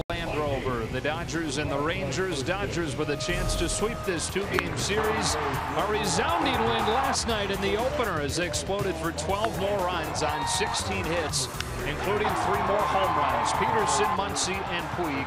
Land Rover. The Dodgers and the Rangers. Dodgers with a chance to sweep this two-game series. A resounding win last night in the opener as they exploded for 12 more runs on 16 hits, including 3 more home runs. Peterson, Muncy, and Puig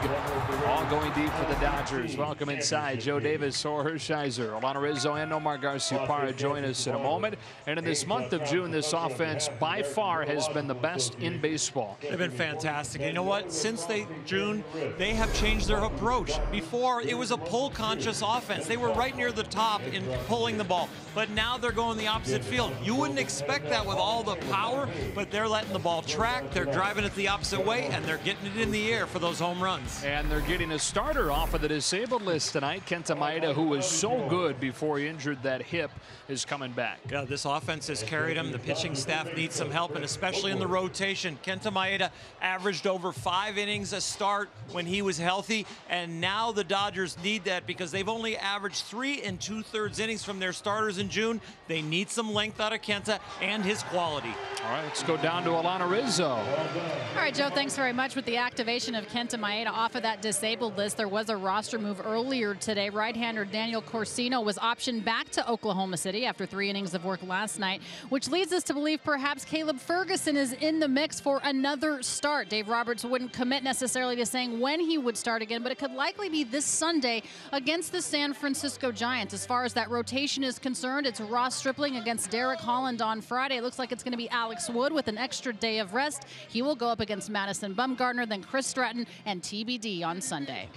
all going deep for the Dodgers. Welcome inside. Joe Davis, Or Hershiser, Alana Rizzo, and Nomar Garciaparra join us in a moment. And in this month of June, this offense by far has been the best in baseball. They've been fantastic. And you know what? Since June, they have changed their approach. Before, it was a pull-conscious offense. They were right near the top in pulling the ball. But now they're going the opposite field. You wouldn't expect that with all the power, but they're letting the ball track. They're driving it the opposite way, and they're getting it in the air for those home runs. And they're getting a starter off of the disabled list tonight. Kenta Maeda, who was so good before he injured that hip, is coming back. Yeah, this offense has carried him. The pitching staff needs some help, and especially in the rotation. Kenta Maeda averaged over 5 innings a start when he was healthy, and now the Dodgers need that because they've only averaged 3 2/3 innings from their starters in June. They need some length out of Kenta and his quality. All right, let's go down to Alana Rizzo. All right, Joe, thanks very much. With the activation of Kenta Maeda off of that disabled list, there was a roster move earlier today. Right-hander Daniel Corsino was optioned back to Oklahoma City after 3 innings of work last night, which leads us to believe perhaps Caleb Ferguson is in the mix for another start. Dave Roberts wouldn't commit necessarily to saying when he would start again, but it could likely be this Sunday against the San Francisco Giants. As far as that rotation is concerned, it's Ross Stripling against Derek Holland on Friday. It looks like it's going to be Alex Wood with an extra day of rest. He will go up against Madison Bumgarner, then Chris Stratton, and TBD on Sunday.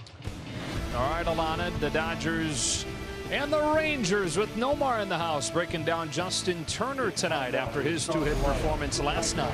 All right, Alana, the Dodgers and the Rangers with Nomar in the house, breaking down Justin Turner tonight after his 2-hit performance last night.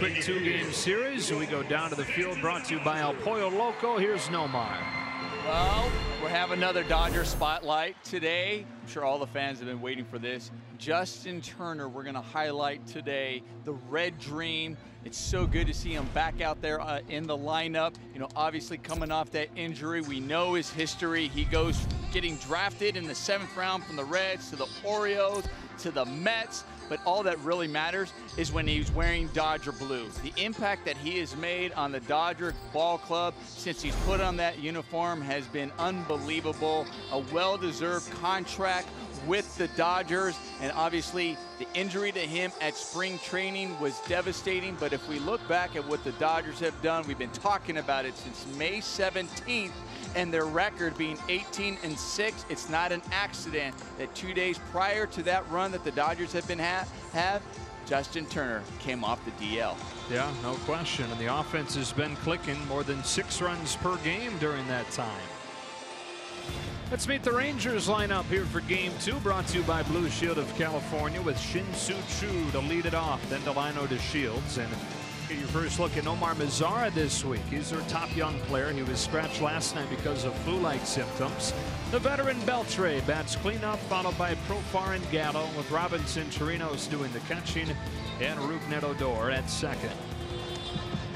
quick 2-game series. We go down to the field, brought to you by El Pollo Loco. Here's Nomar. Well, we have another Dodger spotlight today. I'm sure all the fans have been waiting for this. Justin Turner, we're going to highlight today, the Red Dream. It's so good to see him back out there in the lineup. You know, obviously coming off that injury, we know his history. He goes getting drafted in the 7th round from the Reds to the Orioles to the Mets. But all that really matters is when he's wearing Dodger blue. The impact that he has made on the Dodger ball club since he's put on that uniform has been unbelievable. A well-deserved contract with the Dodgers, and obviously the injury to him at spring training was devastating. But if we look back at what the Dodgers have done, we've been talking about it since May 17th, and their record being 18-6, it's not an accident that 2 days prior to that run that the Dodgers have been Justin Turner came off the DL. Yeah, no question. And the offense has been clicking, more than 6 runs per game during that time. Let's meet the Rangers lineup here for Game 2, brought to you by Blue Shield of California, with Shin-Soo Choo to lead it off, then Delino to Shields. And get your first look at Nomar Mazara this week. He's their top young player. He was scratched last night because of flu-like symptoms. The veteran Beltre bats cleanup, followed by Profar and Gallo, with Robinson Chirinos doing the catching and Rougned Odor at second.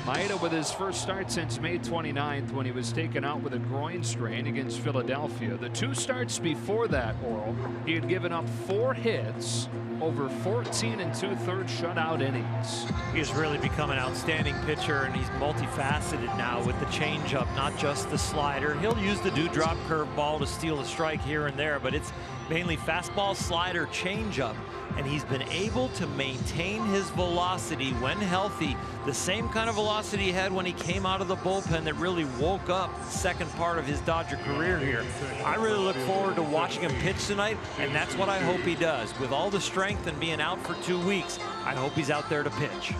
Maeda with his first start since May 29th, when he was taken out with a groin strain against Philadelphia. The 2 starts before that, Oral, he had given up 4 hits over 14 2/3 shutout innings. He's really become an outstanding pitcher, and he's multifaceted now with the changeup, not just the slider. He'll use the dewdrop curveball to steal a strike here and there, but it's mainly fastball, slider, changeup. And he's been able to maintain his velocity when healthy, the same kind of velocity he had when he came out of the bullpen that really woke up the second part of his Dodger career here. I really look forward to watching him pitch tonight, and that's what I hope he does. With all the strength and being out for 2 weeks, I hope he's out there to pitch.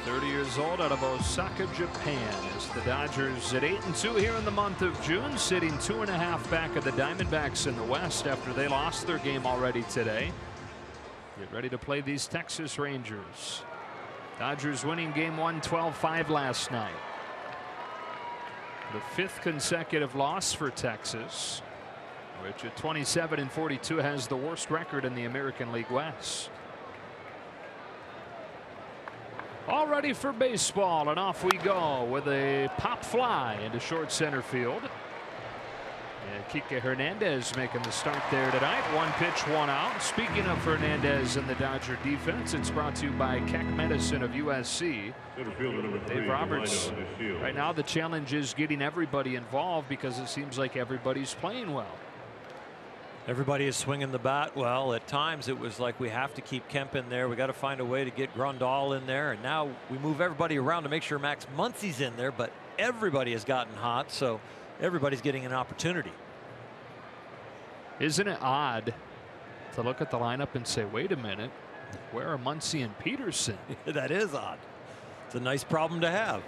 30 years old, out of Osaka, Japan, is the Dodgers at 8-2 here in the month of June, sitting 2.5 back of the Diamondbacks in the West after they lost their game already today. Get ready to play these Texas Rangers. Dodgers winning Game 1 12-5 last night. The 5th consecutive loss for Texas, which at 27-42 has the worst record in the American League West. All ready for baseball, and off we go with a pop fly into short center field. And Kike Hernandez making the start there tonight. 1 pitch, 1 out. Speaking of Hernandez and the Dodger defense, it's brought to you by Keck Medicine of USC. Dave Roberts. Right now the challenge is getting everybody involved, because it seems like everybody's playing well. Everybody is swinging the bat well. At times it was like, we have to keep Kemp in there. We got to find a way to get Grandal in there. And now we move everybody around to make sure Max Muncy's in there. But everybody has gotten hot, so everybody's getting an opportunity. Isn't it odd to look at the lineup and say, wait a minute, where are Muncy and Peterson? That is odd. It's a nice problem to have.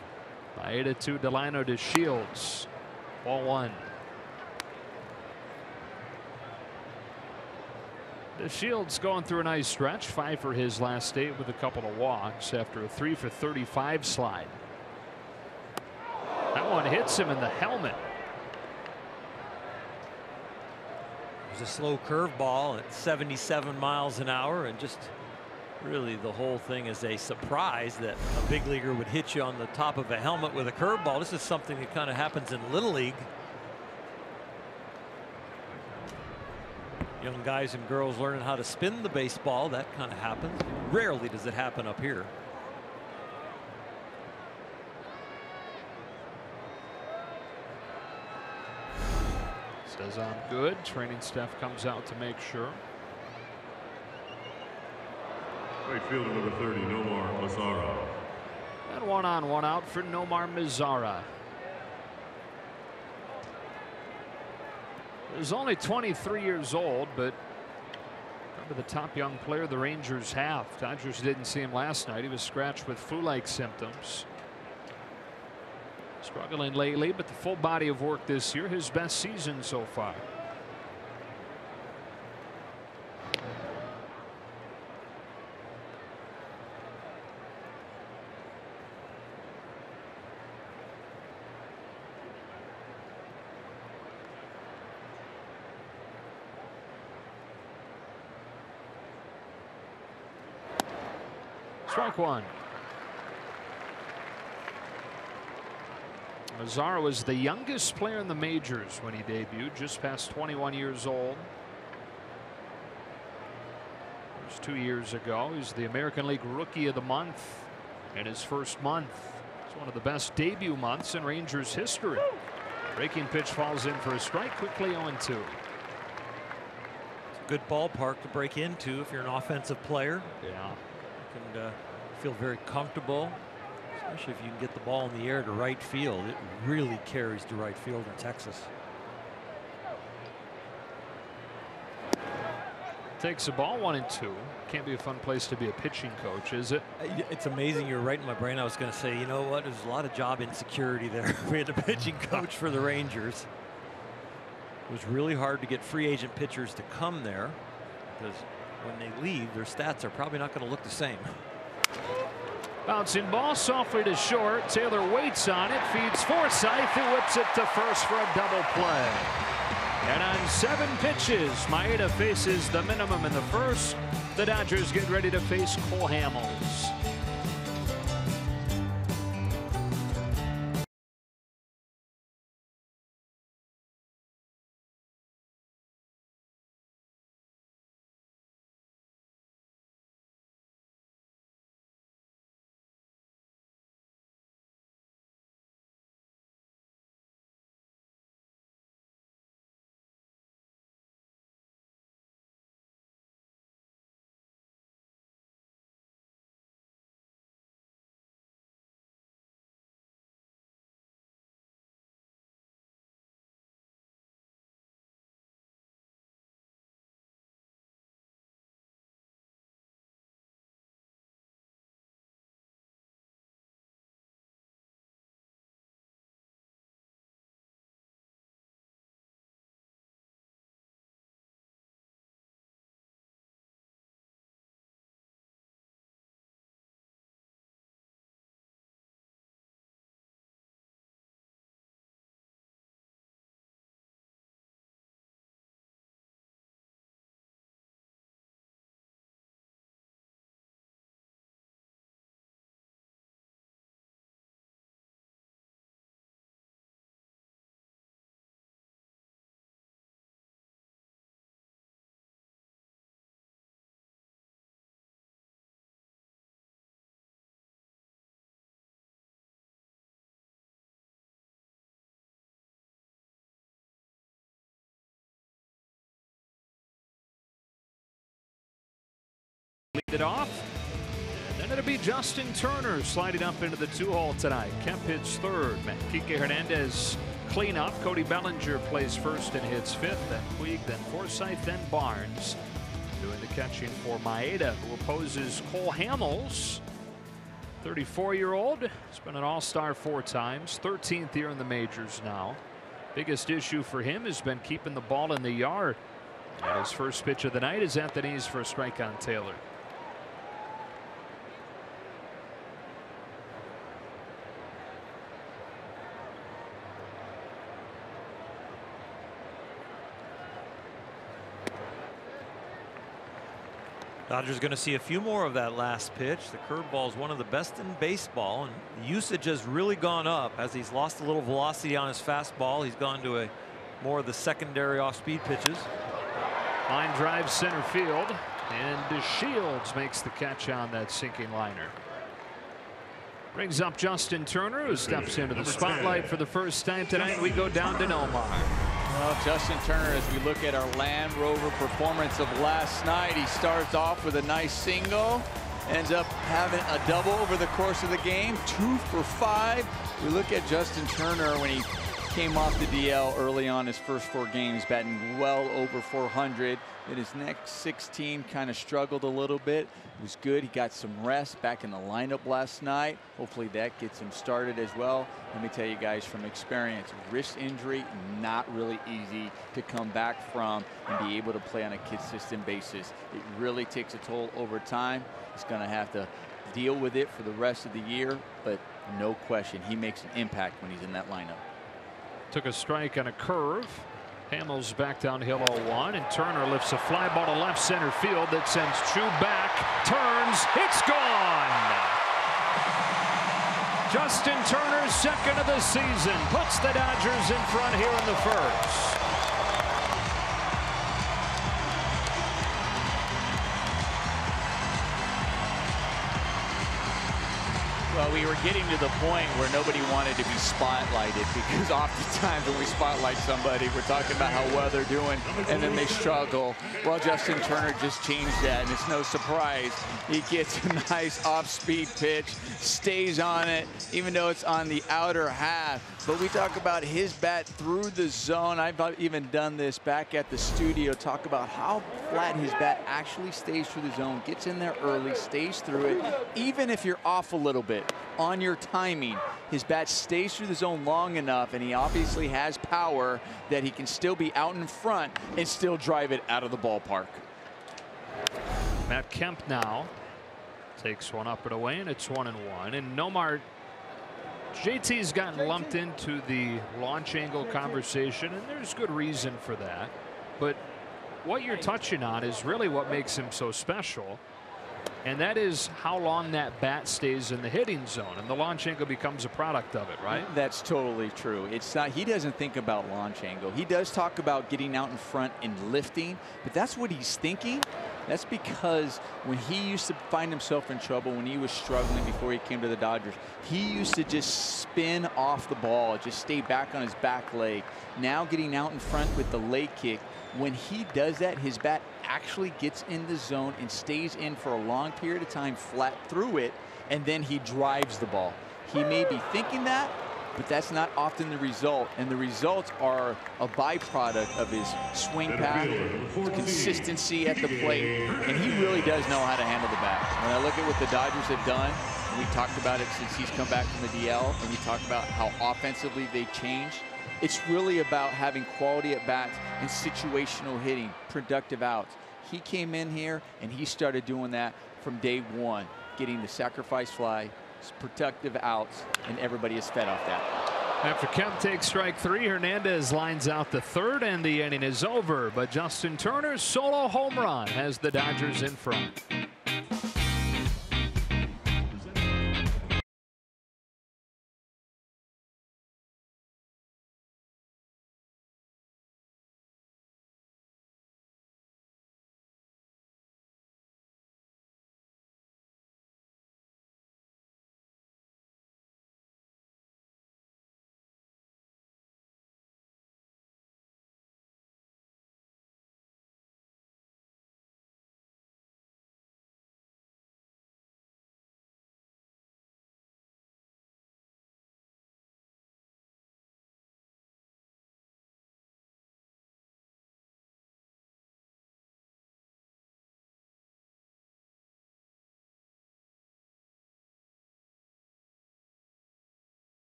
Maeda to Delino to Shields. Ball 1. The Shields going through a nice stretch. 5 for his last 8 with a couple of walks after a 3 for 35 slide. That one hits him in the helmet. There's a slow curveball at 77 miles an hour, and just really the whole thing is a surprise that a big leaguer would hit you on the top of a helmet with a curveball. This is something that kind of happens in Little League. Young guys and girls learning how to spin the baseball, that kind of happens. Rarely does it happen up here. Says I'm good. Training staff comes out to make sure. Right fielder number 30, Nomar Mazara. And 1 on, 1 out for Nomar Mazara. He's only 23 years old, but probably the top young player the Rangers have. Dodgers didn't see him last night. He was scratched with flu-like symptoms. Struggling lately, but the full body of work this year, his best season so far. Strike one. Mazara was the youngest player in the majors when he debuted, just past 21 years old. It was 2 years ago. He's the American League Rookie of the Month in his first month. It's one of the best debut months in Rangers history. Breaking pitch falls in for a strike, quickly 0-2. It's a good ballpark to break into if you're an offensive player. Yeah. You can feel very comfortable, especially if you can get the ball in the air to right field. It really carries to right field in Texas. Takes the ball 1-2. Can't be a fun place to be a pitching coach, is it? It's amazing. You're right in my brain. I was going to say, you know what? There's a lot of job insecurity there. We had a pitching coach for the Rangers. It was really hard to get free agent pitchers to come there because when they leave, their stats are probably not going to look the same. Bouncing ball softly to short. Taylor waits on it, feeds Forsythe, who whips it to first for a double play. And on 7 pitches, Maeda faces the minimum in the first. The Dodgers get ready to face Cole Hamels. Lead it off, and then it'll be Justin Turner sliding up into the 2-hole tonight. Kemp hits third. Kike Hernandez clean up. Cody Bellinger plays first and hits fifth. Then Puig, then Forsythe, then Barnes doing the catching for Maeda, who opposes Cole Hamels. 34-year-old. He's been an all-star 4 times. 13th year in the majors now. Biggest issue for him has been keeping the ball in the yard. And his first pitch of the night is at the knees for a strike on Taylor. Dodgers going to see a few more of that last pitch. The curveball is one of the best in baseball, and the usage has really gone up as he's lost a little velocity on his fastball. He's gone to more of the secondary off-speed pitches. Line drive center field, and DeShields makes the catch on that sinking liner. Brings up Justin Turner, who steps into the spotlight for the first time tonight. We go down to Nomar. Well, Justin Turner, as we look at our Land Rover performance of last night, he starts off with a nice single, ends up having a double over the course of the game, 2 for 5. We look at Justin Turner when he came off the DL early on his first 4 games, batting well over 400. In his next 16, kind of struggled a little bit. It was good. He got some rest back in the lineup last night. Hopefully that gets him started as well. Let me tell you guys from experience, wrist injury, not really easy to come back from and be able to play on a consistent basis. It really takes a toll over time. He's going to have to deal with it for the rest of the year, but no question, he makes an impact when he's in that lineup. Took a strike on a curve. Hamels back downhill 0-1, and Turner lifts a fly ball to left center field that sends Chu back, turns, it's gone. Justin Turner's second of the season puts the Dodgers in front here in the first. Well, we were getting to the point where nobody wanted to be spotlighted, because oftentimes when we spotlight somebody, we're talking about how well they're doing, and then they struggle. Well, Justin Turner just changed that, and it's no surprise. He gets a nice off-speed pitch, stays on it, even though it's on the outer half. But we talk about his bat through the zone. I've even done this back at the studio, talk about how flat his bat actually stays through the zone, gets in there early, stays through it. Even if you're off a little bit on your timing, his bat stays through the zone long enough, and he obviously has power that he can still be out in front and still drive it out of the ballpark. Matt Kemp now takes one up and away, and it's 1-1. And Nomar, JT's gotten lumped into the launch angle conversation, and there's good reason for that. But what you're touching on is really what makes him so special, and that is how long that bat stays in the hitting zone, and the launch angle becomes a product of it, right? That's totally true. It's not, he doesn't think about launch angle. He does talk about getting out in front and lifting, but that's what he's thinking. That's because when he used to find himself in trouble, when he was struggling before he came to the Dodgers, he used to just spin off the ball, just stay back on his back leg. Now getting out in front with the leg kick, when he does that, his bat actually gets in the zone and stays in for a long period of time, flat through it, and then he drives the ball. He may be thinking that, but that's not often the result, and the results are a byproduct of his swing path, consistency at the plate, and he really does know how to handle the bat. When I look at what the Dodgers have done, we talked about it since he's come back from the DL, and we talked about how offensively they changed. It's really about having quality at bats and situational hitting, productive outs. He came in here and he started doing that from day one, getting the sacrifice fly, productive outs, and everybody is fed off that. After Kemp takes strike three, Hernandez lines out the third, and the inning is over. But Justin Turner's solo home run has the Dodgers in front.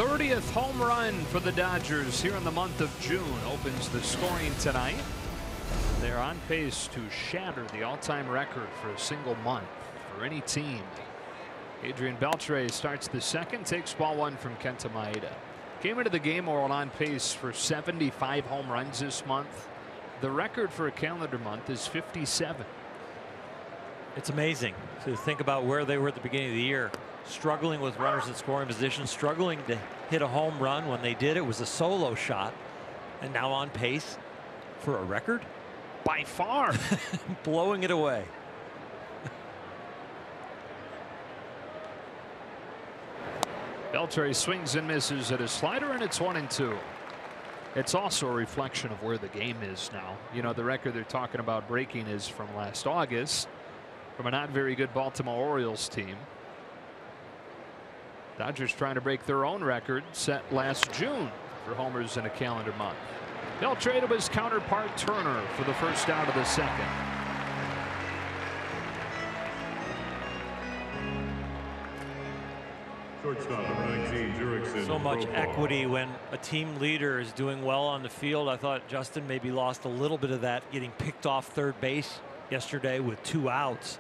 '30th home run for the Dodgers here in the month of June opens the scoring tonight. They're on pace to shatter the all-time record for a single month for any team. Adrian Beltre starts the second, takes ball one from Kenta Maeda. Came into the game all on pace for 75 home runs this month. The record for a calendar month is 57. It's amazing to think about where they were at the beginning of the year. struggling with runners in scoring position, struggling to hit a home run. When they did, it was a solo shot, and now on pace for a record by far. Blowing it away. Beltre swings and misses at his slider, and it's 1-2. It's also a reflection of where the game is now. You know, the record they're talking about breaking is from last August, from a not very good Baltimore Orioles team. Dodgers trying to break their own record set last June for homers in a calendar month. Beltre to his counterpart Turner for the first out of the second. Shortstop, number 19, Jurickson. So much equity when a team leader is doing well on the field. I thought Justin maybe lost a little bit of that, getting picked off third base yesterday with 2 outs.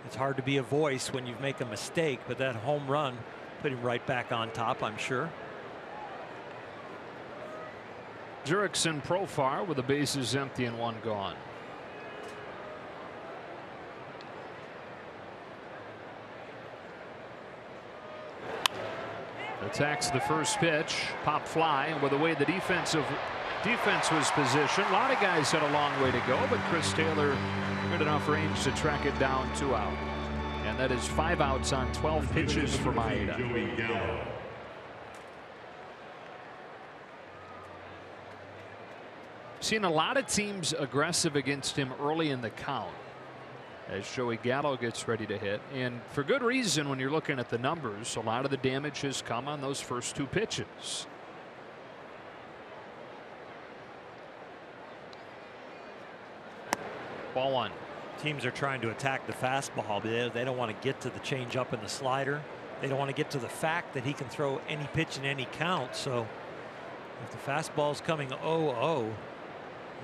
It's hard to be a voice when you make a mistake, but that home run put him right back on top, I'm sure. Jurickson Profar with the bases empty and 1 gone. Attacks the first pitch, pop fly, and with the way the defense was positioned, a lot of guys had a long way to go, but Chris Taylor good enough range to track it down 2 out. And that is 5 outs on 12 pitches for Maeda. Seen a lot of teams aggressive against him early in the count as Joey Gallo gets ready to hit, and for good reason. When you're looking at the numbers, a lot of the damage has come on those first 2 pitches. Ball 1. Teams are trying to attack the fastball. They don't want to get to the changeup and the slider. They don't want to get to the fact that he can throw any pitch in any count. So if the fastball's coming 0-0,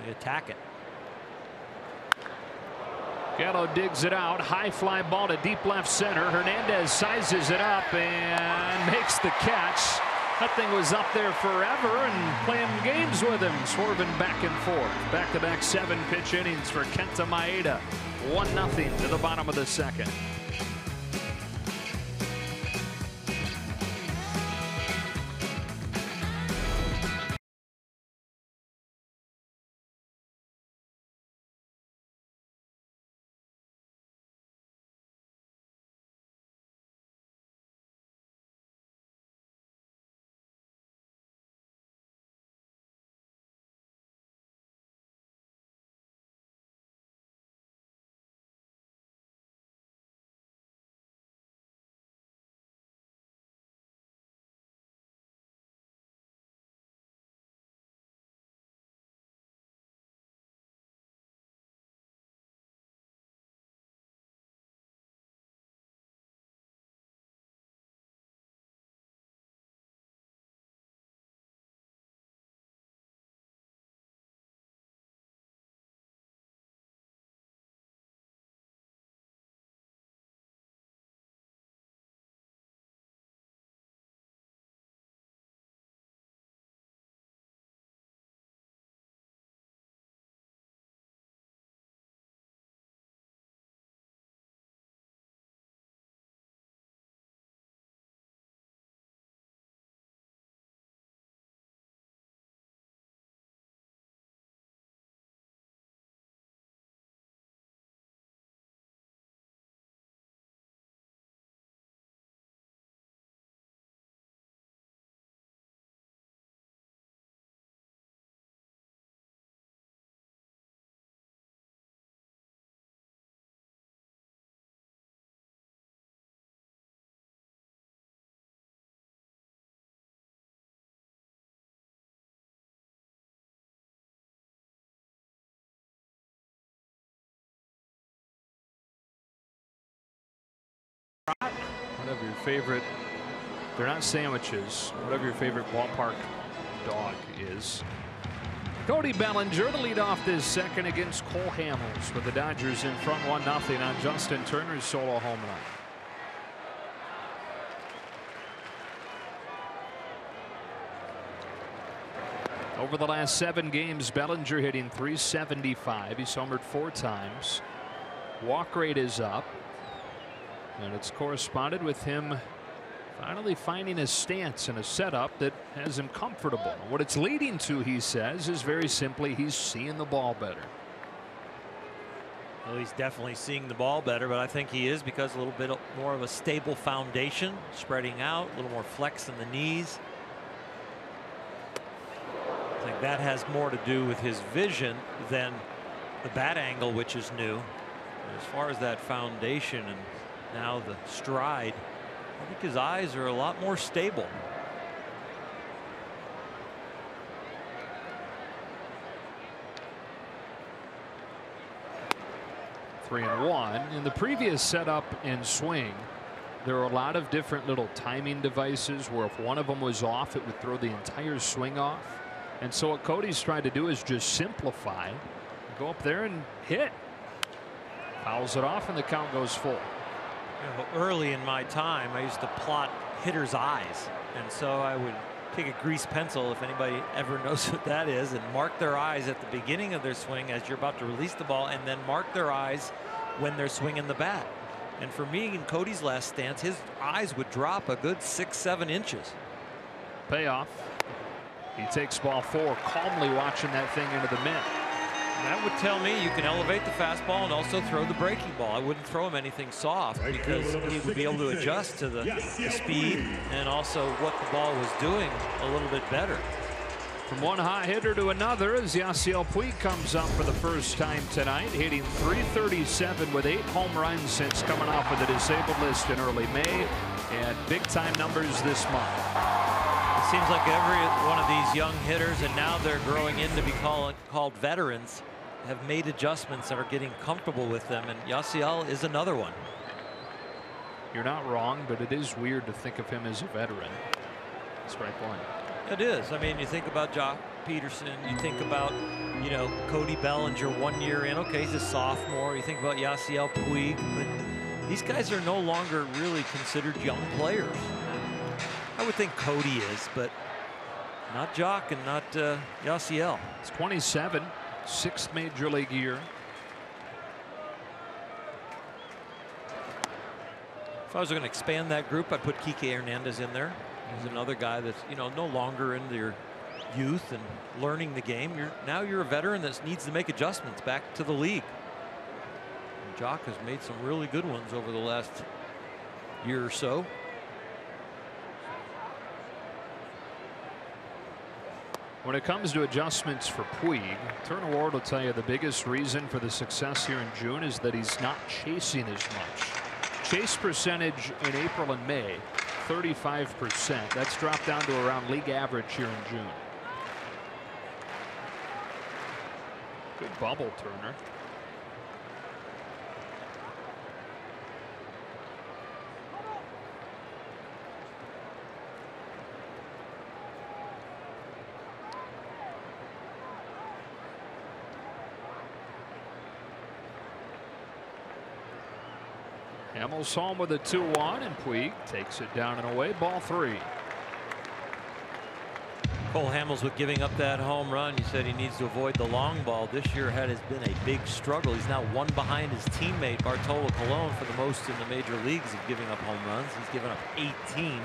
they attack it. Gallo digs it out. High fly ball to deep left center. Hernandez sizes it up and makes the catch. That thing was up there forever and playing games with him, swerving back and forth. Back-to-back 7-pitch innings for Kenta Maeda. 1-0 to the bottom of the second. Whatever your favorite, they're not sandwiches, whatever your favorite ballpark dog is. Cody Bellinger to lead off this second against Cole Hamels, with the Dodgers in front 1-0 on Justin Turner's solo home run. Over the last 7 games, Bellinger hitting .375. He's homered 4 times. Walk rate is up. And it's corresponded with him finally finding a stance and a setup that has him comfortable. And what it's leading to, he says, is very simply he's seeing the ball better. Well, he's definitely seeing the ball better, but I think he is because a little bit more of a stable foundation, spreading out, a little more flex in the knees. I think that has more to do with his vision than the bat angle, which is new. As far as that foundation and now the stride, I think his eyes are a lot more stable. Three and one. In the previous setup and swing, there are a lot of different little timing devices where if one of them was off, it would throw the entire swing off. And so what Cody's trying to do is just simplify, go up there and hit. Fouls it off and the count goes full. You know, early in my time, I used to plot hitters' eyes, and so I would take a grease pencil, if anybody ever knows what that is, and mark their eyes at the beginning of their swing as you're about to release the ball, and then mark their eyes when they're swinging the bat. And for me, in Cody's last stance, his eyes would drop a good 6-7 inches. Payoff. He takes ball four, calmly watching that thing into the mitt. That would tell me you can elevate the fastball and also throw the breaking ball. I wouldn't throw him anything soft because he would be able to adjust to the speed and also what the ball was doing a little bit better. From one hot hitter to another as Yasiel Puig comes up for the first time tonight, hitting .337 with 8 home runs since coming off of the disabled list in early May, and big time numbers this month. It seems like every one of these young hitters, and now they're growing into be called veterans, have made adjustments and are getting comfortable with them, and Yasiel is another one. You're not wrong, but it is weird to think of him as a veteran. Strike one. It is. I mean, you think about Jock Peterson, you think about, you know, Cody Bellinger 1 year in. Okay, he's a sophomore. You think about Yasiel Puig, but these guys are no longer really considered young players. I would think Cody is, but not Jock and not Yasiel. It's 27, 6th major league year. If I was going to expand that group, I'd put Kike Hernandez in there. He's another guy that's, you know, no longer in their youth and learning the game. Now you're a veteran that needs to make adjustments back to the league. And Jock has made some really good ones over the last year or so. When it comes to adjustments for Puig, Turner Ward will tell you the biggest reason for the success here in June is that he's not chasing as much. Chase percentage in April and May, 35%. That's dropped down to around league average here in June. Good bubble, Turner. Hamels home with a 2-1, and Puig takes it down and away. Ball 3. Cole Hamels with giving up that home run. You said he needs to avoid the long ball. This year has been a big struggle. He's now one behind his teammate Bartolo Colon for the most in the major leagues of giving up home runs. He's given up 18.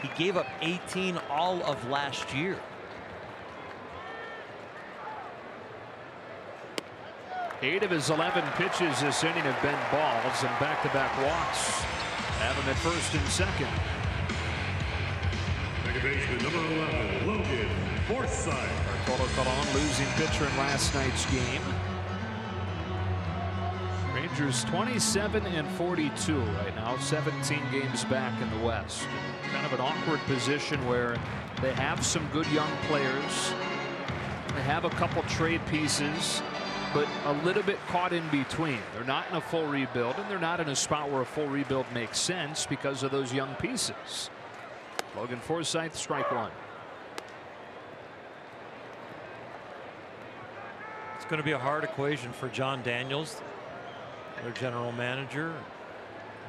He gave up 18 all of last year. 8 of his 11 pitches this inning have been balls, and back-to-back walks have him at first and second. Second baseman, number 11, Logan Forsythe. Bartolo Colon losing pitcher in last night's game. Rangers 27-42 right now, 17 games back in the West. Kind of an awkward position where they have some good young players. They have a couple trade pieces, but a little bit caught in between. They're not in a full rebuild, and they're not in a spot where a full rebuild makes sense because of those young pieces. Logan Forsythe, strike one. It's going to be a hard equation for John Daniels, their general manager,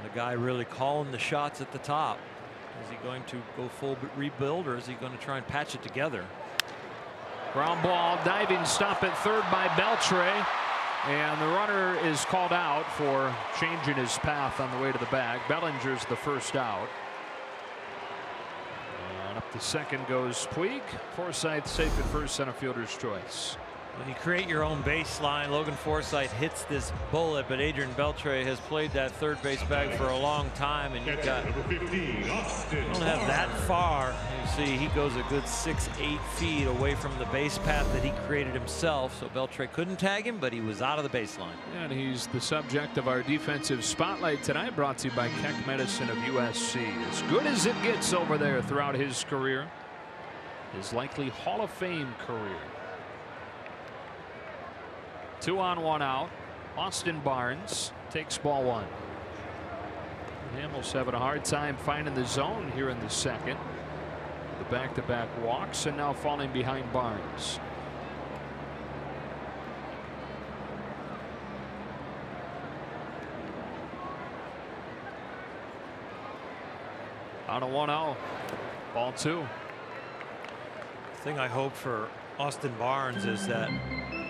the guy really calling the shots at the top. Is he going to go full rebuild, or is he going to try and patch it together? Ground ball, diving stop at third by Beltre. And the runner is called out for changing his path on the way to the bag. Bellinger's the first out. And up to second goes Puig. Forsythe safe at first, center fielder's choice. When you create your own baseline, Logan Forsythe hits this bullet, but Adrian Beltre has played that third base bag for a long time, and you've got, you don't have that far. You see he goes a good 6-8 feet away from the base path that he created himself, so Beltre couldn't tag him, but he was out of the baseline. And he's the subject of our defensive spotlight tonight, brought to you by Keck Medicine of USC. As good as it gets over there throughout his career, his likely Hall of Fame career. 2 on 1 out. Austin Barnes takes ball 1. Hamels having a hard time finding the zone here in the second. The back-to-back walks and now falling behind Barnes. On a 1-0. Ball 2. The thing I hope for Austin Barnes is that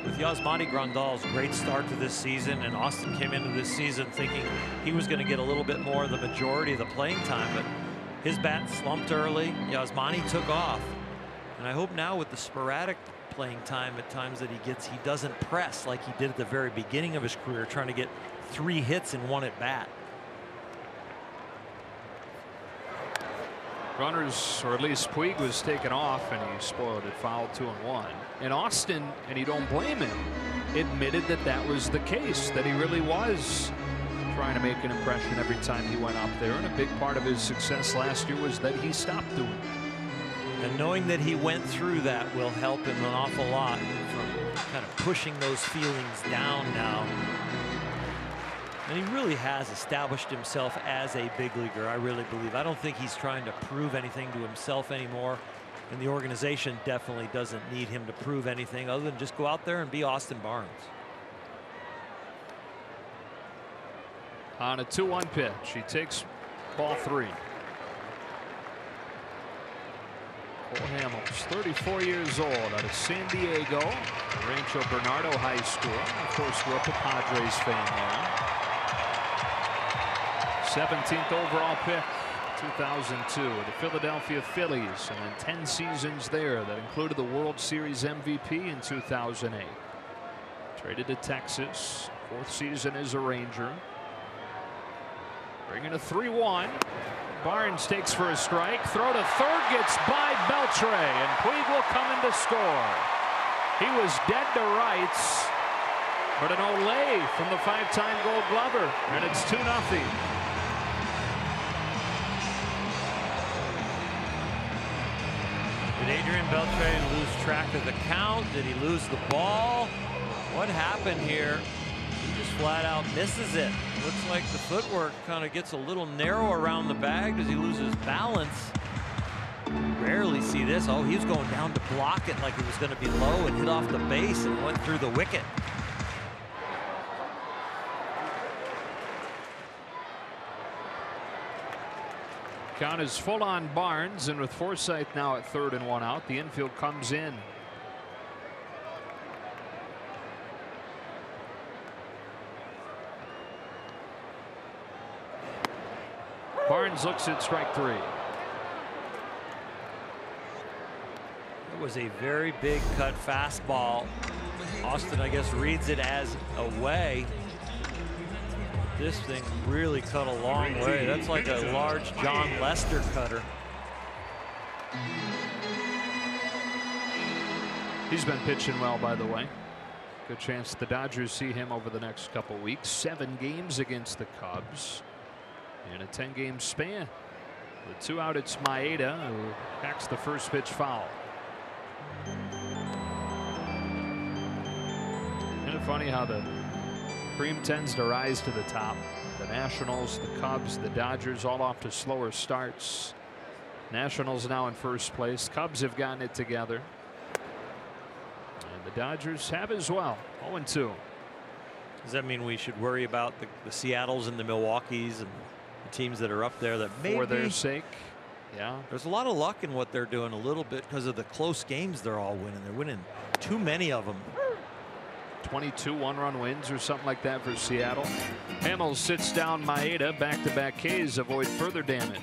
with Yasmani Grandal's great start to this season, and Austin came into this season thinking he was going to get a little bit more of the majority of the playing time, but his bat slumped early. Yasmani took off, and I hope now with the sporadic playing time at times that he gets, he doesn't press like he did at the very beginning of his career, trying to get 3 hits in 1 at bat. Runners, or at least Puig, was taken off and he spoiled it, fouled 2-1. And Austin, and you don't blame him, admitted that that was the case, that he really was trying to make an impression every time he went up there. And a big part of his success last year was that he stopped doing it. And knowing that he went through that will help him an awful lot from kind of pushing those feelings down now. And he really has established himself as a big leaguer, I really believe. I don't think he's trying to prove anything to himself anymore. And the organization definitely doesn't need him to prove anything other than just go out there and be Austin Barnes. On a 2-1 pitch, he takes ball 3. Cole Hamels, 34 years old, out of San Diego, Rancho Bernardo High School. Of course, grew up a Padres fan there. 17th overall pick, 2002, the Philadelphia Phillies, and then 10 seasons there that included the World Series MVP in 2008. Traded to Texas, 4th season as a Ranger. Bringing a 3-1. Barnes takes for a strike. Throw to third, gets by Beltre, and Puig will come in to score. He was dead to rights, but an Olay from the 5-time Gold Glover, and it's 2-0. Did Adrian Beltre lose track of the count? Did he lose the ball? What happened here? He just flat out misses it. Looks like the footwork kind of gets a little narrow around the bag. Does he lose his balance? Rarely see this. Oh, he was going down to block it like it was going to be low and hit off the base and went through the wicket. Count is full on Barnes, and with Forsythe now at 3rd and 1 out, the infield comes in. Barnes looks at strike 3. It was a very big cut fastball. Austin, I guess, reads it as away. This thing really cut a long way. That's like a large John Lester cutter. He's been pitching well, by the way. Good chance the Dodgers see him over the next couple weeks. 7 games against the Cubs in a 10-game span. The 2 out, it's Maeda, who hacks the first pitch foul. Isn't it funny how the cream tends to rise to the top? The Nationals, the Cubs, the Dodgers all off to slower starts. Nationals now in first place. Cubs have gotten it together. And the Dodgers have as well. 0-2. Does that mean we should worry about the Seattles and the Milwaukees and the teams that are up there that maybe, for their sake? Yeah. There's a lot of luck in what they're doing a little bit because of the close games they're all winning. They're winning too many of them. 22 one-run wins or something like that for Seattle. Hamels sits down Maeda. Back-to-back Ks avoid further damage.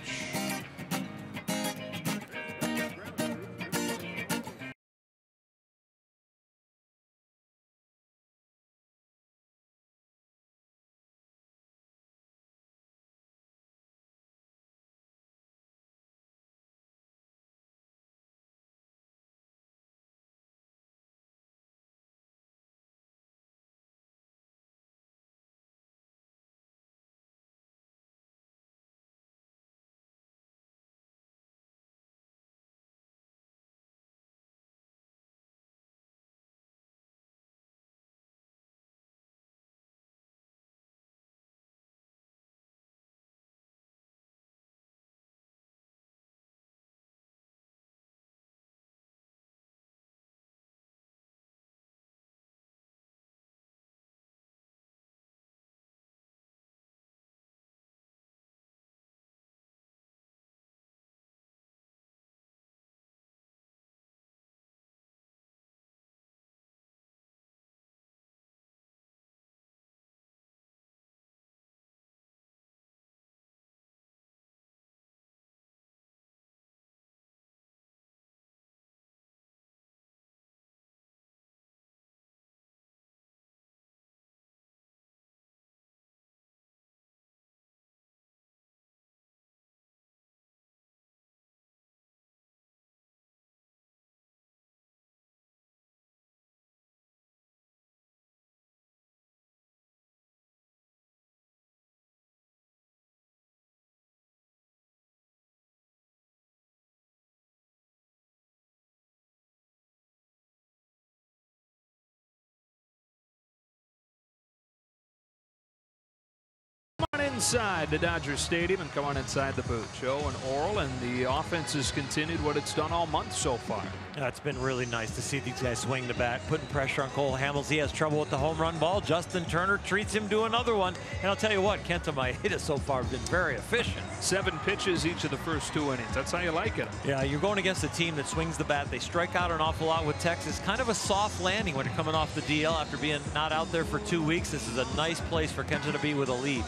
Inside the Dodger Stadium and come on inside the booth. Joe and Oral, and the offense has continued what it's done all month so far. It's been really nice to see these guys swing the bat, putting pressure on Cole Hamels. He has trouble with the home run ball. Justin Turner treats him to another one. And I'll tell you what, Kenta Maeda so far have been very efficient. 7 pitches each of the first 2 innings. That's how you like it. Yeah, you're going against a team that swings the bat. They strike out an awful lot with Texas. Kind of a soft landing when you're coming off the DL after being not out there for 2 weeks. This is a nice place for Kenta to be with a lead.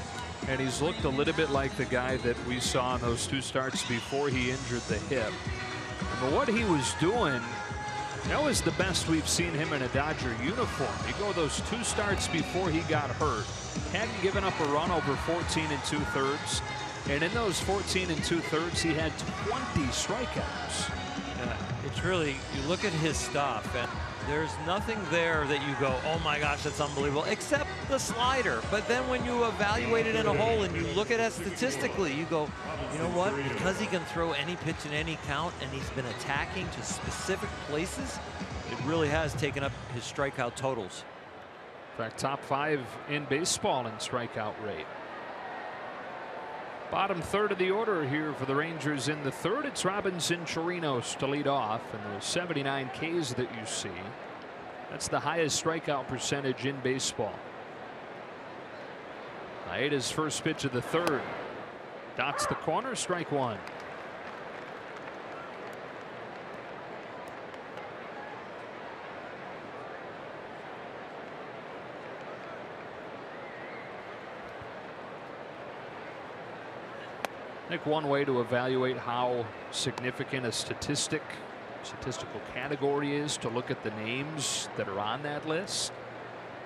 And he's looked a little bit like the guy that we saw in those 2 starts before he injured the hip. But what he was doing, that was the best we've seen him in a Dodger uniform. You go those 2 starts before he got hurt. Hadn't given up a run over 14 2/3. And in those 14 2/3, he had 20 strikeouts. It's really, you look at his stuff, and there's nothing there that you go, oh my gosh, that's unbelievable, except the slider. But then when you evaluate it in a whole and you look at it statistically, you go, you know what, because he can throw any pitch in any count and he's been attacking to specific places, it really has taken up his strikeout totals. In fact, top 5 in baseball in strikeout rate. Bottom third of the order here for the Rangers in the third. It's Robinson Chirinos to lead off, and those 79 Ks that you see, that's the highest strikeout percentage in baseball. Maeda's first pitch of the third. Dots the corner, strike 1. I think one way to evaluate how significant a statistical category is to look at the names that are on that list.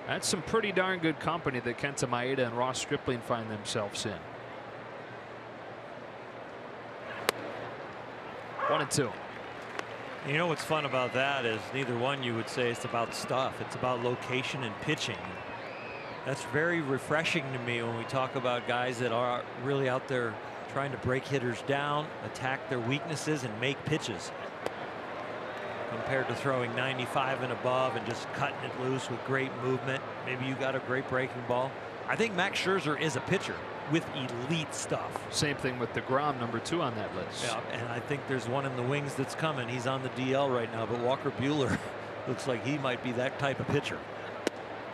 That's some pretty darn good company that Kenta Maeda and Ross Stripling find themselves in. 1-2. You know what's fun about that is neither one you would say it's about stuff. It's about location and pitching. That's very refreshing to me when we talk about guys that are really out there trying to break hitters down, attack their weaknesses, and make pitches, compared to throwing 95 and above and just cutting it loose with great movement. Maybe you got a great breaking ball. I think Max Scherzer is a pitcher with elite stuff. Same thing with DeGrom, number 2 on that list. Yeah, and I think there's one in the wings that's coming. He's on the DL right now, but Walker Buehler looks like he might be that type of pitcher.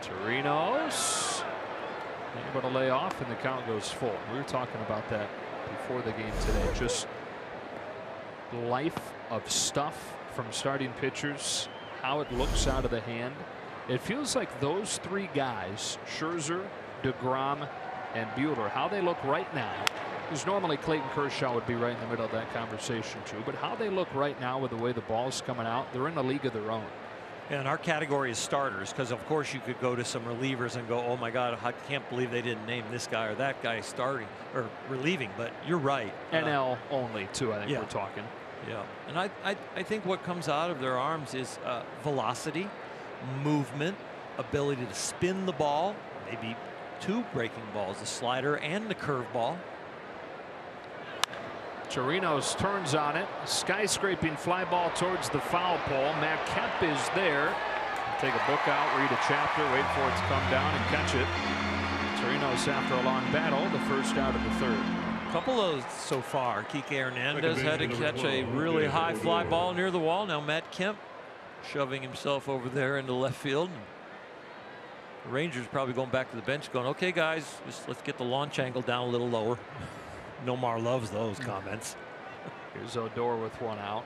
Chirinos able to lay off, and the count goes full. We were talking about that before the game today. Just life of stuff from starting pitchers, how it looks out of the hand. It feels like those three guys, Scherzer, DeGrom, and Buehler, how they look right now, because normally Clayton Kershaw would be right in the middle of that conversation too, but how they look right now with the way the ball's coming out, they're in a league of their own. And our category is starters, because of course you could go to some relievers and go, oh my God, I can't believe they didn't name this guy or that guy starting or relieving. But you're right. NL only too, I think we're talking. Yeah, and I think what comes out of their arms is velocity, movement, ability to spin the ball, maybe two breaking balls, the slider and the curveball. Chirinos turns on it. Skyscraping fly ball towards the foul pole. Matt Kemp is there. Take a book out, read a chapter, wait for it to come down and catch it. Chirinos, after a long battle, the first out of the third. A couple of those so far. Kike Hernandez had to catch a really high fly ball near the wall. Now Matt Kemp shoving himself over there into left field. The Rangers probably going back to the bench going, okay guys, just let's get the launch angle down a little lower. Nomar loves those comments. Here's Odor with one out.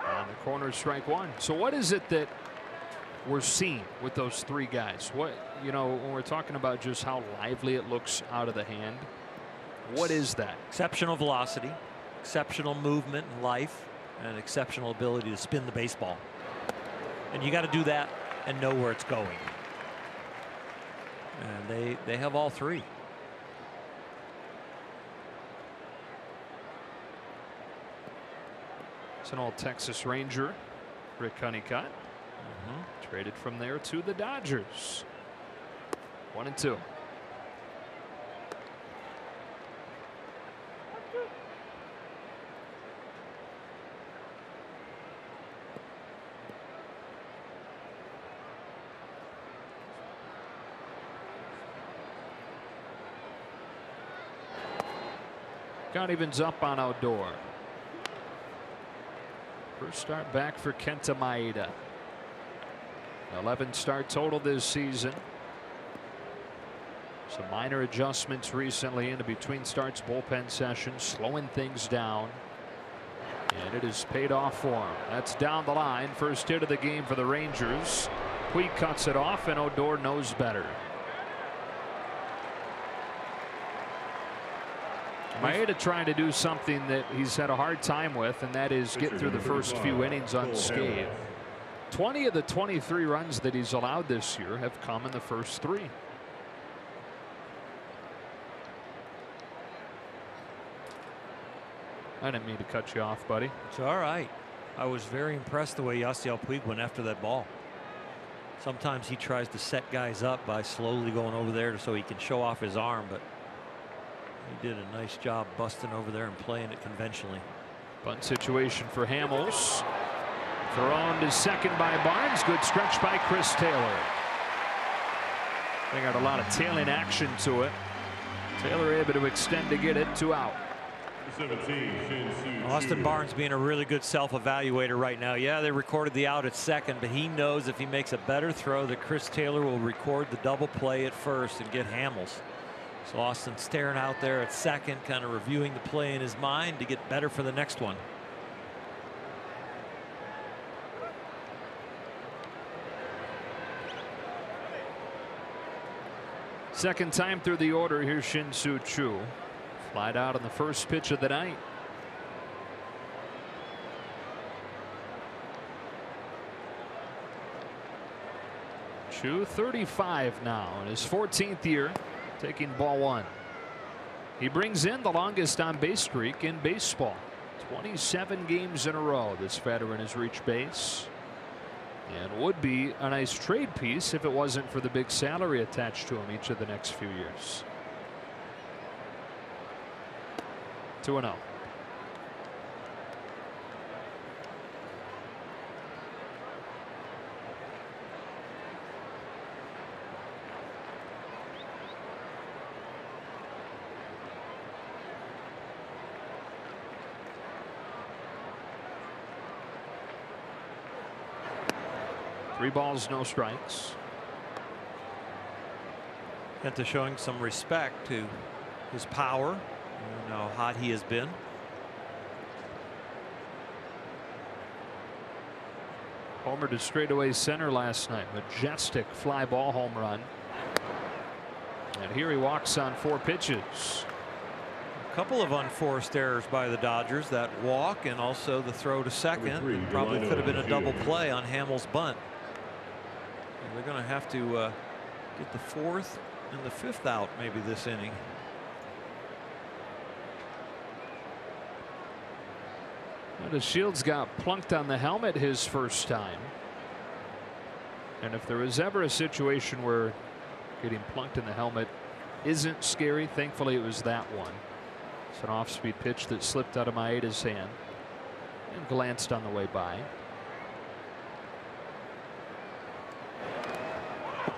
On the corner, strike one. So what is it that we're seeing with those three guys? What, you know, when we're talking about just how lively it looks out of the hand, what is that? Exceptional velocity, exceptional movement and life, and exceptional ability to spin the baseball. And you got to do that and know where it's going. And they have all three. It's an old Texas Ranger, Rick Honeycutt. Traded from there to the Dodgers. 1-2. Count evens up on Odor. First start back for Kenta Maeda. 11 start total this season. Some minor adjustments recently into between starts, bullpen sessions, slowing things down. And it has paid off for him. That's down the line. First hit of the game for the Rangers. Puig cuts it off, and Odor knows better. Maeda trying to do something that he's had a hard time with, and that is get through the first few innings unscathed. 20 of the 23 runs that he's allowed this year have come in the first three. I didn't mean to cut you off, buddy. It's all right. I was very impressed the way Yasiel Puig went after that ball. Sometimes he tries to set guys up by slowly going over there so he can show off his arm, but he did a nice job busting over there and playing it conventionally. Bunt situation for Hamels. Thrown to second by Barnes. Good stretch by Chris Taylor. They got a lot of tailing action to it. Taylor able to extend to get it. 2 out. 17, Austin Barnes being a really good self-evaluator right now. Yeah, they recorded the out at second, but he knows if he makes a better throw that Chris Taylor will record the double play at first and get Hamels. So Austin staring out there at second, kind of reviewing the play in his mind to get better for the next one. Second time through the order. Here's Shin-Soo Choo. Flied out on the first pitch of the night. Choo 35 now in his 14th year, taking ball one. He brings in the longest on base streak in baseball. 27 games in a row this veteran has reached base, and would be a nice trade piece if it wasn't for the big salary attached to him each of the next few years. 2-0. Three balls, no strikes. Kenta showing some respect to his power and how hot he has been. Homer to straightaway center last night. Majestic fly ball home run. And here he walks on 4 pitches. A couple of unforced errors by the Dodgers. That walk and also the throw to second. Probably could have been a double play on Hamill's bunt. And they're going to have to get the 4th and the 5th out maybe this inning. The Shields got plunked on the helmet his first time. And if there was ever a situation where getting plunked in the helmet isn't scary, thankfully it was that one. It's an off-speed pitch that slipped out of Maeda's hand and glanced on the way by.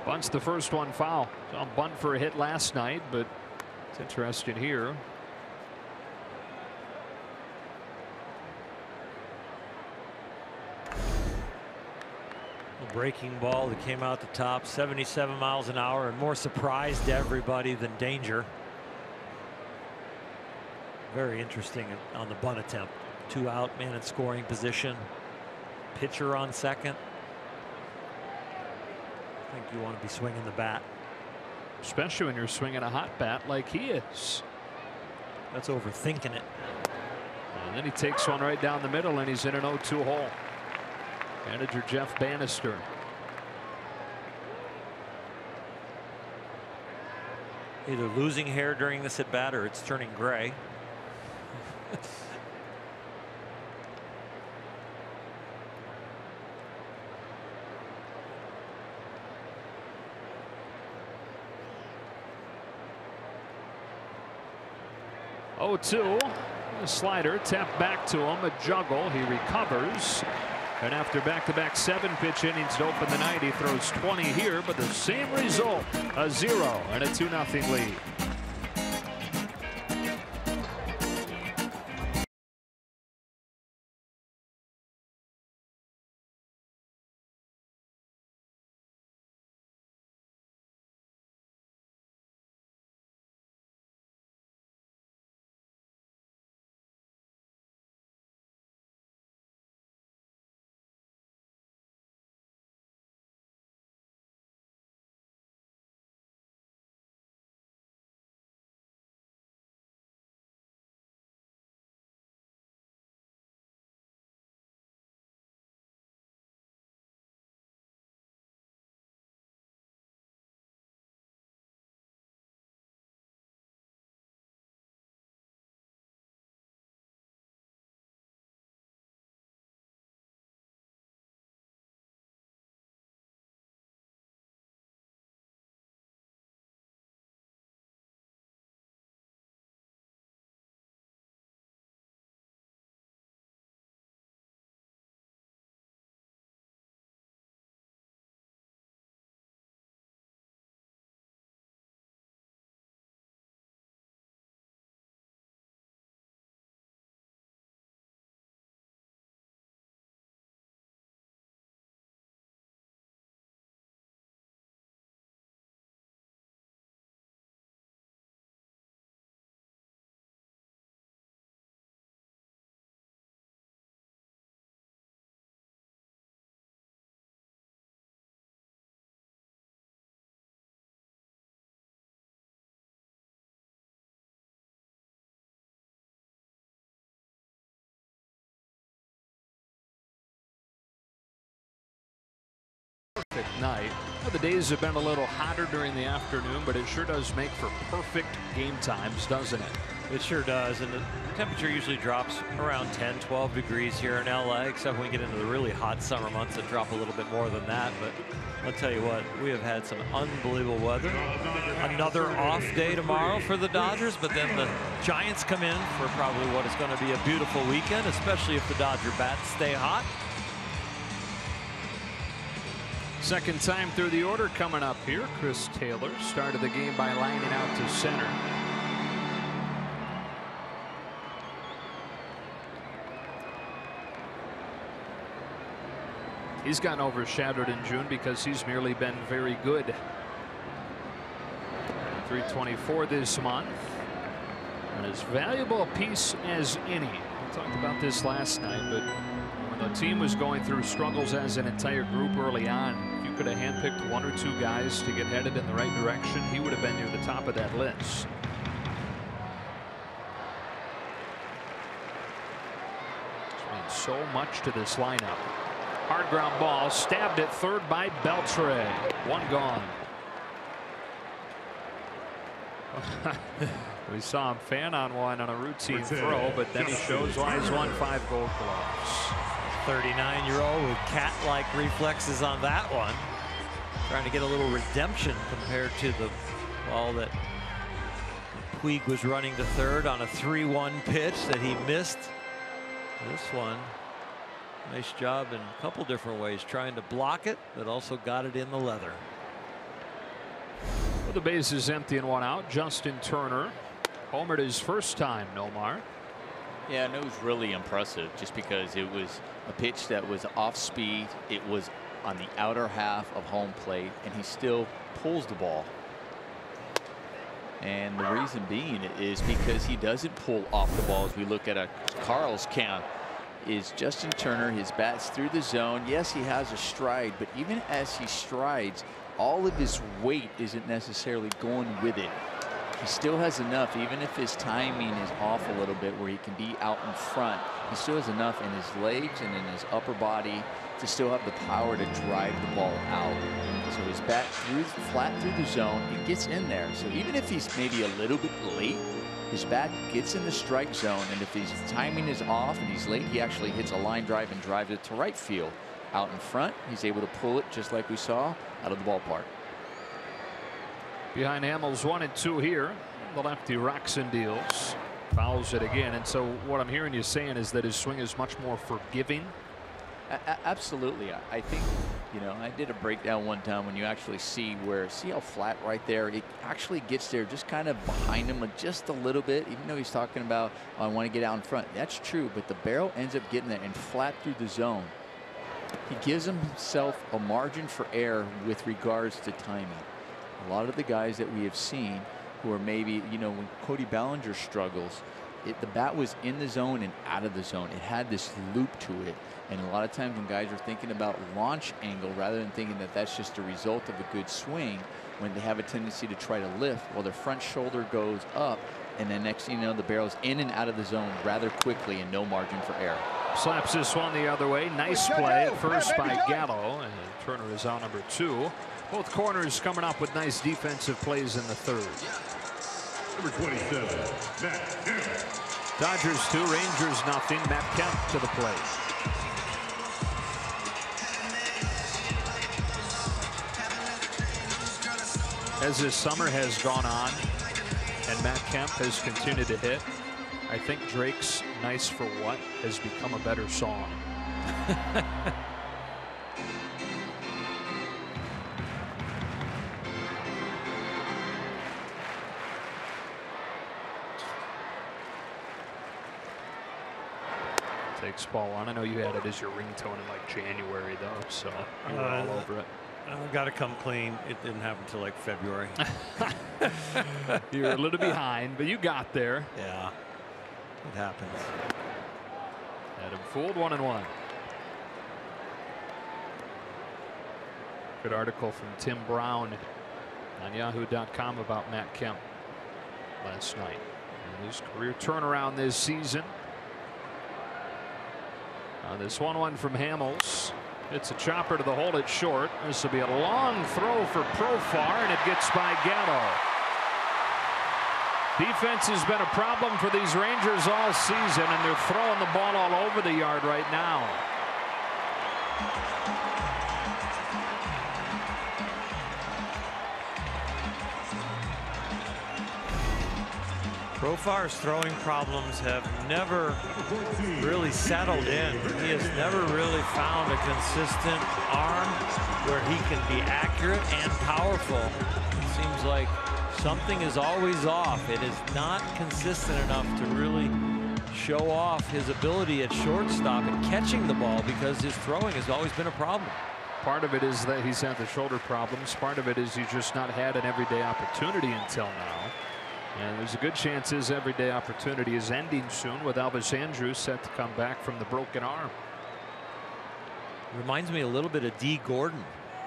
Bunts the first one foul. Saw him bunt for a hit last night, but it's interesting here. A breaking ball that came out the top, 77 miles an hour, and more surprise to everybody than danger. Very interesting on the bunt attempt. 2 out, man in scoring position. Pitcher on second. I think you want to be swinging the bat. Especially when you're swinging a hot bat like he is. That's overthinking it. And then he takes one right down the middle and he's in an 0-2 hole. Manager Jeff Bannister. Either losing hair during this at bat or it's turning gray. Oh, 2. A slider tapped back to him, a juggle. He recovers. And after back-to-back 7-pitch innings to open the night, he throws 20 here, but the same result, a 0 and a 2-0 lead. Perfect night. Well, the days have been a little hotter during the afternoon, but it sure does make for perfect game times, doesn't it? It sure does, and the temperature usually drops around 10-12 degrees here in LA, except when we get into the really hot summer months that drop a little bit more than that. But I'll tell you what, we have had some unbelievable weather. Another off day tomorrow for the Dodgers, but then the Giants come in for probably what is going to be a beautiful weekend, especially if the Dodger bats stay hot. Second time through the order coming up here. Chris Taylor started the game by lining out to center. He's gotten overshadowed in June because he's merely been very good. 324 this month. And as valuable a piece as any. We talked about this last night, but when the team was going through struggles as an entire group early on, if you could have handpicked 1 or 2 guys to get headed in the right direction, he would have been near the top of that list. Which means so much to this lineup. Hard ground ball stabbed at third by Beltre. 1 gone. We saw him fan on one on a routine throw, but then he shows why he's won 5 Gold Gloves. 39-year-old with cat-like reflexes on that one. Trying to get a little redemption compared to the ball that Puig was running to third on a 3-1 pitch that he missed. This one, nice job in a couple different ways, trying to block it, but also got it in the leather. Well, the base is empty and 1 out. Justin Turner homered his first time, Nomar. Yeah, and it was really impressive just because it was a pitch that was off speed. It was on the outer half of home plate, and he still pulls the ball. And the reason being is because he doesn't pull off the ball. As we look at a Carl's count, is Justin Turner, his bat's through the zone. Yes, he has a stride, but even as he strides, all of his weight isn't necessarily going with it. He still has enough, even if his timing is off a little bit, where he can be out in front. He still has enough in his legs and in his upper body to still have the power to drive the ball out. So his bat flat through the zone, it gets in there. So even if he's maybe a little bit late, his bat gets in the strike zone, and if his timing is off and he's late, he actually hits a line drive and drives it to right field. Out in front, he's able to pull it just like we saw out of the ballpark. Behind Hamels 1 and 2 here. The lefty rocks and deals. Fouls it again. And so what I'm hearing you saying is that his swing is much more forgiving. Absolutely. I think, you know, I did a breakdown one time when you actually see how flat right there, it actually gets there just kind of behind him just a little bit, even though he's talking about, oh, I want to get out in front. That's true, but the barrel ends up getting there and flat through the zone. He gives himself a margin for error with regards to timing. A lot of the guys that we have seen who are maybe, you know, when Cody Bellinger struggles, the bat was in the zone and out of the zone. It had this loop to it. And a lot of times when guys are thinking about launch angle, rather than thinking that that's just a result of a good swing, when they have a tendency to try to lift, well, their front shoulder goes up, and then next thing you know, the barrel's in and out of the zone rather quickly and no margin for error. Slaps this one the other way. Nice play at first by Gallo, and Turner is out number 2. Both corners coming up with nice defensive plays in the third. Number 27, Matt Kemp. Dodgers 2, Rangers nothing. Matt Kemp to the plate. As this summer has gone on and Matt Kemp has continued to hit, I think Drake's Nice for What has become a better song. Takes ball on. I know you had it as your ringtone in like January though, so you're all over it. I've got to come clean. It didn't happen until like February. You're a little behind, but you got there. Yeah, it happens. Had him fooled. 1-1. Good article from Tim Brown on Yahoo.com about Matt Kemp last night. And his career turnaround this season. This 1-1 from Hamels. It's a chopper to the hole at short. This will be a long throw for Profar, and it gets by Gallo. Defense has been a problem for these Rangers all season, and they're throwing the ball all over the yard right now. Profar's throwing problems have never really settled in. He has never really found a consistent arm where he can be accurate and powerful. It seems like something is always off. It is not consistent enough to really show off his ability at shortstop and catching the ball, because his throwing has always been a problem. Part of it is that he's had the shoulder problems. Part of it is he's just not had an everyday opportunity until now. And there's a good chance his everyday opportunity is ending soon, with Elvis Andrus set to come back from the broken arm. Reminds me a little bit of D. Gordon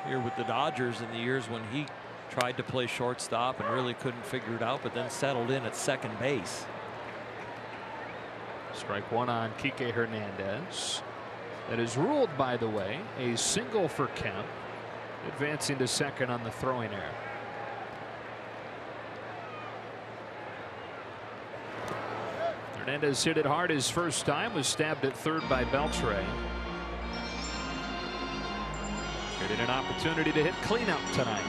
here with the Dodgers in the years when he tried to play shortstop and really couldn't figure it out, but then settled in at second base. Strike one on Kike Hernandez. That is ruled, by the way, a single for Kemp, advancing to second on the throwing error. Hernandez hit it hard his first time, was stabbed at third by Beltre. Getting an opportunity to hit cleanup tonight.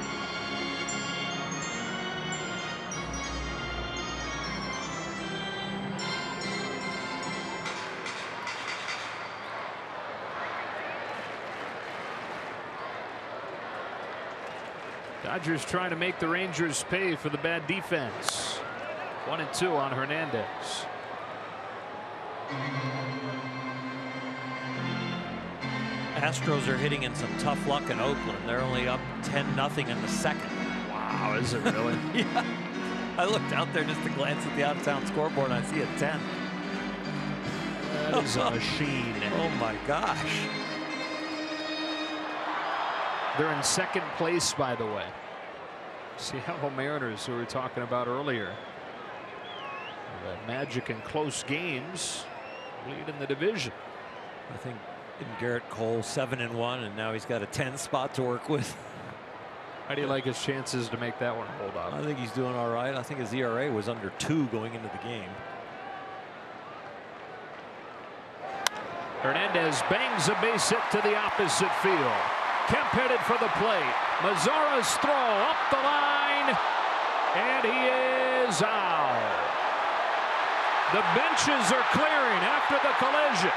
Dodgers trying to make the Rangers pay for the bad defense. 1-2 on Hernandez. Astros are hitting in some tough luck in Oakland. They're only up 10-0 in the second. Wow, is it really? Yeah. I looked out there just to glance at the out-of-town scoreboard, and I see a 10. That is a machine. Oh my gosh. They're in second place, by the way. Seattle Mariners, who we were talking about earlier. That magic in close games, lead in the division. I think in Garrett Cole 7-1, and now he's got a 10 spot to work with. How do you like his chances to make that one hold up? I think he's doing all right. I think his ERA was under 2 going into the game. Hernandez bangs a base hit to the opposite field. Kemp headed for the plate. Mazara's throw up the line, and he is out. The benches are clearing after the collision.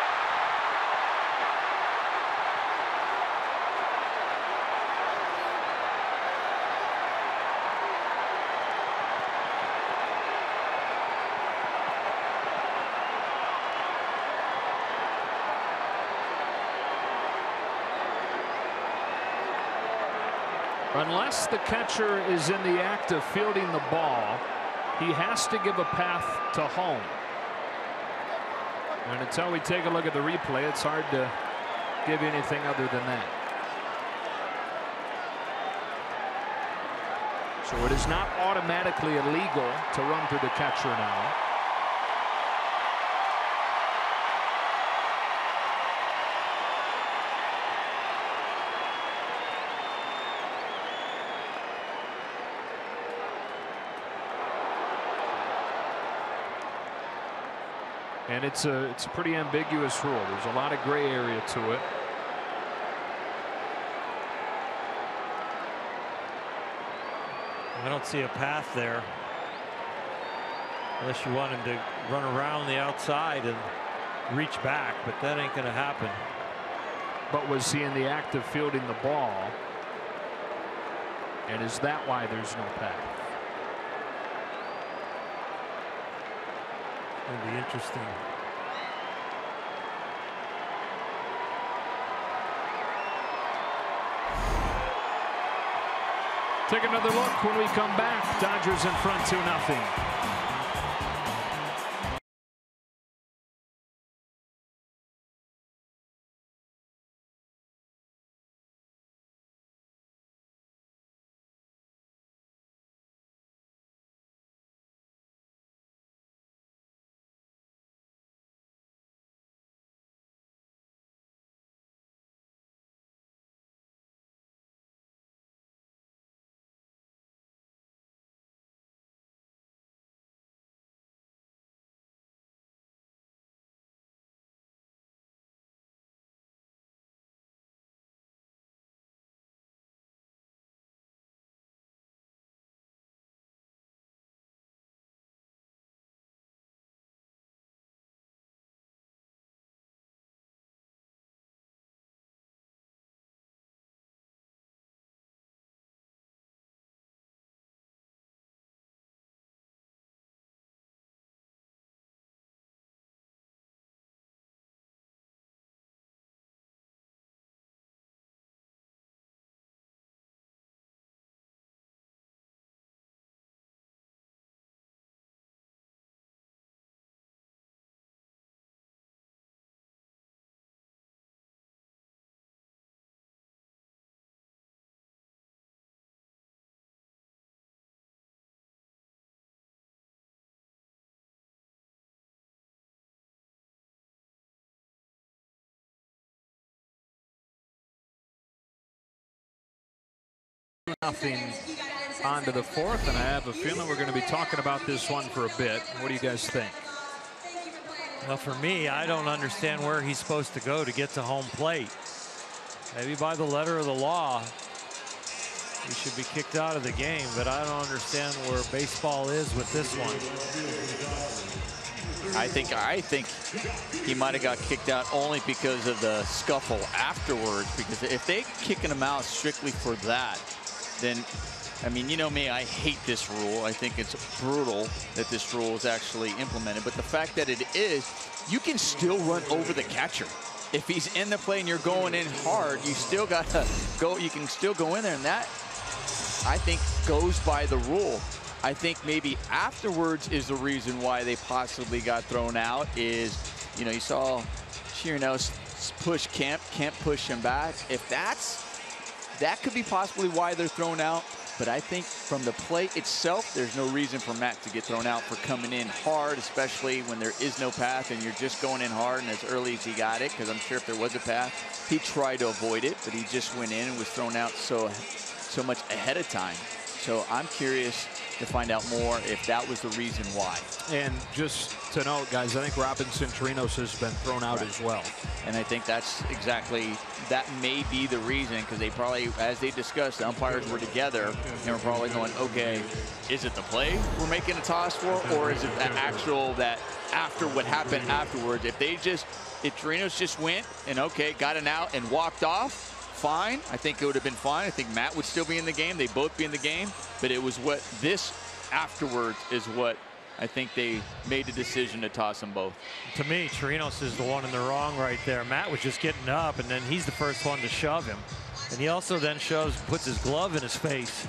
Unless the catcher is in the act of fielding the ball, he has to give a path to home. And until we take a look at the replay, it's hard to give you anything other than that. So it is not automatically illegal to run through the catcher now. And it's a pretty ambiguous rule. There's a lot of gray area to it. I don't see a path there, unless you want him to run around the outside and reach back, but that ain't going to happen. But was he in the act of fielding the ball? And is that why there's no path? It'll be interesting. Take another look when we come back. Dodgers in front 2-0. Nothing on to the fourth, and I have a feeling we're going to be talking about this one for a bit. What do you guys think? Well, for me, I don't understand where he's supposed to go to get to home plate. Maybe by the letter of the law, he should be kicked out of the game, but I don't understand where baseball is with this one. I think he might have got kicked out only because of the scuffle afterwards, because if they kicking him out strictly for that, then, I mean, you know me, I hate this rule. I think it's brutal that this rule is actually implemented. But the fact that it is, you can still run over the catcher. If he's in the play and you're going in hard, you still got to go. You can still go in there. And that, I think, goes by the rule. I think maybe afterwards is the reason why they possibly got thrown out is, you know, you saw Chirinos push Kemp push him back. If that could be possibly why they're thrown out. But I think from the plate itself, there's no reason for Matt to get thrown out for coming in hard, especially when there is no path and you're just going in hard and as early as he got it, because I'm sure if there was a path, he tried to avoid it, but he just went in and was thrown out so much ahead of time. So I'm curious to find out more if that was the reason why. And just to note, guys, I think Robinson Chirinos has been thrown out as well. And I think that's exactly, that may be the reason, because they probably, as they discussed, the umpires were together and were probably going, okay, is it the play we're making a toss for, or is it the actual, that after what happened afterwards? If Chirinos just went and, okay, got an out and walked off, fine. I think it would have been fine. I think Matt would still be in the game. They'd both be in the game. But it was what this afterwards is what I think they made the decision to toss them both. To me, Chirinos is the one in the wrong right there. Matt was just getting up, and then he's the first one to shove him. And he also then puts his glove in his face.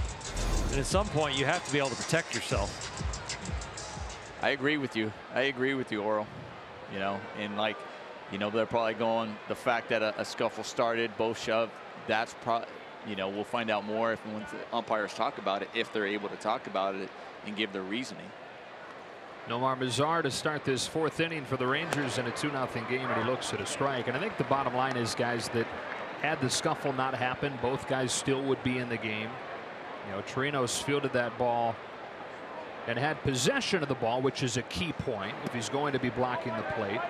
And at some point, you have to be able to protect yourself. I agree with you. I agree with you, Oral. You know, and like, you know, they're probably going, the fact that a scuffle started, both shoved, that's probably, you know, we'll find out more if when the umpires talk about it, if they're able to talk about it and give their reasoning. Nomar Mazar to start this fourth inning for the Rangers in a 2-0 game, and he looks at a strike. And I think the bottom line is, guys, that had the scuffle not happened, both guys still would be in the game. You know, Chirinos fielded that ball and had possession of the ball, which is a key point if he's going to be blocking the plate.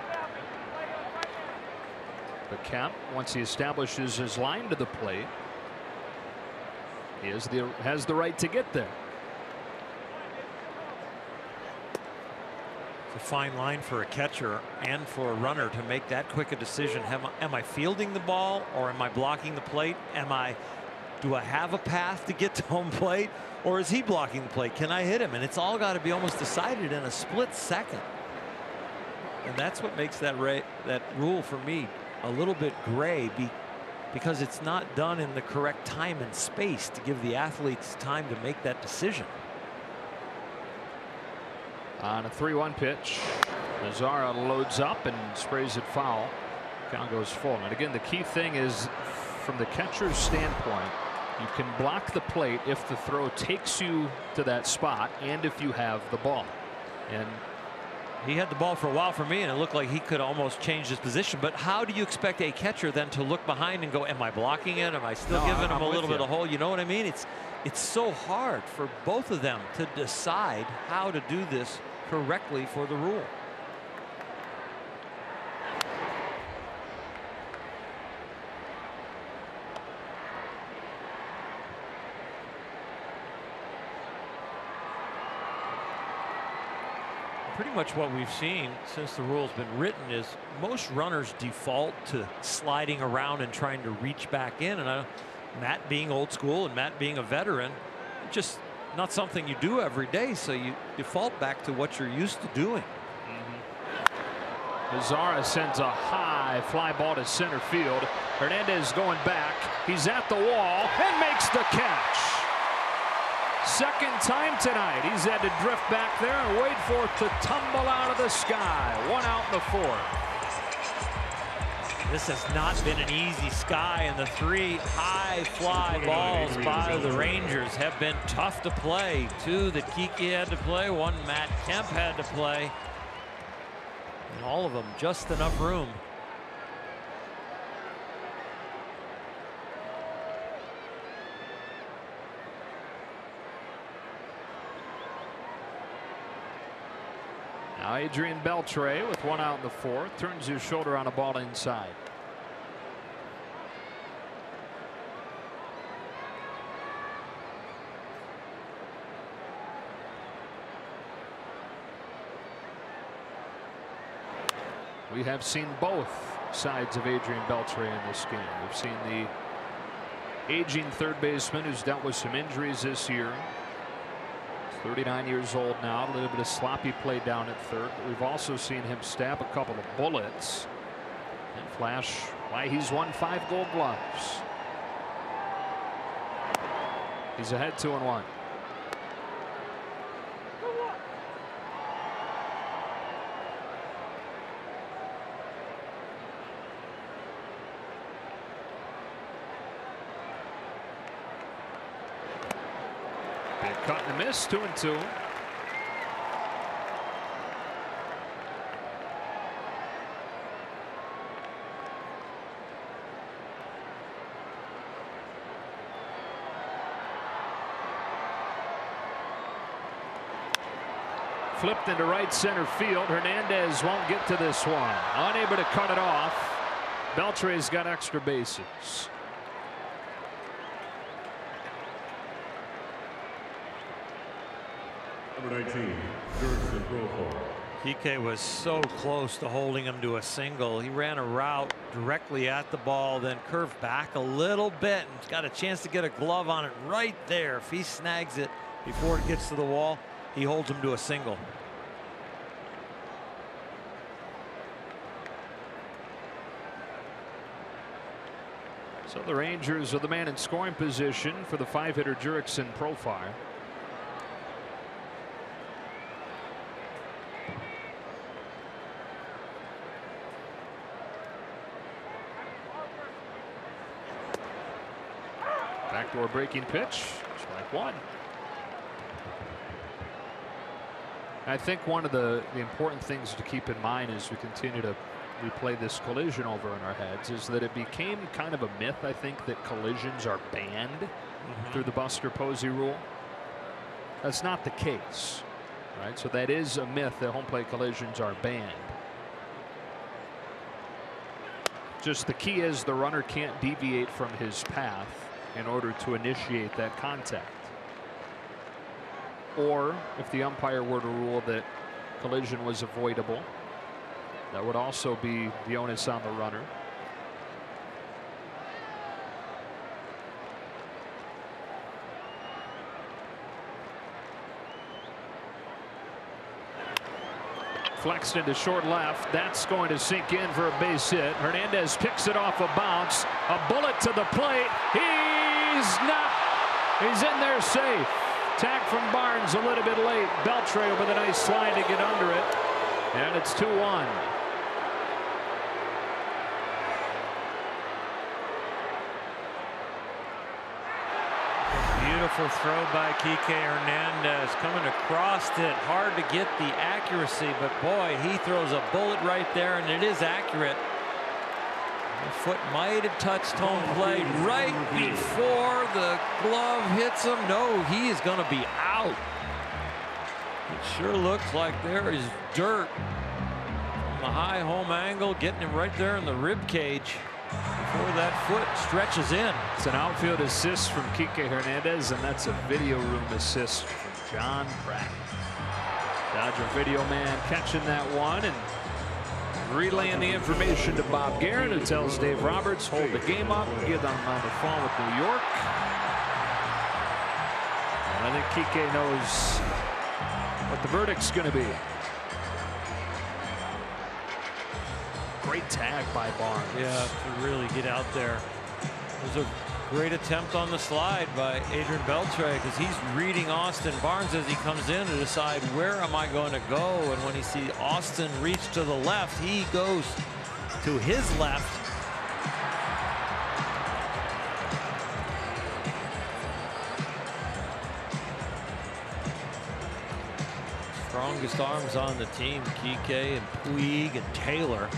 But Kemp, once he establishes his line to the plate, he has the right to get there. It's a fine line for a catcher and for a runner to make that quick a decision. Am I fielding the ball, or am I blocking the plate? Do I have a path to get to home plate, or is he blocking the plate? Can I hit him? And it's all got to be almost decided in a split second. And that's what makes that rule for me a little bit gray, because it's not done in the correct time and space to give the athletes time to make that decision. On a 3-1 pitch, Mazara loads up and sprays it foul. Count goes full. And again, the key thing is, from the catcher's standpoint, you can block the plate if the throw takes you to that spot and if you have the ball. And he had the ball for a while for me, and it looked like he could almost change his position. But how do you expect a catcher then to look behind and go, am I blocking it? Am I still giving him a little bit of hole? You know what I mean? It's so hard for both of them to decide how to do this correctly for the rule. Pretty much what we've seen since the rule's been written is most runners default to sliding around and trying to reach back in. And Matt being old school and Matt being a veteran, just not something you do every day. So you default back to what you're used to doing. Mazara sends a high fly ball to center field. Hernandez going back. He's at the wall and makes the catch. Second time tonight. He's had to drift back there and wait for it to tumble out of the sky. 1 out in the 4th. This has not been an easy sky, and the 3 high fly balls by the Rangers have been tough to play. 2 that Kiki had to play, 1 Matt Kemp had to play. And all of them just enough room. Now Adrian Beltre with one out in the fourth turns his shoulder on a ball inside. We have seen both sides of Adrian Beltre in this game. We've seen the aging third baseman who's dealt with some injuries this year. 39 years old now, a little bit of sloppy play down at third. But we've also seen him stab a couple of bullets and flash why he's won 5 Gold Gloves. He's ahead 2-1. Cut and a miss, 2-2. Flipped into right center field. Hernandez won't get to this one. Unable to cut it off. Beltre's got extra bases. Number 19, Jurickson profile. Kike was so close to holding him to a single. He ran a route directly at the ball, then curved back a little bit and got a chance to get a glove on it right there. If he snags it before it gets to the wall, he holds him to a single. So the Rangers are the man in scoring position for the 5-hitter Jurickson profile. Backdoor breaking pitch, strike one. I think one of the important things to keep in mind as we continue to replay this collision over in our heads is that it became kind of a myth, I think, that collisions are banned through the Buster Posey rule. That's not the case, right? So that is a myth that home plate collisions are banned. Just the key is the runner can't deviate from his path in order to initiate that contact. Or if the umpire were to rule that collision was avoidable, that would also be the onus on the runner. Flexed into short left. That's going to sink in for a base hit. Hernandez picks it off a bounce. A bullet to the plate. He's in there safe. Tag from Barnes a little bit late. Beltre with a nice slide to get under it. And it's 2-1. Beautiful throw by Kike Hernandez, coming across it. Hard to get the accuracy, but boy, he throws a bullet right there, and it is accurate. The foot might have touched home plate right before the glove hits him. No, he is going to be out. It sure looks like there is dirt from the high home angle, getting him right there in the rib cage before that foot stretches in. It's an outfield assist from Kike Hernandez, and that's a video room assist from John Pratt. Dodger video man catching that one and relaying the information to Bob Guerin, who tells Dave Roberts, hold the game up, get them on the phone with New York. And I think Kike knows what the verdict's going to be. Great tag by Barnes. Yeah, to really get out there. There's a great attempt on the slide by Adrian Beltre, because he's reading Austin Barnes as he comes in to decide where am I going to go. And when he sees Austin reach to the left, he goes to his left. Strongest arms on the team, Kike and Puig and Taylor.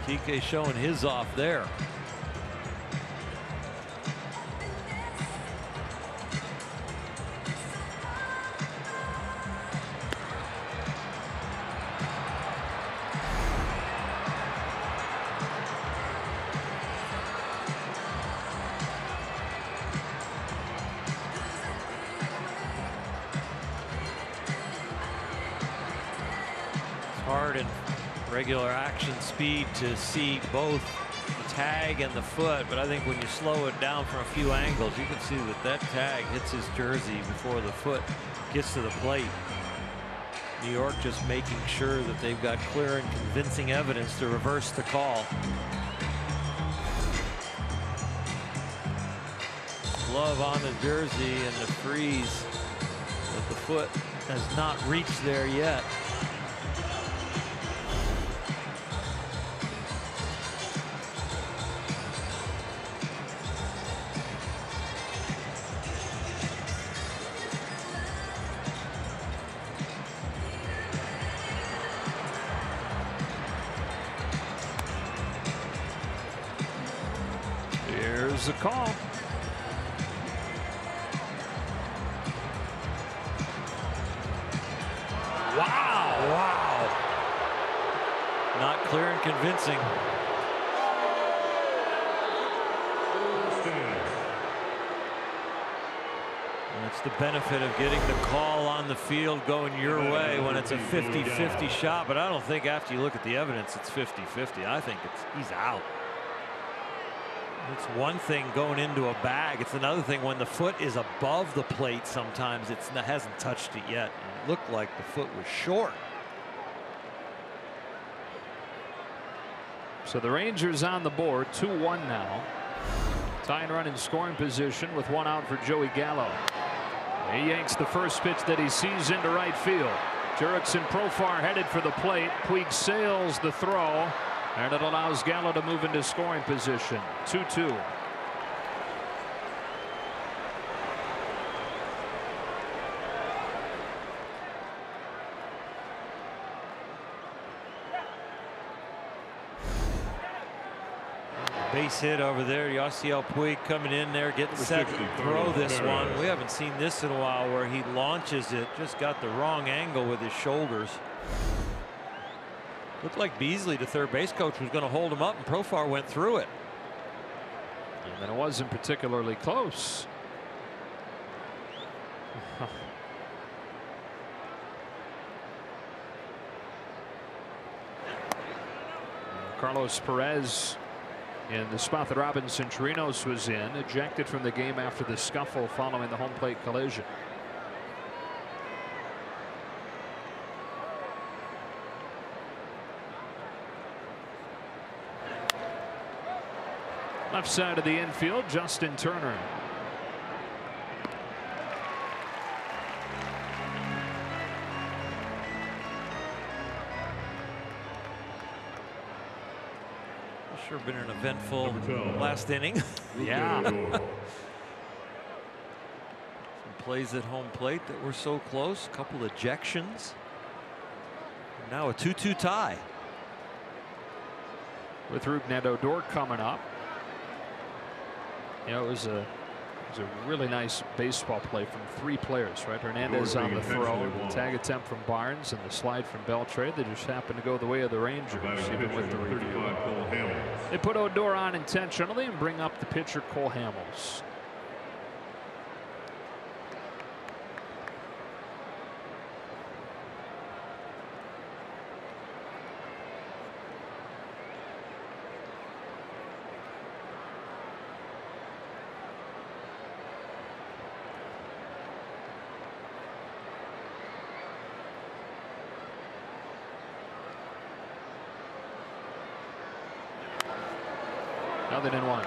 Kike showing his off there. hard in regular action speed to see both the tag and the foot, but I think when you slow it down from a few angles, you can see that that tag hits his jersey before the foot gets to the plate. New York just making sure that they've got clear and convincing evidence to reverse the call. Glove on the jersey and the freeze, but the foot has not reached there yet. Here's the call. Wow. Not clear and convincing. And it's the benefit of getting the call on the field going your way when it's a 50-50 shot, but I don't think after you look at the evidence it's 50-50. I think he's out. It's one thing going into a bag. It's another thing when the foot is above the plate. Sometimes it hasn't touched it yet. It looked like the foot was short. So the Rangers on the board, 2-1 now. Tying run in scoring position with one out for Joey Gallo. He yanks the first pitch that he sees into right field. Jurickson Profar headed for the plate. Puig sails the throw, and it allows Gallo to move into scoring position. 2-2. Base hit over there. Yasiel Puig coming in there, getting set to throw this one. We haven't seen this in a while where he launches it, just got the wrong angle with his shoulders. Looked like Beasley, the third base coach, was going to hold him up, and Profar went through it. And then it wasn't particularly close. Carlos Perez in the spot that Robinson Chirinos was in, ejected from the game after the scuffle following the home plate collision. Left side of the infield, Justin Turner. Sure been an eventful last inning. Yeah. Some plays at home plate that were so close. A couple ejections. Now a 2-2 tie. With Rougned Odor coming up. You know, it was a really nice baseball play from three players, right? Hernandez on the throw, the tag attempt from Barnes, and the slide from Beltre. They just happened to go the way of the Rangers, even with the review. They put Odor on intentionally and bring up the pitcher Cole Hamels. Nothing in one.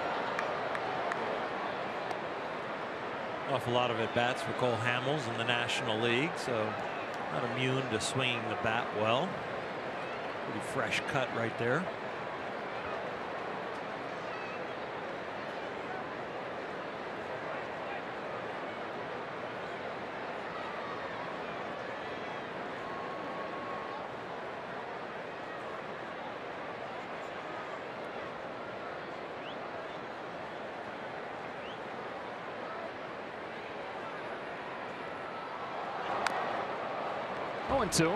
Awful lot of at-bats for Cole Hamels in the National League, so not immune to swinging the bat well. Pretty fresh cut right there. And 2.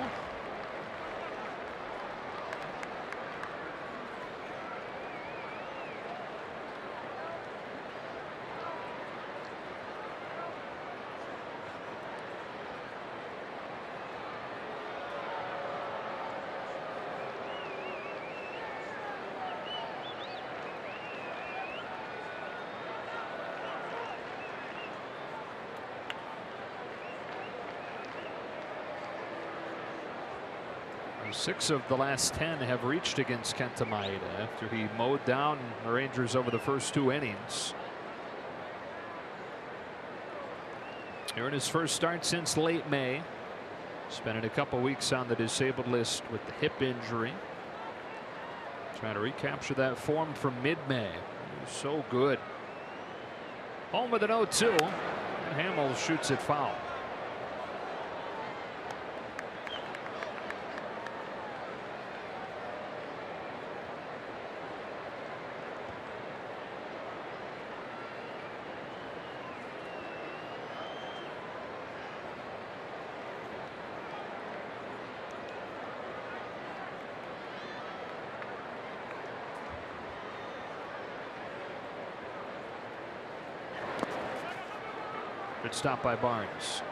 6 of the last 10 have reached against Kenta Maeda after he mowed down the Rangers over the first 2 innings. Here in his first start since late May. Spending a couple weeks on the disabled list with the hip injury. Trying to recapture that form from mid-May. He was so good. Home with an 0-2. And Hamill shoots it foul. Good stop by Barnes.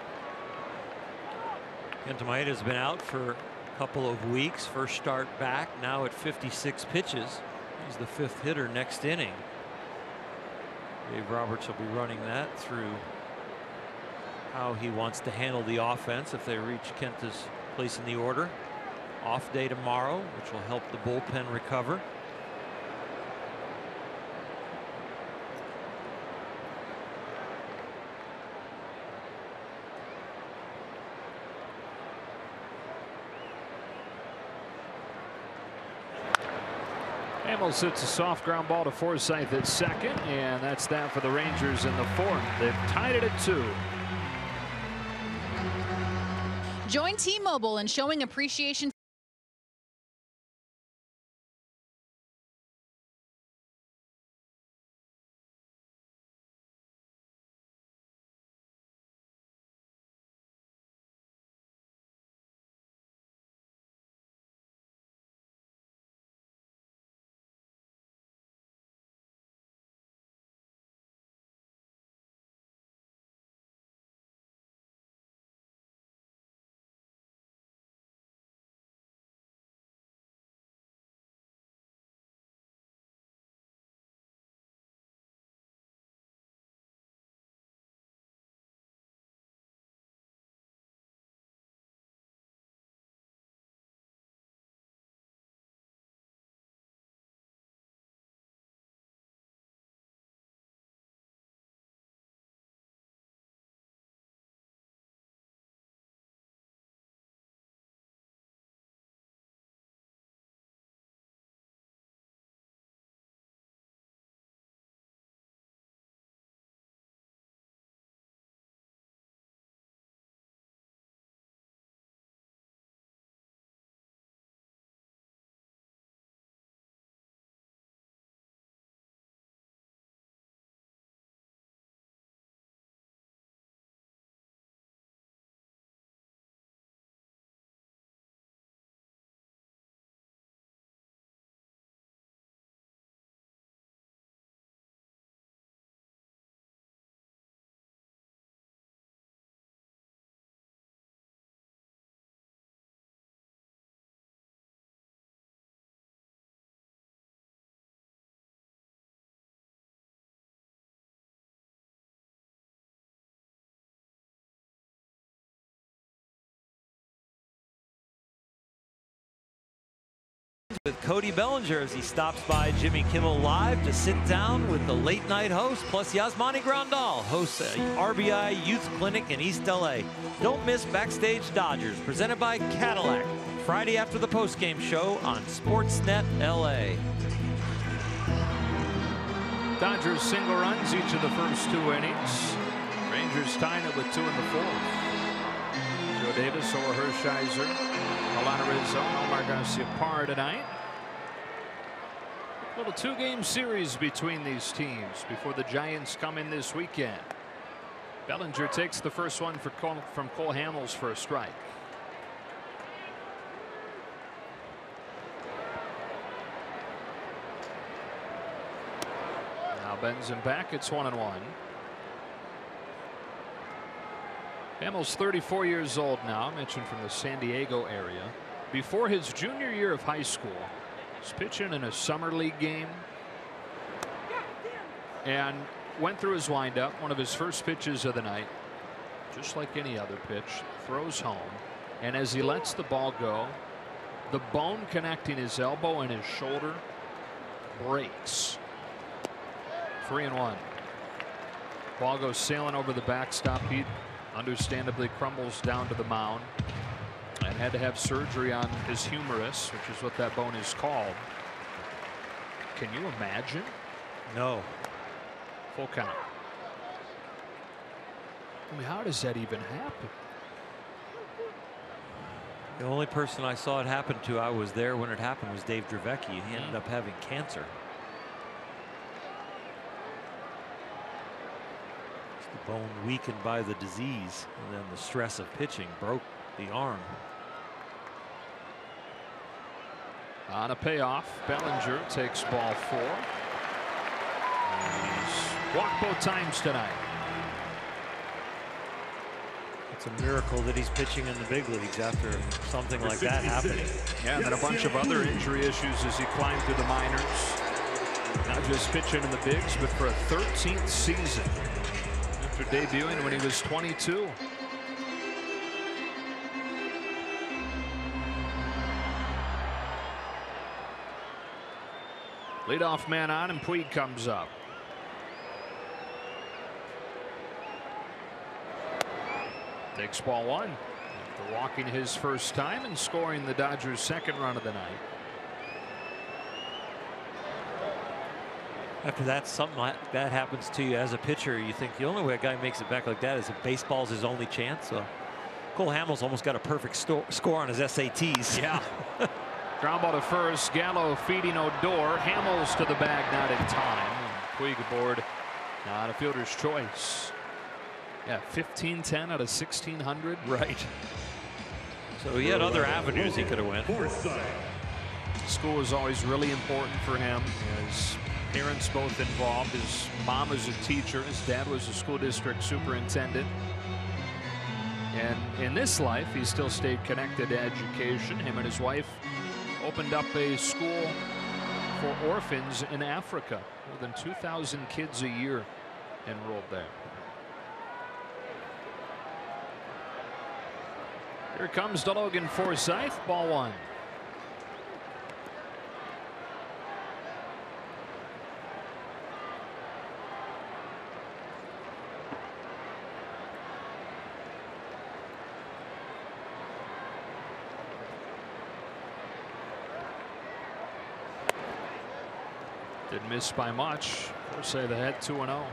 Kenta Maeda has been out for a couple of weeks. First start back now at 56 pitches. He's the 5th hitter next inning. Dave Roberts will be running that through how he wants to handle the offense if they reach Kenta's place in the order. Off day tomorrow, which will help the bullpen recover. Hamill hits a soft ground ball to Forsythe at second, and that's that for the Rangers in the 4th. They've tied it at 2. Join T-Mobile in showing appreciation. With Cody Bellinger as he stops by Jimmy Kimmel Live to sit down with the late night host, plus Yasmani Grandal hosts a RBI Youth Clinic in East LA. Don't miss Backstage Dodgers, presented by Cadillac, Friday after the postgame show on Sportsnet LA. Dodgers single runs each of the first 2 innings. Rangers tying it with 2 in the 4th. Joe Davis, Or Hershiser, Alana Rizzo, Omar Garcia-Parr tonight. A little 2-game series between these teams before the Giants come in this weekend. Bellinger takes the first one from Cole Hamels for a strike. Now bends him back. It's 1-1. Hamels 34 years old now, mentioned from the San Diego area. Before his junior year of high school, he's pitching in a summer league game and went through his windup. One of his first pitches of the night, just like any other pitch, throws home, and as he lets the ball go, The bone connecting his elbow and his shoulder breaks. 3-1. Ball goes sailing over the backstop. He understandably crumbles down to the mound and had to have surgery on his humerus, which is what that bone is called. Can you imagine? No. Full count. I mean, how does that even happen? The only person I saw it happen to, I was there when it happened, was Dave Dravecki. He ended up having cancer. The bone weakened by the disease, and then the stress of pitching broke the arm. On a payoff, Bellinger takes ball 4. He's walked both times tonight. It's a miracle that he's pitching in the big leagues after something like that happening. Yeah, and then a bunch of other injury issues as he climbed through the minors. Not just pitching in the bigs, but for a 13th season after debuting when he was 22. Leadoff man on, and Puig comes up. Takes ball 1 after walking his first time and scoring the Dodgers' second run of the night. After that, something like that happens to you as a pitcher, you think the only way a guy makes it back like that is if baseball's his only chance. So Cole Hamels almost got a perfect score on his SATs. Yeah. Ground ball to first. Gallo feeding Odor. Hamels to the bag, not in time. Puig aboard. Not a fielder's choice. Yeah, 15-10 out of 1,600. Right. So he had other avenues he could have went. School was always really important for him. His parents both involved. His mom was a teacher. His dad was a school district superintendent. And in this life, he still stayed connected to education. Him and his wife opened up a school for orphans in Africa. More than 2,000 kids a year enrolled there. Here comes to Logan Forsythe, ball 1. Didn't miss by much. Forsythe ahead 2-0.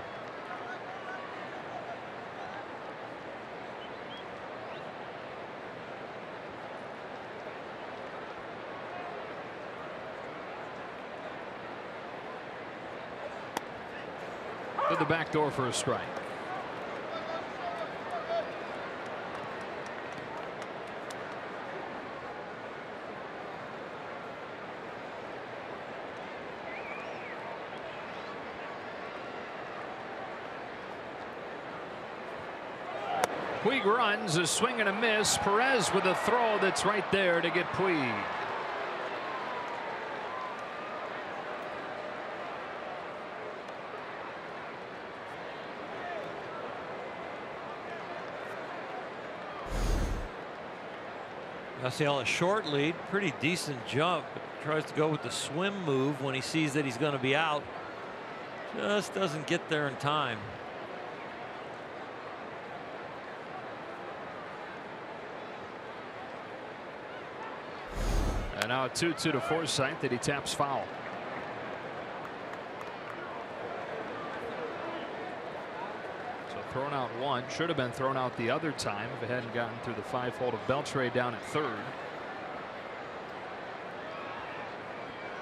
To the back door for a strike. Puig runs, a swing and a miss. Perez with a throw that's right there to get Puig. Yasiel a short lead, pretty decent jump, but tries to go with the swim move when he sees that he's going to be out. Just doesn't get there in time. And now a 2-2 to Forsythe that he taps foul. So thrown out one, should have been thrown out the other time if it hadn't gotten through the 5-hole of Beltre down at third.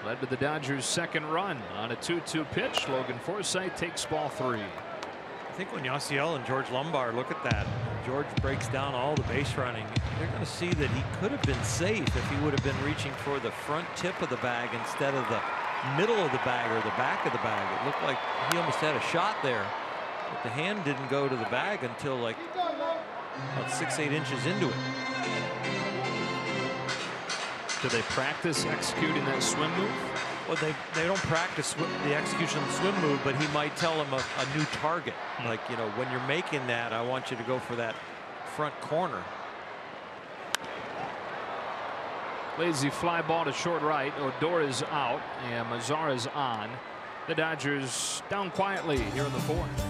Led to the Dodgers' second run on a 2-2 pitch. Logan Forsythe takes ball 3. I think when Yasiel and George Lombard look at that, George breaks down all the base running, they're going to see that he could have been safe if he would have been reaching for the front tip of the bag instead of the middle of the bag or the back of the bag. It looked like he almost had a shot there, but the hand didn't go to the bag until like about 6-8 inches into it. Do they practice executing that swim move? Well, they don't practice the execution of the swim move, but he might tell him a new target. Like, you know, when you're making that, I want you to go for that front corner. Lazy fly ball to short right. Odor is out and Mazar is on. The Dodgers down quietly here in the fourth.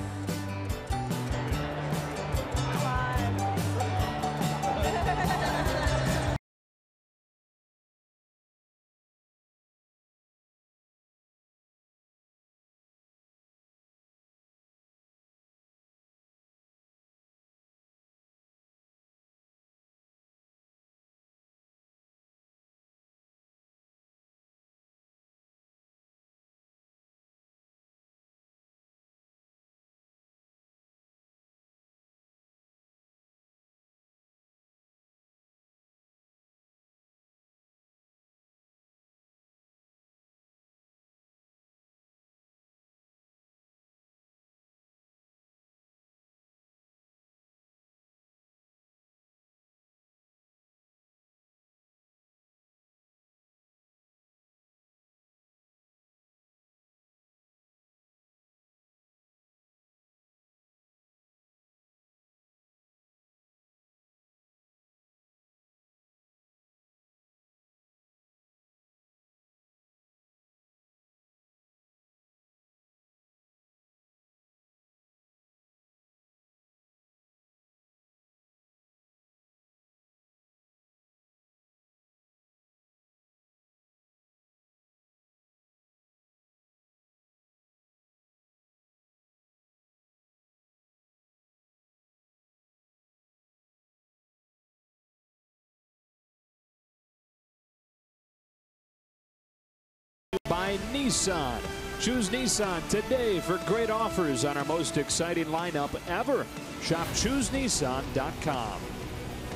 By Nissan. Choose Nissan today for great offers on our most exciting lineup ever. Shop ChooseNissan.com.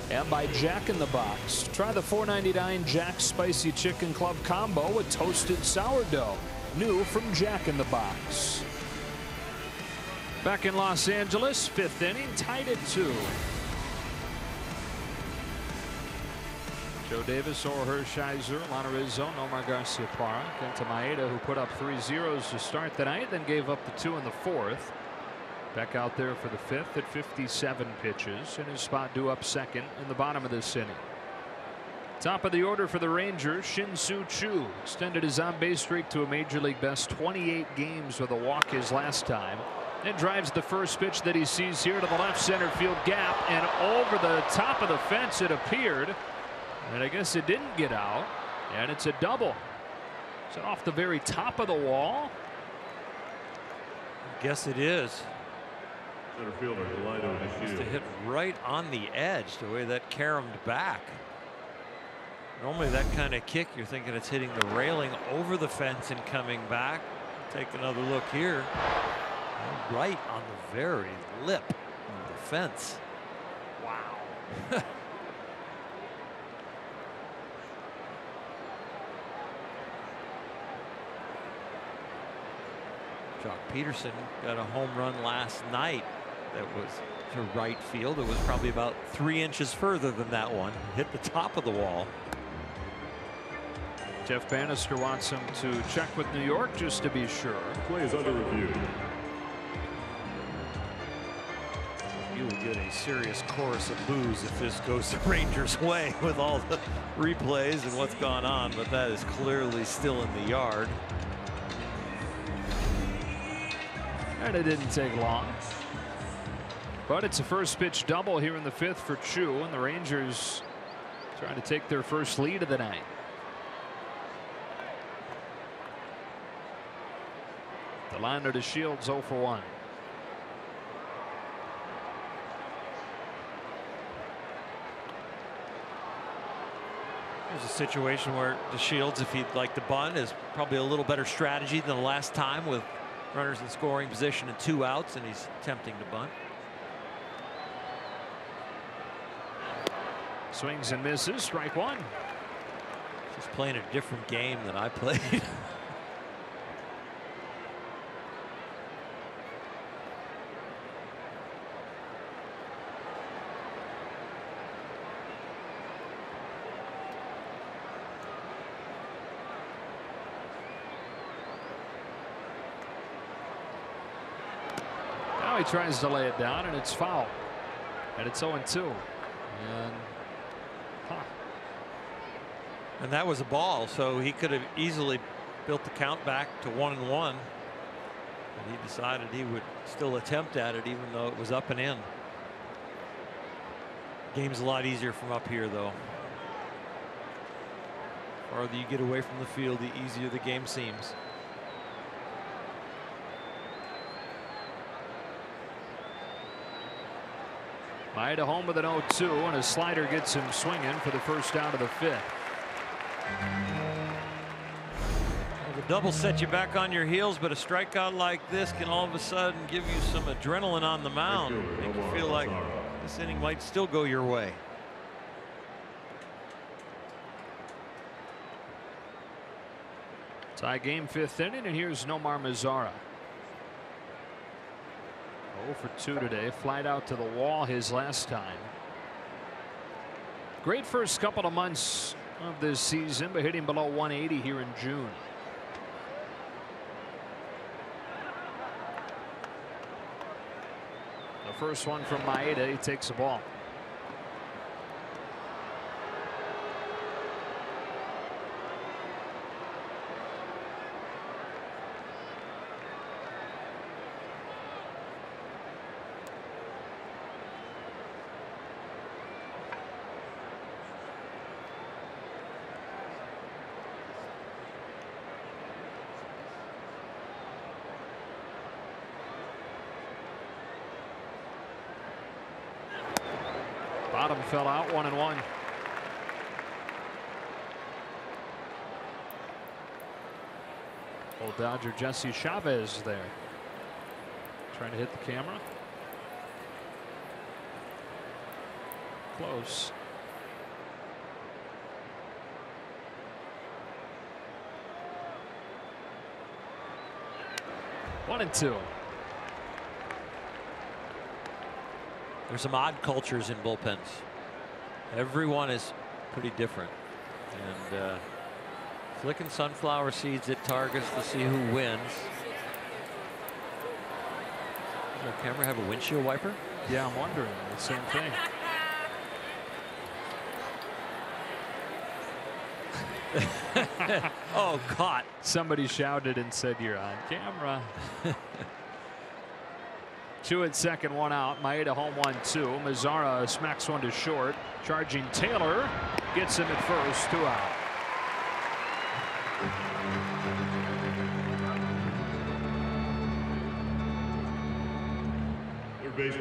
And by Jack in the Box. Try the $4.99 Jack's Spicy Chicken Club Combo with toasted sourdough. New from Jack in the Box. Back in Los Angeles, fifth inning, tied at 2. Joe Davis, Or Hershiser, Lana Rizzo, Nomar Garciaparra, Kenta Maeda, who put up 3 zeros to start the night, then gave up the 2 in the fourth. Back out there for the fifth at 57 pitches, and his spot due up second in the bottom of this inning. Top of the order for the Rangers, Shin-Soo Choo extended his on-base streak to a major league best 28 games with a walk his last time. And drives the first pitch that he sees here to the left center field gap, and over the top of the fence it appeared. And I guess it didn't get out, and it's a double. Is it off the very top of the wall? I guess it is. Center fielder, Just to hit right on the edge, the way that caromed back. Normally that kind of kick, you're thinking it's hitting the railing over the fence and coming back. Take another look here. Right on the very lip of the fence. Wow. Jock Peterson got a home run last night that was to right field. It was probably about 3 inches further than that one. Hit the top of the wall. Jeff Bannister wants him to check with New York just to be sure. Play is under review. You will get a serious chorus of boos if this goes the Rangers' way with all the replays and what's gone on, but that is clearly still in the yard. And it didn't take long. But it's a first pitch double here in the fifth for Choo, and the Rangers trying to take their first lead of the night. The liner to Shields 0 for 1. There's a situation where DeShields, if he'd like to bunt, is probably a little better strategy than the last time with runners in scoring position and 2 outs, and he's attempting to bunt. Swings and misses, strike 1. Just playing a different game than I played. Now he tries to lay it down, and it's foul. And it's 0-2. And And that was a ball, so he could have easily built the count back to 1-1. But he decided he would still attempt at it, even though it was up and in. Game's a lot easier from up here, though. The farther you get away from the field, the easier the game seems. Maeda home with an 0-2, and a slider gets him swinging for the first out of the 5th. Well, the double set you back on your heels, but a strikeout like this can all of a sudden give you some adrenaline on the mound. Make you feel like this inning might still go your way. Tie game, 5th inning, and here's Nomar Mazara. 0 for 2 today. Flied out to the wall his last time. Great first couple of months of this season, but hitting below 180 here in June. The first one from Maeda. He takes the ball. Bottom fell out, 1-1. Old Dodger Jesse Chavez there. Trying to hit the camera. Close. One and two. There's some odd cultures in bullpens. Everyone is pretty different. And flicking sunflower seeds at targets to see who wins. Does our camera have a windshield wiper? Yeah, I'm wondering the same thing. Oh, caught. Somebody shouted and said, "You're on camera." 2 at second, 1 out. Maeda home, 1-2. Mazara smacks one to short. Charging Taylor gets him at first, 2 out.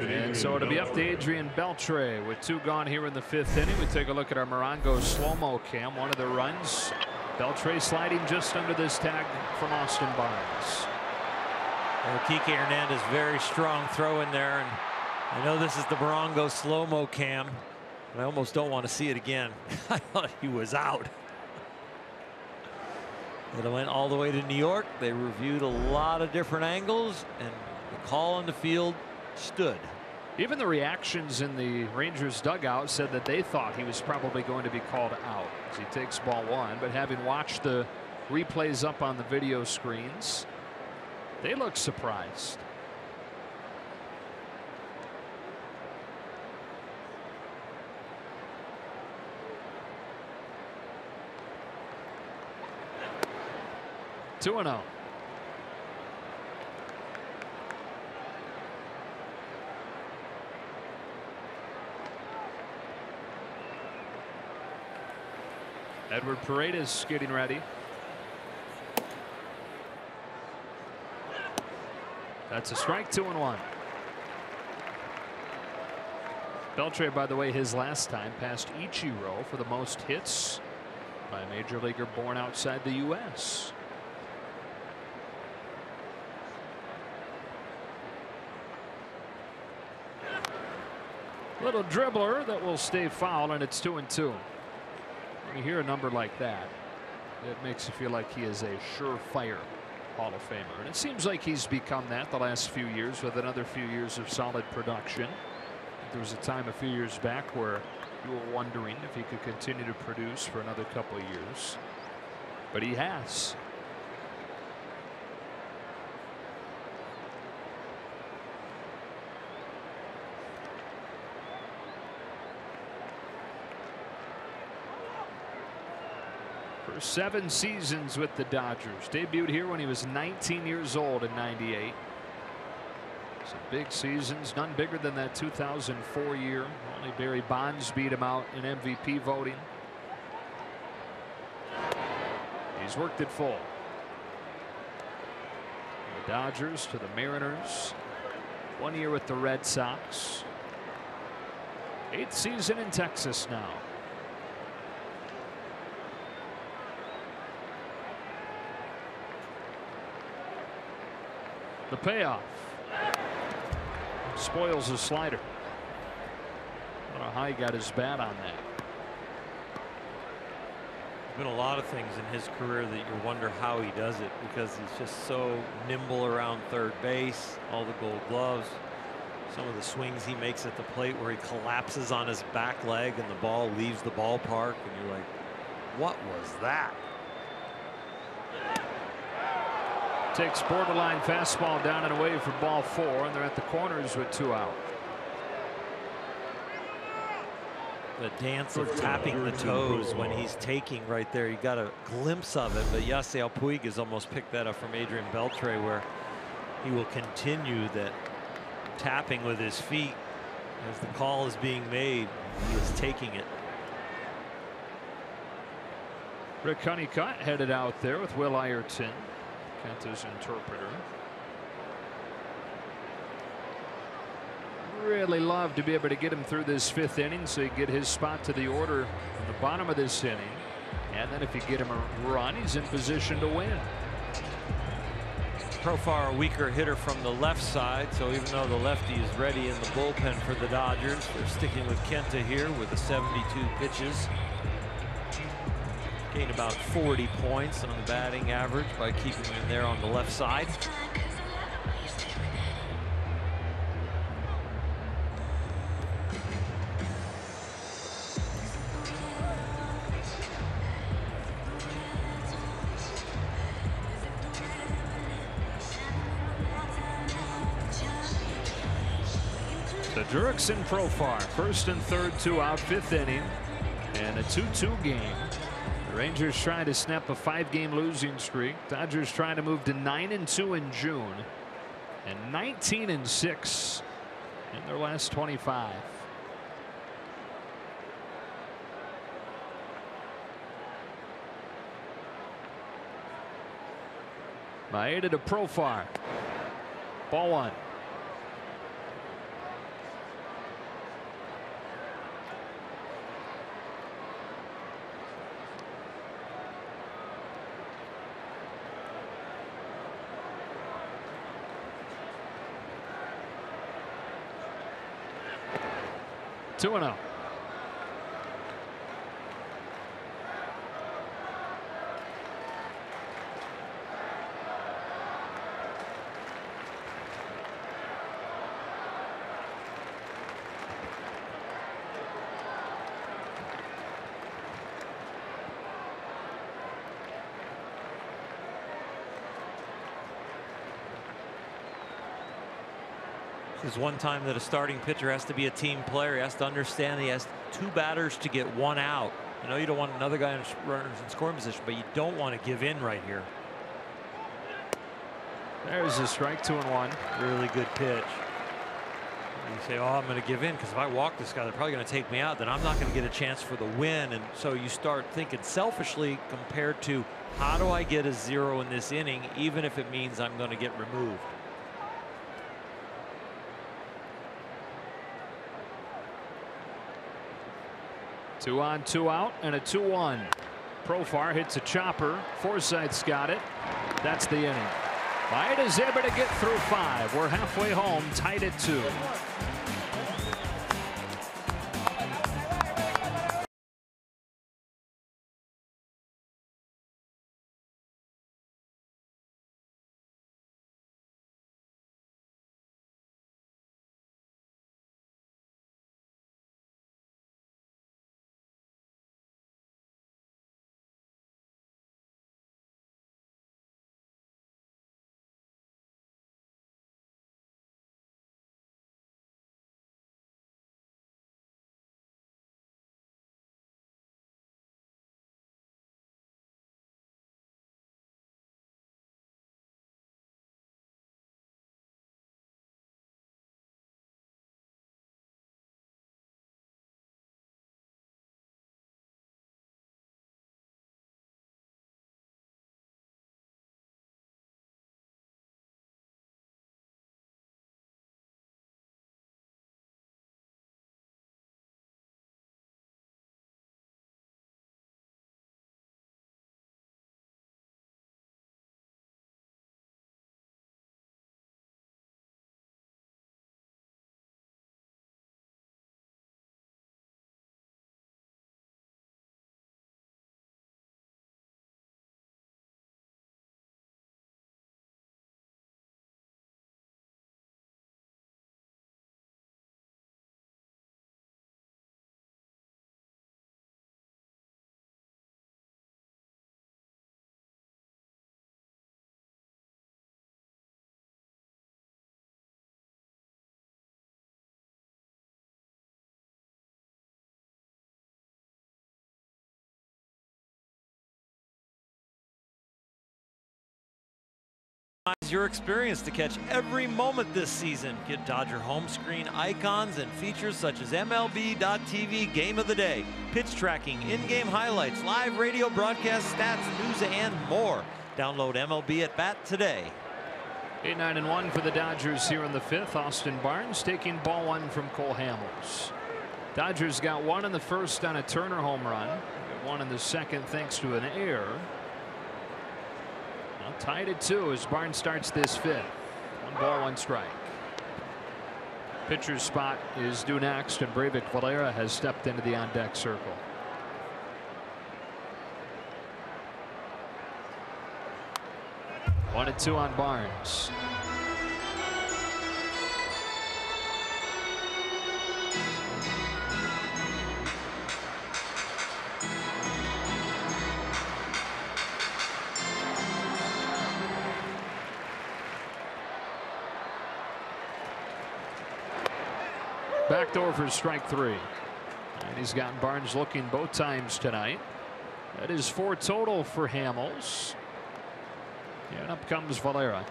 And so it'll be up to Adrian Beltre with 2 gone here in the 5th inning. We take a look at our Morongo slow-mo cam. One of the runs, Beltre sliding just under this tag from Austin Barnes. Well, Kike Hernandez, very strong throw in there, and I know this is the Morongo slow-mo cam, but I almost don't want to see it again. I thought he was out. It went all the way to New York. They reviewed a lot of different angles, and the call on the field stood. Even the reactions in the Rangers dugout said that they thought he was probably going to be called out as he takes ball 1, but having watched the replays up on the video screens, they look surprised. Two 2-0. Edward Paredes getting ready. That's a strike, 2-1. Beltre, by the way, his last time passed Ichiro for the most hits by a major leaguer born outside the U.S. Little dribbler that will stay foul, and it's 2-2. When you hear a number like that, it makes you feel like he is a surefire Hall of Famer, and it seems like he's become that the last few years with another few years of solid production. There was a time a few years back where you were wondering if he could continue to produce for another couple of years, but he has. First 7 seasons with the Dodgers. Debuted here when he was 19 years old in '98. Some big seasons, none bigger than that 2004 year. Only Barry Bonds beat him out in MVP voting. He's worked it full. The Dodgers to the Mariners. 1 year with the Red Sox. 8th season in Texas now. The payoff. Spoils his slider. I don't know how he got his bat on that. Been a lot of things in his career that you wonder how he does it, because he's just so nimble around third base. All the Gold Gloves. Some of the swings he makes at the plate where he collapses on his back leg and the ball leaves the ballpark, and you're like, what was that? Takes borderline fastball down and away for ball 4, and they're at the corners with 2 out. The dance of tapping the toes when he's taking right there. You got a glimpse of it, but Yasiel Puig has almost picked that up from Adrian Beltre, where he will continue that tapping with his feet as the call is being made. He is taking it. Rick Honeycutt headed out there with Will Ireton, Kenta's interpreter. Really love to be able to get him through this 5th inning so he get his spot to the order in the bottom of this inning, and then if you get him a run, he's in position to win. Profar a weaker hitter from the left side, so even though the lefty is ready in the bullpen for the Dodgers, they're sticking with Kenta here with the 72 pitches. Gained about 40 points on the batting average by keeping him there on the left side. So Jurickson, Profar, 1st and 3rd, 2 out, 5th inning, and a 2-2 game. The Rangers trying to snap a 5-game losing streak. Dodgers trying to move to 9-2 in June and 19-6 in their last 25. Maeda to Profar. Ball 1. Two and out. This is one time that a starting pitcher has to be a team player. He has to understand he has 2 batters to get 1 out. I know you don't want another guy in runners in scoring position, but you don't want to give in right here. There's a strike, 2-1. Really good pitch. You say, oh, I'm going to give in because if I walk this guy, they're probably going to take me out. Then I'm not going to get a chance for the win. And so you start thinking selfishly compared to how do I get a 0 in this inning, even if it means I'm going to get removed. Two on, 2 out, and a 2-1. Profar hits a chopper. Forsythe's got it. That's the inning. Maeda's able to get through 5. We're halfway home, tied at 2. your experience to catch every moment this season. Get Dodger home screen icons and features such as MLB.TV Game of the Day, pitch tracking, in-game highlights, live radio broadcast stats, news, and more. Download MLB at Bat today. 8-9-1 for the Dodgers here in the 5th. Austin Barnes taking ball 1 from Cole Hamels. Dodgers got 1 in the 1st on a Turner home run. 1 in the 2nd thanks to an error. Now tied at 2 as Barnes starts this 5th. 1 ball, 1 strike. Pitcher's spot is due next, and Breivik Valera has stepped into the on-deck circle. One and 2 on Barnes. Backdoor for strike 3. And he's gotten Barnes looking both times tonight. That is 4 total for Hamels. And up comes Valera.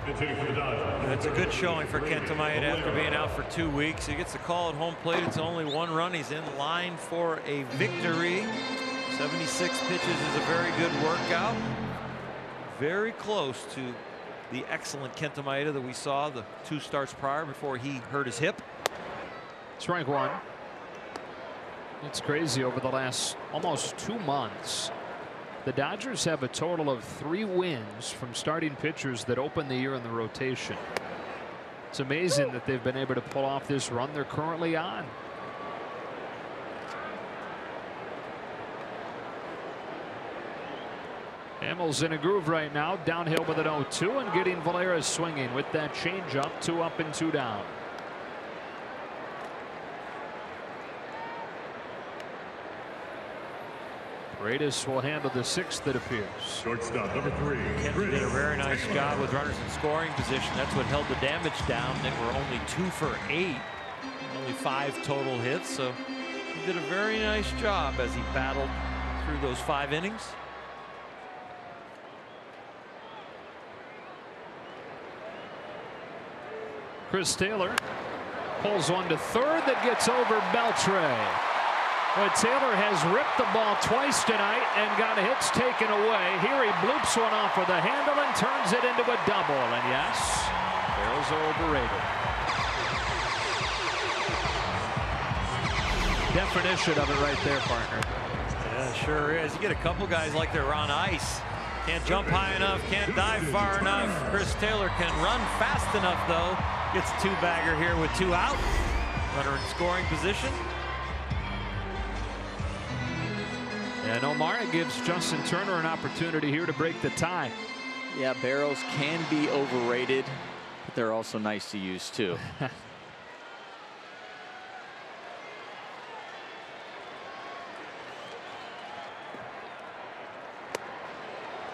It's a good showing for Kenta Maeda after being out for 2 weeks. He gets the call at home plate. It's only 1 run. He's in line for a victory. 76 pitches is a very good workout. Very close to the excellent Kenta Maeda that we saw the 2 starts prior before he hurt his hip. Strike 1. It's crazy. Over the last almost 2 months, the Dodgers have a total of 3 wins from starting pitchers that open the year in the rotation. It's amazing that they've been able to pull off this run they're currently on. Hamels in a groove right now, downhill with an 0-2, and getting Valera swinging with that changeup. 2 up and 2 down. Paredes will handle the 6th, it appears. Shortstop number 3. Kenta did a very nice job with runners in scoring position. That's what held the damage down. They were only 2 for 8. Only 5 total hits. So he did a very nice job as he battled through those 5 innings. Chris Taylor pulls one to 3rd that gets over Beltre. But Taylor has ripped the ball twice tonight and got hits taken away. Here he bloops one off with a handle and turns it into a double. And yes, barrels are overrated. Definition of it right there, partner. Yeah, sure is. You get a couple guys like they're on ice. Can't jump high enough, can't dive far enough. Chris Taylor can run fast enough, though. Gets a 2-bagger here with 2 out. Runner in scoring position. And Omar gives Justin Turner an opportunity here to break the tie. Yeah, barrels can be overrated, but they're also nice to use too.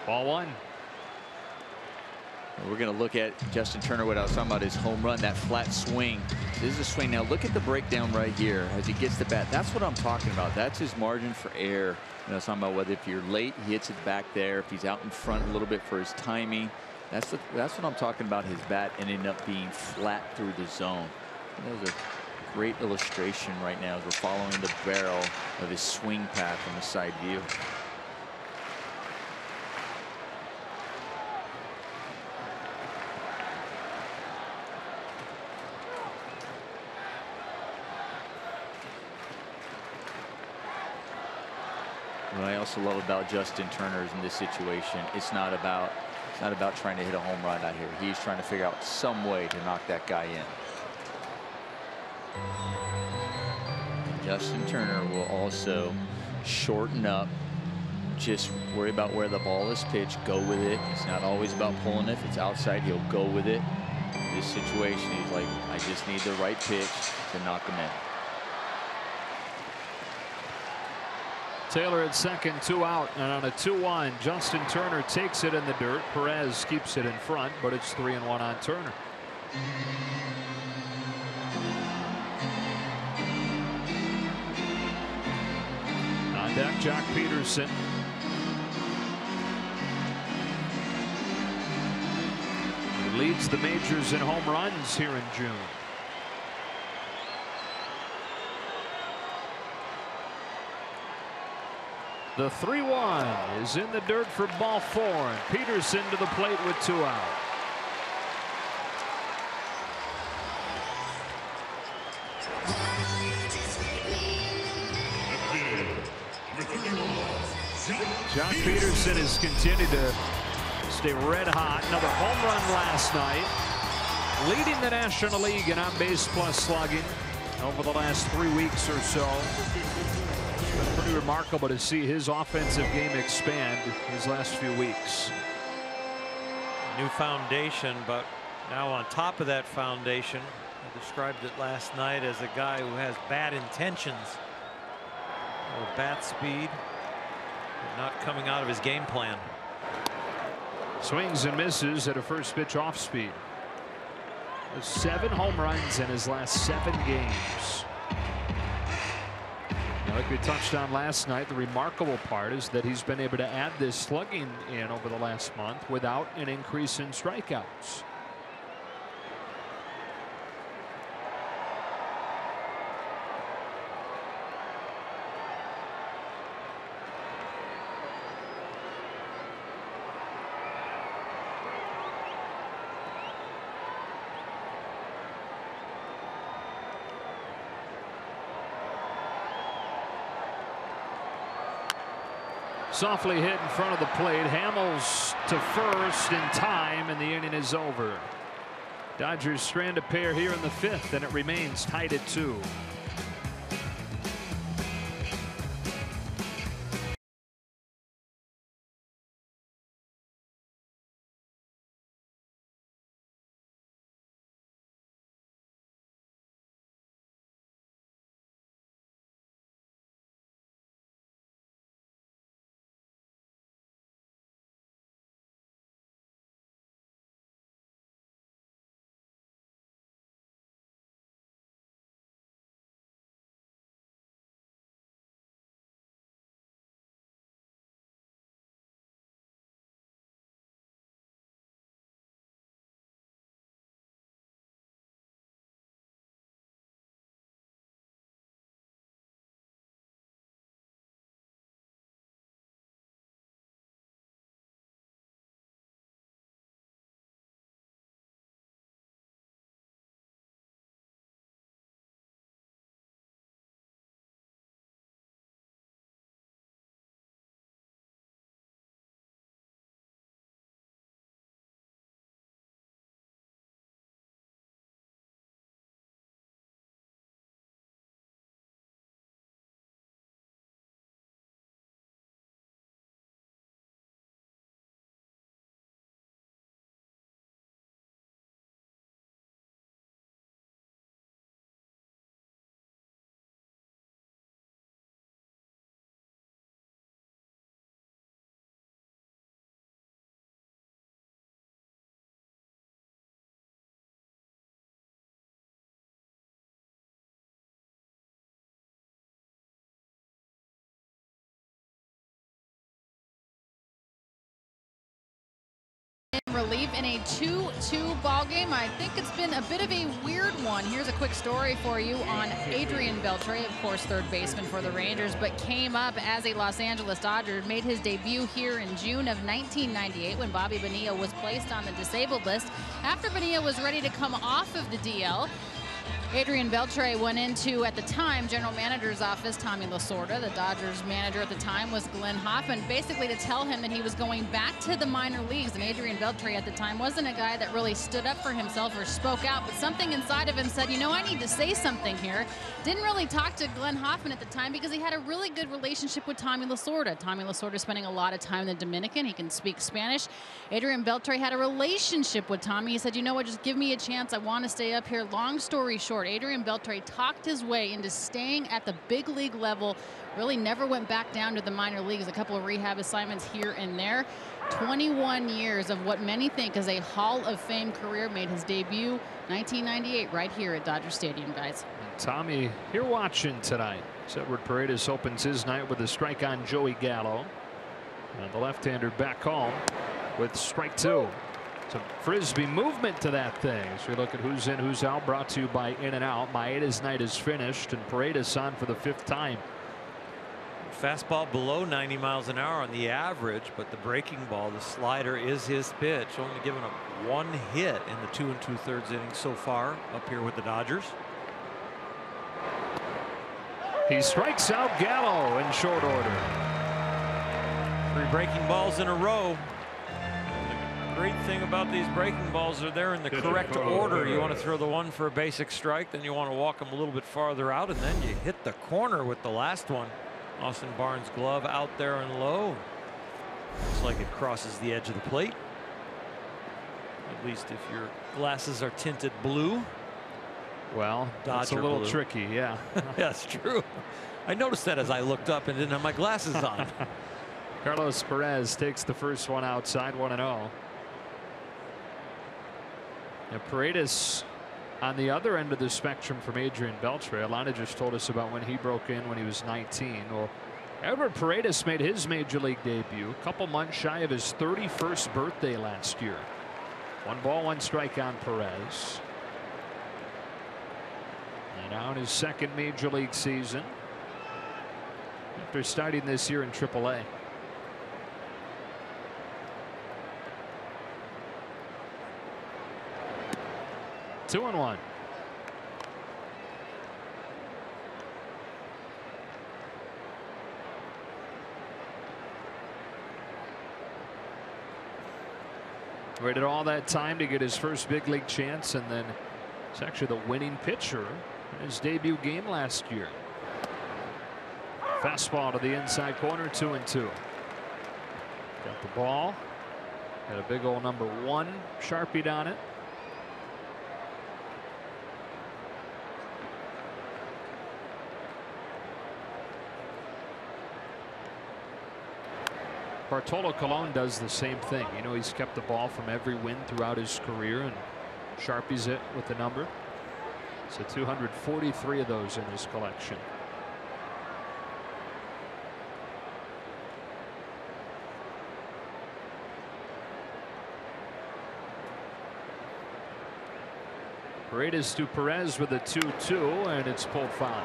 Ball 1. We're going to look at Justin Turner, what I was talking about, his home run, that flat swing. This is a swing. Now look at the breakdown right here as he gets the bat. That's what I'm talking about. That's his margin for error. You know, it's talking about whether if you're late, he hits it back there. If he's out in front a little bit for his timing. That's what I'm talking about, his bat ending up being flat through the zone. And that was a great illustration right now as we're following the barrel of his swing path from the side view. What I also love about Justin Turner is in this situation, it's not about trying to hit a home run out here. He's trying to figure out some way to knock that guy in. Justin Turner will also shorten up, just worry about where the ball is pitched, go with it. It's not always about pulling it. If it's outside, he'll go with it. In this situation, he's like, I just need the right pitch to knock him in. Taylor at second, 2 out, and on a 2-1, Justin Turner takes it in the dirt. Perez keeps it in front, but it's 3-1 on Turner. On deck, Jock Peterson. leads the majors in home runs here in June. The 3-1 is in the dirt for ball 4, and Peterson to the plate with 2 out. John Peterson has continued to stay red hot. Another home run last night, leading the National League in on-base plus slugging over the last 3 weeks or so. It's been pretty remarkable to see his offensive game expand these last few weeks. New foundation, but now on top of that foundation, I described it last night as a guy who has bad intentions, or bat speed, not coming out of his game plan. Swings and misses at a first pitch off speed. 7 home runs in his last 7 games. Now, like we touched on last night, the remarkable part is that he's been able to add this slugging in over the last month without an increase in strikeouts. Softly hit in front of the plate. Hamels to first in time, and the inning is over. Dodgers strand a pair here in the 5th, and it remains tied at 2. Relief in a 2-2 ball game. I think it's been a bit of a weird one. Here's a quick story for you on Adrian Beltre, of course, third baseman for the Rangers, but came up as a Los Angeles Dodger, made his debut here in June of 1998 when Bobby Bonilla was placed on the disabled list. After Bonilla was ready to come off of the DL, Adrian Beltre went into, at the time, general manager's office, Tommy Lasorda. The Dodgers manager at the time was Glenn Hoffman, basically to tell him that he was going back to the minor leagues. And Adrian Beltre at the time wasn't a guy that really stood up for himself or spoke out, but something inside of him said, you know, I need to say something here. Didn't really talk to Glenn Hoffman at the time because he had a really good relationship with Tommy Lasorda. Tommy Lasorda spending a lot of time in the Dominican. He can speak Spanish. Adrian Beltre had a relationship with Tommy. He said, you know what, just give me a chance. I want to stay up here. Long story short, Adrian Beltre talked his way into staying at the big league level, really never went back down to the minor leagues, a couple of rehab assignments here and there. 21 years of what many think is a Hall of Fame career, made his debut 1998 right here at Dodger Stadium, guys. And Tommy here watching tonight. Edward Paredes opens his night with a strike on Joey Gallo. And the left-hander back home with strike 2. Some frisbee movement to that thing as we look at who's in, who's out. Brought to you by In and Out. Maeda's night is finished, and Paredes on for the 5th time. Fastball below 90 miles an hour on the average, but the breaking ball, the slider, is his pitch. Only given up 1 hit in the 2 2/3 innings so far up here with the Dodgers. He strikes out Gallo in short order. 3 breaking balls in a row. The great thing about these breaking balls are they're in the correct order. You want to throw the one for a basic strike, then you want to walk them a little bit farther out, and then you hit the corner with the last one. Austin Barnes' glove out there and low. Looks like it crosses the edge of the plate. At least if your glasses are tinted blue. Well, that's a little blue. tricky, yeah. That's true. I noticed that as I looked up and didn't have my glasses on. Carlos Perez takes the first one outside, 1-0. Now Paredes on the other end of the spectrum from Adrian Beltre. Alana just told us about when he broke in when he was 19. Well, Edward Paredes made his major league debut a couple months shy of his 31st birthday last year. 1 ball, 1 strike on Perez. And now in his 2nd major league season after starting this year in AAA. Two and 1. Waited all that time to get his first big league chance, and then it's actually the winning pitcher in his debut game last year. Fastball to the inside corner, 2-2. Got the ball. Got a big old number 1 Sharpied on it. Bartolo Colon does the same thing. You know, he's kept the ball from every win throughout his career and Sharpies it with the number. So 243 of those in his collection. Paredes to Perez with a 2-2, and it's pulled foul.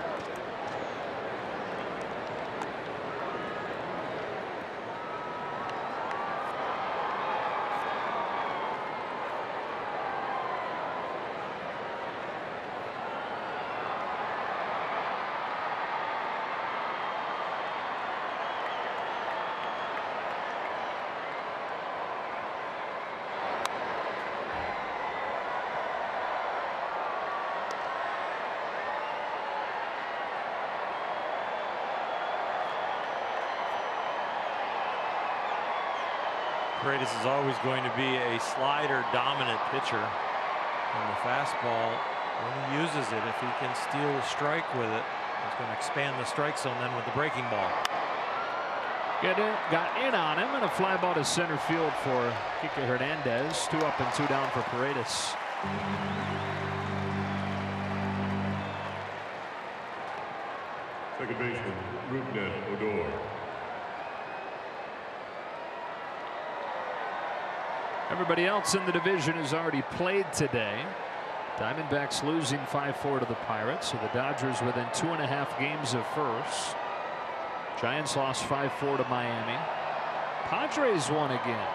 Paredes is always going to be a slider dominant pitcher. And the fastball, when he uses it, if he can steal a strike with it, it's going to expand the strike zone then with the breaking ball. Got in on him, and a fly ball to center field for Kike Hernandez. 2 up and 2 down for Paredes. Second baseman, Rougned Odor. Everybody else in the division has already played today. Diamondbacks losing 5-4 to the Pirates, so the Dodgers within 2.5 games of first. Giants lost 5-4 to Miami. Padres won again,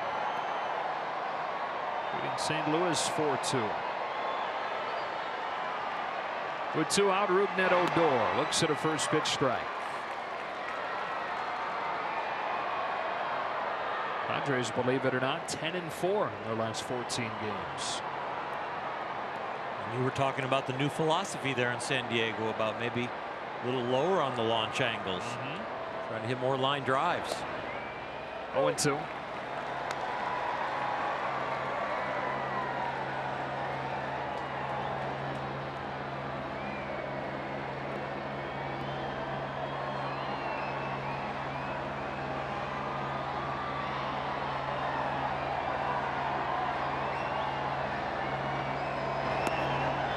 beating St. Louis 4-2. With 2 out, Rougned Odor looks at a first pitch strike. Padres, believe it or not, 10-4 in their last 14 games. And you were talking about the new philosophy there in San Diego about maybe a little lower on the launch angles. Trying to hit more line drives. 0-2.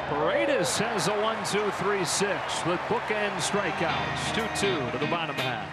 Paredes has a 1-2-3-6 with bookend strikeouts. 2-2 to the bottom half.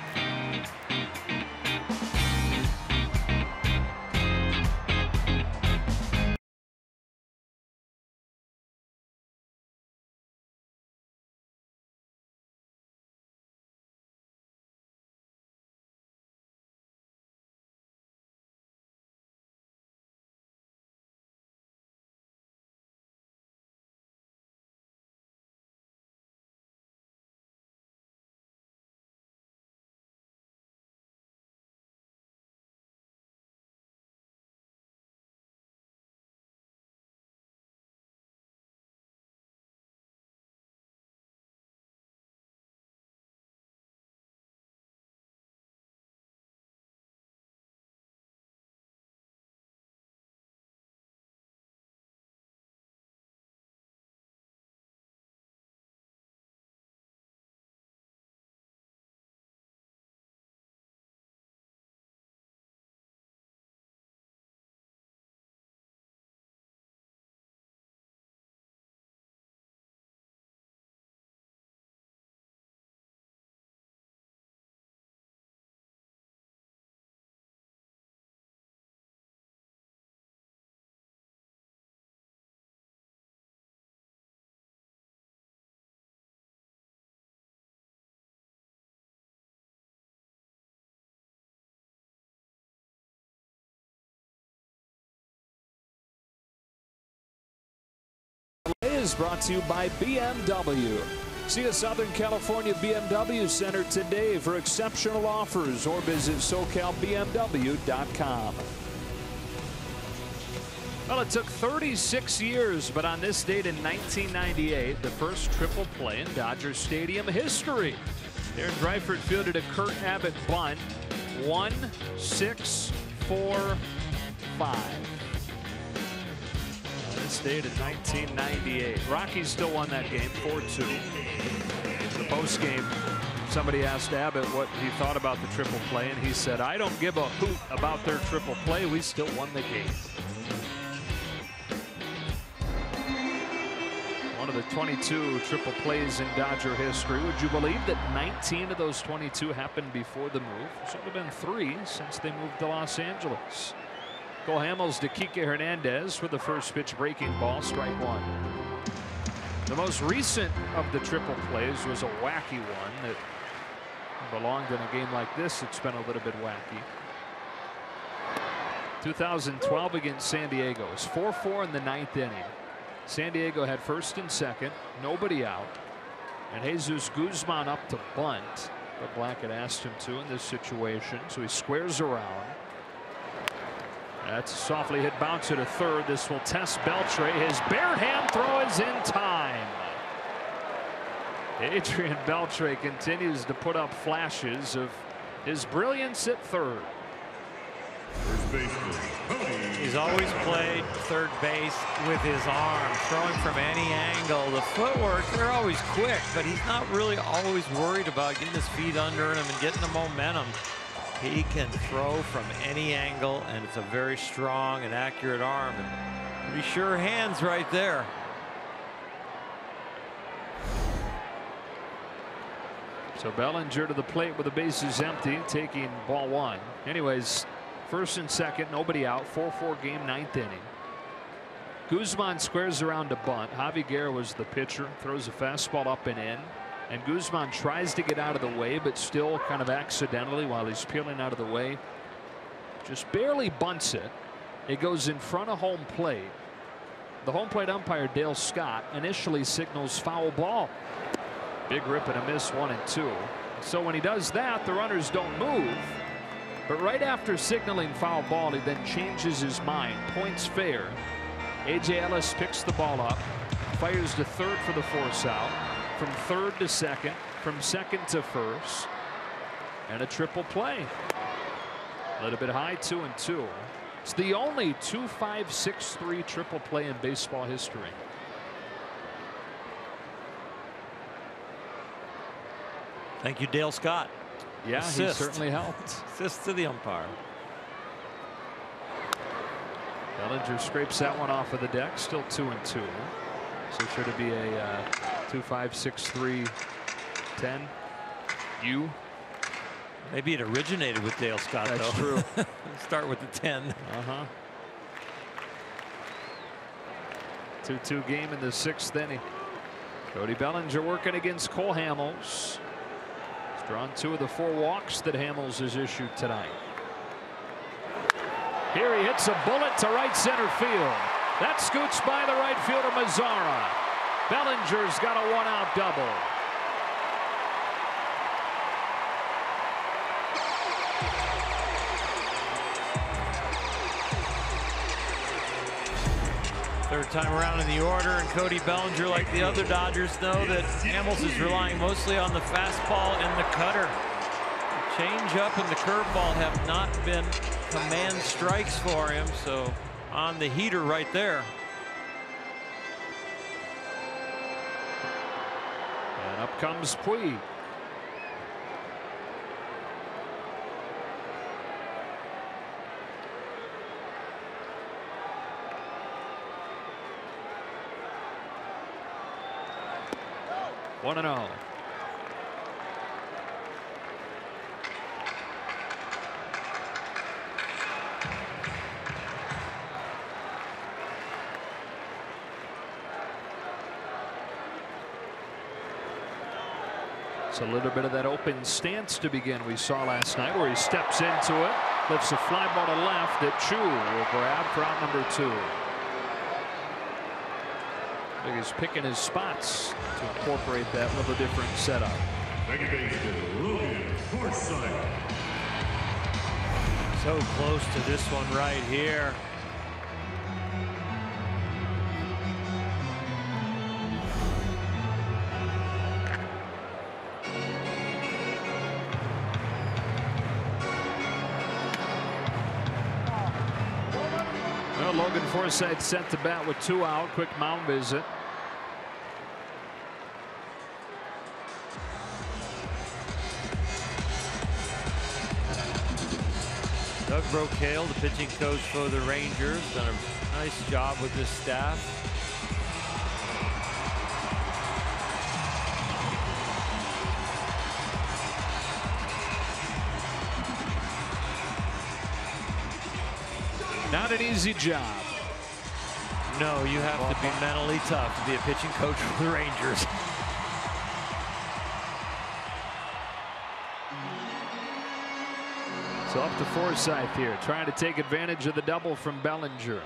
Is brought to you by BMW. See a Southern California BMW Center today for exceptional offers or visit SoCalBMW.com. Well, it took 36 years, but on this date in 1998, the first triple play in Dodger Stadium history. Aaron Dreifert fielded a Kurt Abbott bunt. 1, 6, 4, 5. This date in 1998. Rockies still won that game 4-2. The post game, somebody asked Abbott what he thought about the triple play, and he said, "I don't give a hoot about their triple play. We still won the game." One of the 22 triple plays in Dodger history. Would you believe that 19 of those 22 happened before the move? There's only been 3 since they moved to Los Angeles. Cole Hamels to Kike Hernandez for the first pitch breaking ball, strike 1. The most recent of the triple plays was a wacky one that belonged in a game like this. It's been a little bit wacky. 2012 against San Diego. It's 4-4 in the 9th inning. San Diego had first and second, nobody out, and Jesus Guzman up to bunt, but Black had asked him to in this situation, so he squares around. That's a softly hit bounce to third. This will test Beltre. His bare hand throw is in time. Adrian Beltre continues to put up flashes of his brilliance at third. He's always played third base with his arm, throwing from any angle. The footwork, they're always quick, but he's not really always worried about getting his feet under him and getting the momentum. He can throw from any angle, and it's a very strong and accurate arm. And pretty sure hands right there. So Bellinger to the plate with the bases empty, taking ball 1. Anyways, first and second, nobody out. 4-4 game, 9th inning. Guzman squares around to bunt. Javi Guerra was the pitcher, throws a fastball up and in. And Guzman tries to get out of the way, but still kind of accidentally while he's peeling out of the way. Just barely bunts it. It goes in front of home plate. The home plate umpire, Dale Scott, initially signals foul ball. Big rip and a miss, 1-2. So when he does that, the runners don't move. But right after signaling foul ball, he then changes his mind. Points fair. A.J. Ellis picks the ball up, fires to third for the force out. From third to second, from second to first, and a triple play. A little bit high, 2-2. It's the only 2-5-6-3 triple play in baseball history. Thank you, Dale Scott. Yeah, assist. He certainly helped. Assist to the umpire. Bellinger scrapes that one off of the deck. Still 2-2. So should it be a 2-5-6-3-10? U. Maybe it originated with Dale Scott. That's though. true. Start with the 10. 2-2 game in the 6th inning. Cody Bellinger working against Cole Hamels. He's drawn 2 of the 4 walks that Hamels has issued tonight. Here he hits a bullet to right center field. That scoots by the right fielder Mazzara. Bellinger's got a 1-out double. Third time around in the order, and Cody Bellinger, like the other Dodgers, know that Hamels is relying mostly on the fastball and the cutter. The changeup and the curveball have not been command strikes for him, so on the heater right there. And up comes Puig. One and all. It's a little bit of that open stance to begin we saw last night, where he steps into it, lifts a fly ball to left that Chu will grab for out number 2. Like he's picking his spots to incorporate that little different setup. Second baseman, Logan Forsythe. So close to this one right here. Well, Logan Forsythe sent to bat with 2 out. Quick mound visit. Doug Brocale, the pitching coach for the Rangers, done a nice job with this staff. Not an easy job. No, you have to be mentally tough to be a pitching coach for the Rangers. So up to Forsythe here, trying to take advantage of the double from Bellinger.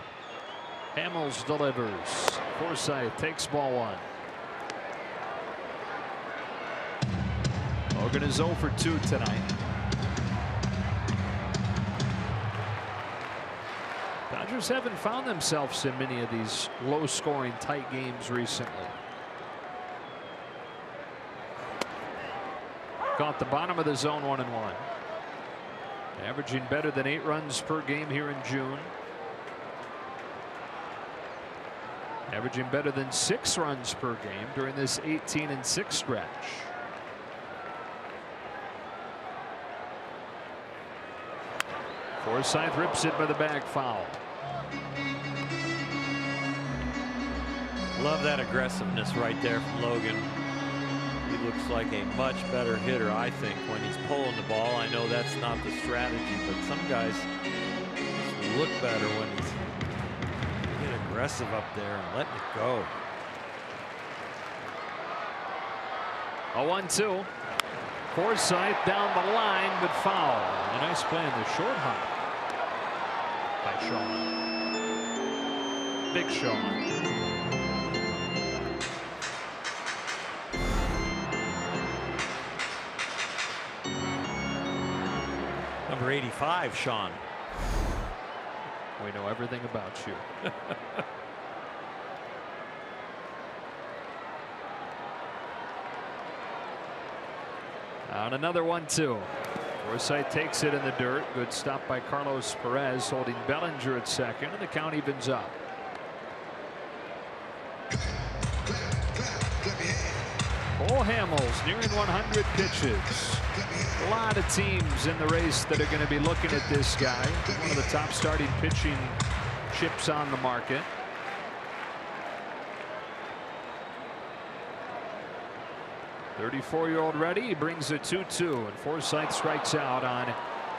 Hamels delivers. Forsythe takes ball 1. Logan is 0 for 2 tonight. Dodgers haven't found themselves in many of these low-scoring, tight games recently. Caught the bottom of the zone, 1-1. Averaging better than 8 runs per game here in June. Averaging better than 6 runs per game during this 18-6 stretch. Forsythe rips it by the bag foul. Love that aggressiveness right there from Logan. He looks like a much better hitter, I think, when he's pulling the ball. I know that's not the strategy, but some guys just look better when he's being aggressive up there and letting it go. A 1-2. Forsythe down the line, but foul. A nice play in the short hop by Sean. Big Sean. Number 85, Sean. We know everything about you. On another 1-2. Forsythe takes it in the dirt. Good stop by Carlos Perez, holding Bellinger at second, and the count evens up. Cole Hamels nearing 100 pitches. A lot of teams in the race that are going to be looking at this guy. One of the top starting pitching chips on the market. .34-year-old ready. He brings a 2-2, and Forsythe strikes out on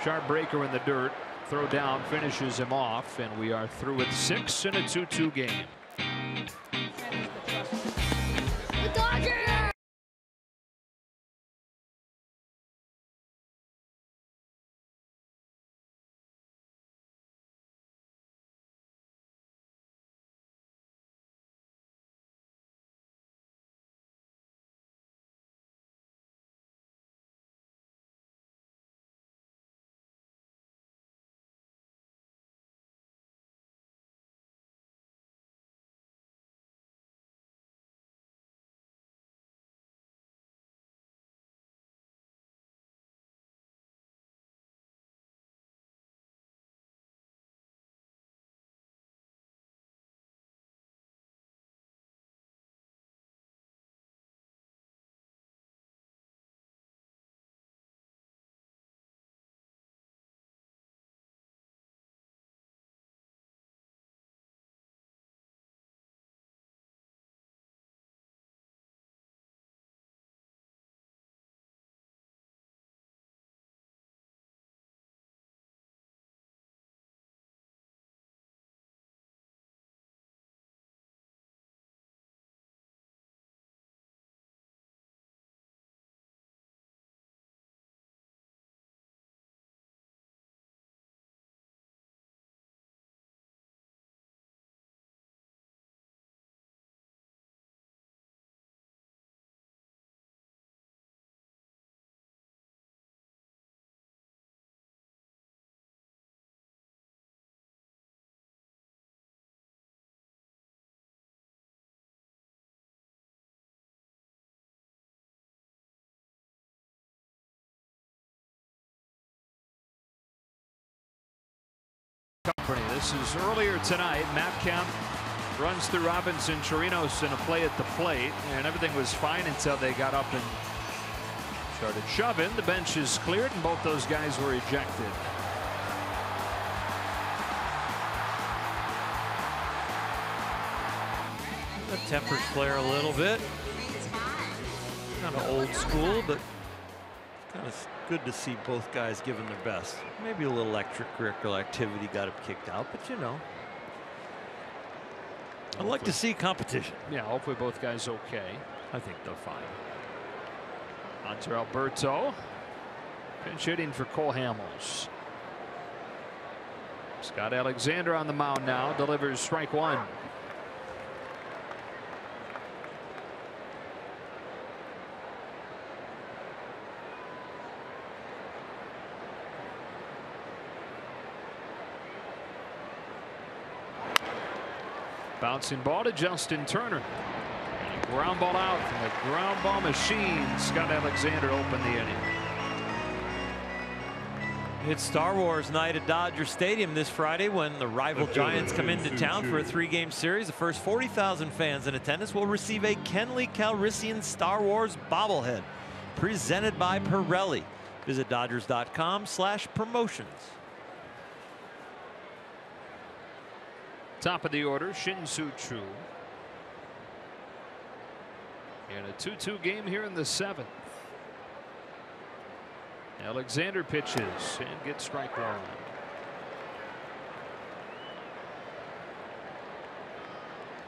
sharp breaker in the dirt. Throw down finishes him off, and we are through with 6 in a 2-2 game. The Dodgers! company. This is earlier tonight. Matkamp runs through Robinson Chirinos in a play at the plate, and everything was fine until they got up and started shoving. The bench is cleared, and both those guys were ejected. The tempers flare a little bit. Kind of old school, but kind of good to see both guys giving their best. Maybe a little extracurricular activity got him kicked out, but you know. I'd like to see competition. Yeah, hopefully both guys okay. I think they're fine. Hunter Alberto pinch hitting for Cole Hamels. Scott Alexander on the mound now, delivers strike one. Bouncing ball to Justin Turner. And a ground ball out from the ground ball machine. Scott Alexander opened the inning. It's Star Wars night at Dodger Stadium this Friday when the rival Giants come into town for a 3-game series. The first 40,000 fans in attendance will receive a Kenley Calrissian Star Wars bobblehead presented by Pirelli. Visit Dodgers.com/promotions. Top of the order, Shin-Soo Choo. And a 2-2 game here in the 7th. Alexander pitches and gets strike one.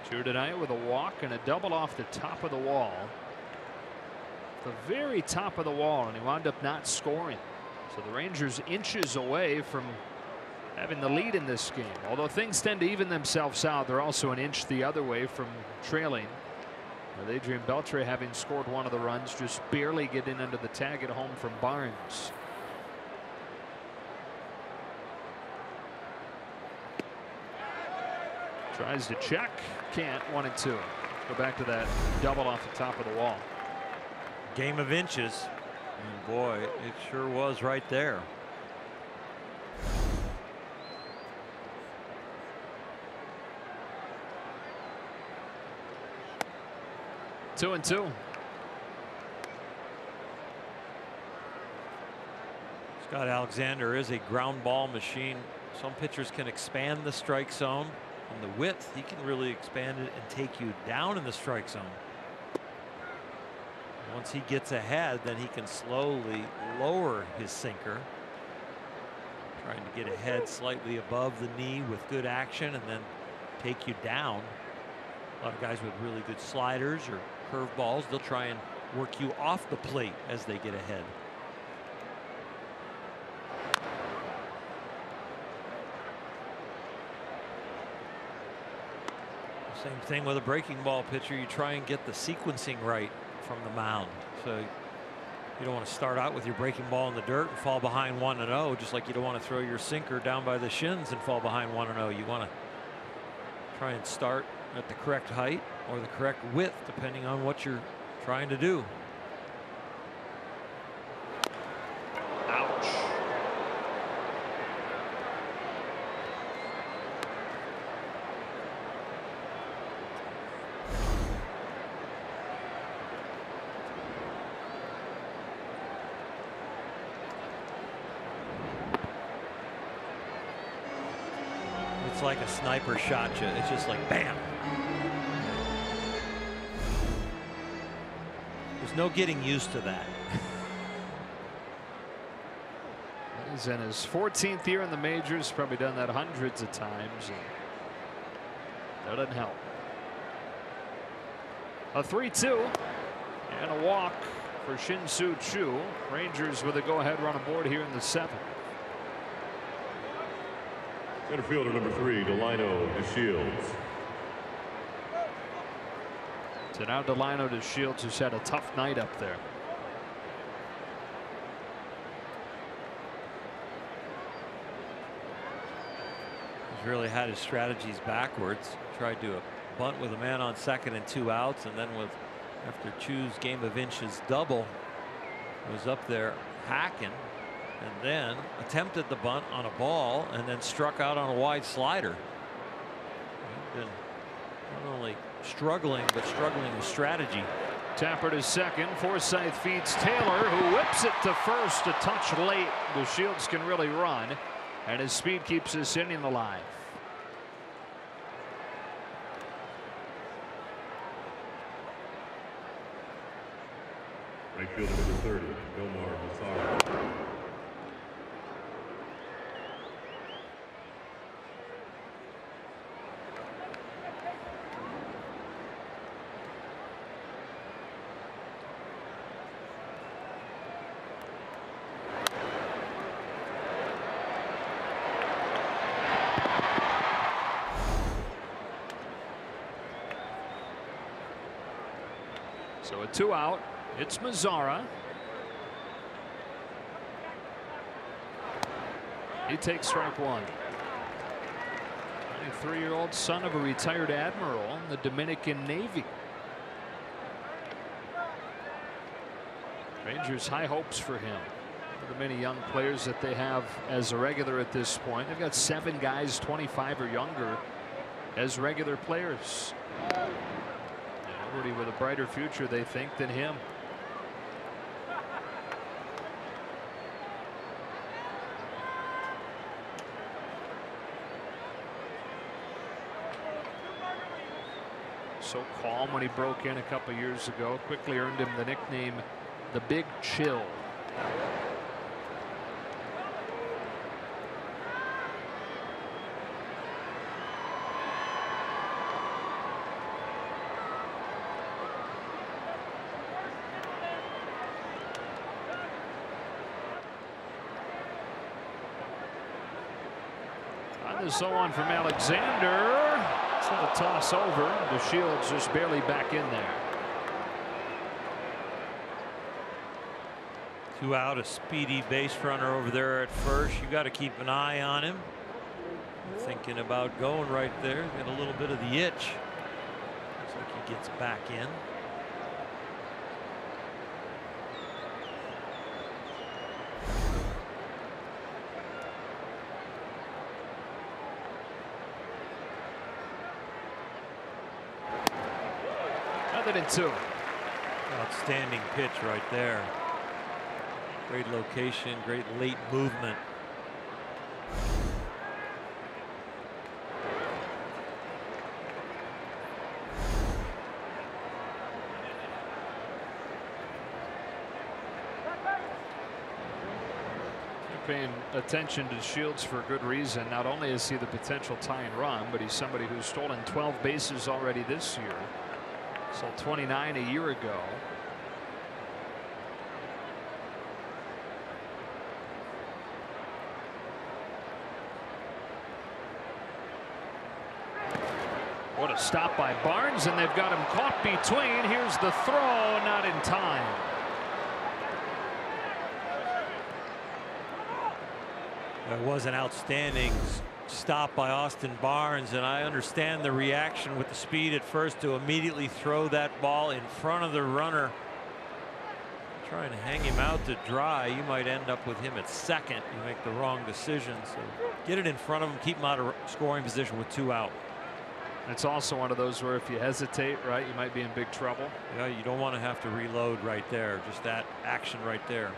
Choo tonight with a walk and a double off the top of the wall. The very top of the wall, and he wound up not scoring. So the Rangers inches away from having the lead in this game. Although things tend to even themselves out, they're also an inch the other way from trailing. With Adrian Beltre having scored one of the runs, just barely getting under the tag at home from Barnes. Tries to check, can't. 1-2. Go back to that double off the top of the wall. Game of inches. And boy, it sure was right there. Two and two. Scott Alexander is a ground ball machine. Some pitchers can expand the strike zone and the width. He can really expand it and take you down in the strike zone. Once he gets ahead, then he can slowly lower his sinker, trying to get ahead slightly above the knee with good action and then take you down. A lot of guys with really good sliders or curveballs, they'll try and work you off the plate as they get ahead. Same thing with a breaking ball pitcher. You try and get the sequencing right from the mound. So you don't want to start out with your breaking ball in the dirt and fall behind 1-0, just like you don't want to throw your sinker down by the shins and fall behind 1-0. You want to try and start at the correct height or the correct width, depending on what you're trying to do. Ouch. It's like a sniper shot you. It's just like bam. There's no getting used to that. He's in his 14th year in the majors, probably done that hundreds of times. That doesn't help. A 3-2 and a walk for Shin-Soo Choo. Rangers with a go-ahead run aboard here in the 7th. Center fielder number 3, Delino DeShields. So now Delino DeShields, who's had a tough night up there. He's really had his strategies backwards. Tried to bunt with a man on second and 2 outs, and then with after Choo's game of inches double, was up there hacking. and then attempted the bunt on a ball and then struck out on a wide slider. He's been not only struggling, but struggling with strategy. Tapper to second. Forsythe feeds Taylor, who whips it to first a touch late. The Shields can really run, and his speed keeps this inning alive. Right fielder number 30, Omar Massaro. So a 2 out. It's Mazzara. He takes strike one. 23-year-old son of a retired admiral in the Dominican Navy. Rangers high hopes for him. One of the many young players that they have as a regular at this point. They've got 7 guys 25 or younger as regular players. Nobody with a brighter future, they think, than him. So calm when he broke in a couple years ago. Quickly earned him the nickname the Big Chill. On the 0-1 from Alexander. A toss over. The Shields just barely back in there. 2 out, a speedy base runner over there at first. You got to keep an eye on him. Thinking about going right there. Got a little bit of the itch. Looks like he gets back in. And 2. Outstanding pitch right there. Great location, great late movement. Paying attention to Shields for good reason. Not only is he the potential tie and run, but he's somebody who's stolen 12 bases already this year. So 29 a year ago. What a stop by Barnes, and they've got him caught between. Here's the throw, not in time. That was an outstanding stop by Austin Barnes, and I understand the reaction with the speed at first to immediately throw that ball in front of the runner. Trying to hang him out to dry. You might end up with him at second. You make the wrong decision. So get it in front of him, keep him out of scoring position with 2 out. It's also one of those where if you hesitate, right, you might be in big trouble. Yeah, you don't want to have to reload right there. Just that action right there.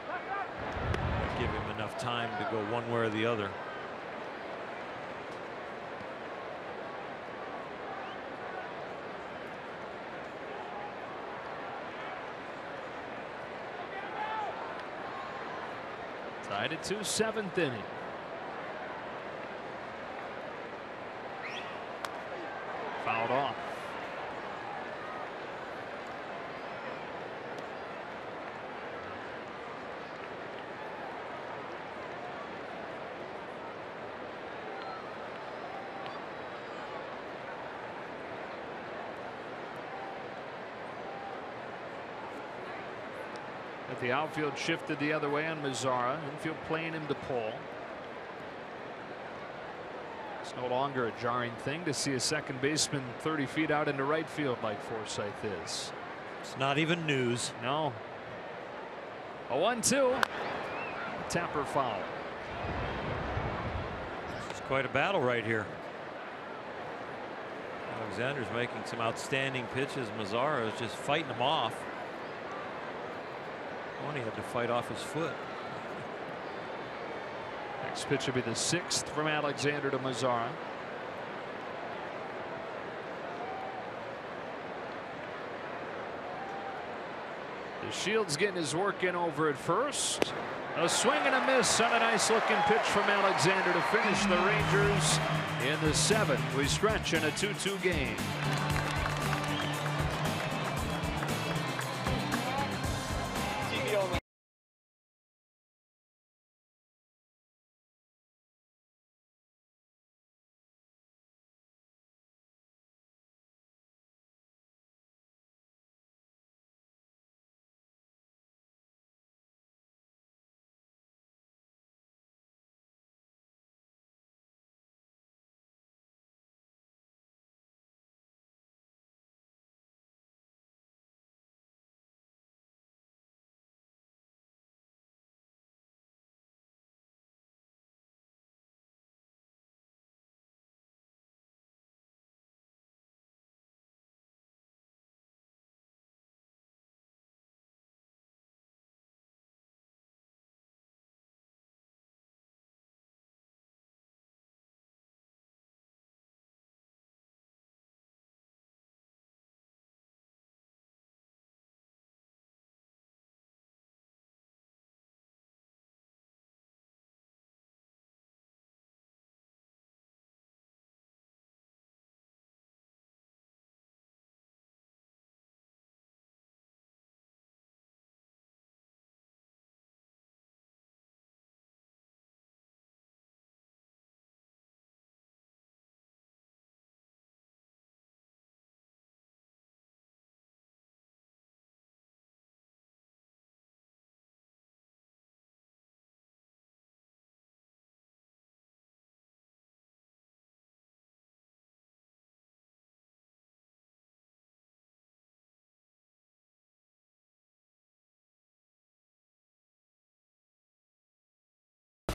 Give him enough time to go one way or the other. Tied at 2, 7th inning. Fouled off. The outfield shifted the other way on Mazzara. Infield playing him to pull. It's no longer a jarring thing to see a second baseman 30 feet out into right field like Forsythe is. It's not even news. No. A 1-2. Tapper foul. It's quite a battle right here. Alexander's making some outstanding pitches. Mazzara is just fighting him off. He had to fight off his foot. Next pitch will be the 6th from Alexander to Mazzara. Shields getting his work in over at first. A swing and a miss on a nice looking pitch from Alexander to finish the Rangers in the 7th. We stretch in a 2-2 game.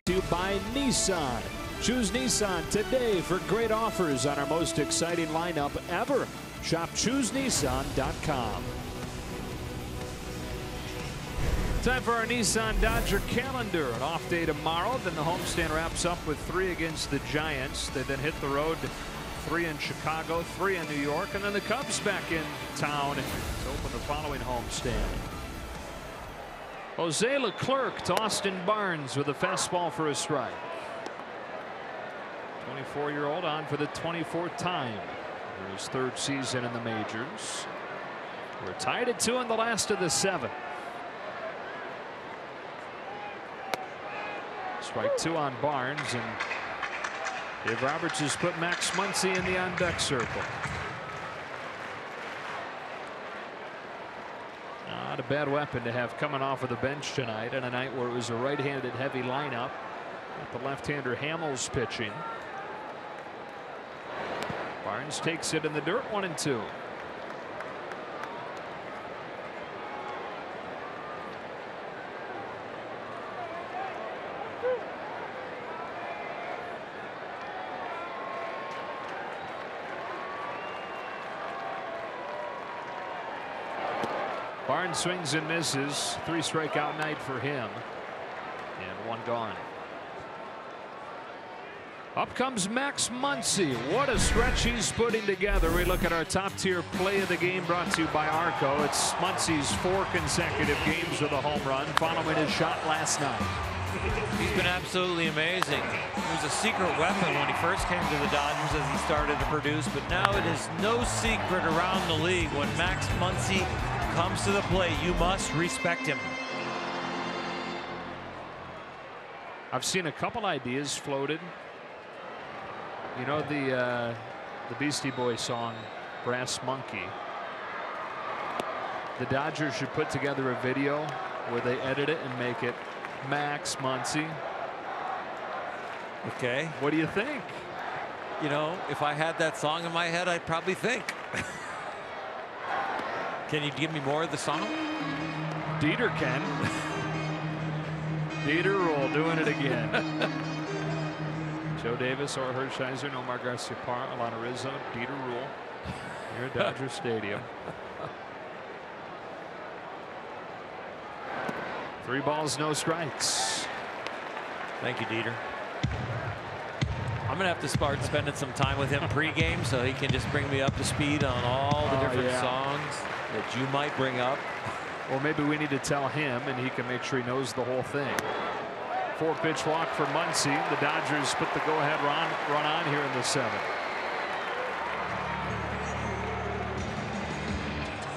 To you by Nissan. Choose Nissan today for great offers on our most exciting lineup ever. Shop ChooseNissan.com. Time for our Nissan Dodger calendar. An off day tomorrow. Then the homestand wraps up with 3 against the Giants. They then hit the road. 3 in Chicago, 3 in New York, and then the Cubs back in town to open the following homestand. Jose Leclerc to Austin Barnes with a fastball for a strike. 24-year-old on for the 24th time for his 3rd season in the majors. We're tied at 2 in the last of the 7th. Strike 2 on Barnes, and Dave Roberts has put Max Muncy in the on-deck circle. Not a bad weapon to have coming off of the bench tonight on a night where it was a right-handed heavy lineup with the left-hander Hamels pitching. Barnes takes it in the dirt, 1-2. Barnes swings and misses. 3 strikeout night for him, and 1 gone. Up comes Max Muncy. What a stretch he's putting together. We look at our top tier play of the game brought to you by Arco. It's Muncy's 4 consecutive games with a home run following his shot last night. He's been absolutely amazing. He was a secret weapon when he first came to the Dodgers as he started to produce, but now it is no secret around the league. When Max Muncy comes to the plate, you must respect him. I've seen a couple ideas floated. You know the Beastie Boys song Brass Monkey. The Dodgers should put together a video where they edit it and make it Max Muncy. Okay. What do you think? You know, if I had that song in my head, I'd probably think. Can you give me more of the song? Dieter can. Dieter Rule doing it again. Joe Davis or Hershiser, Nomar Garciaparra, Alana Rizzo, Dieter Rule here at Dodger Stadium. 3 balls, no strikes. Thank you, Dieter. I'm gonna have to start spending some time with him pregame so he can just bring me up to speed on all the different songs that you might bring up. Or maybe we need to tell him and he can make sure he knows the whole thing. 4-pitch walk for Muncy. The Dodgers put the go-ahead run on here in the 7th.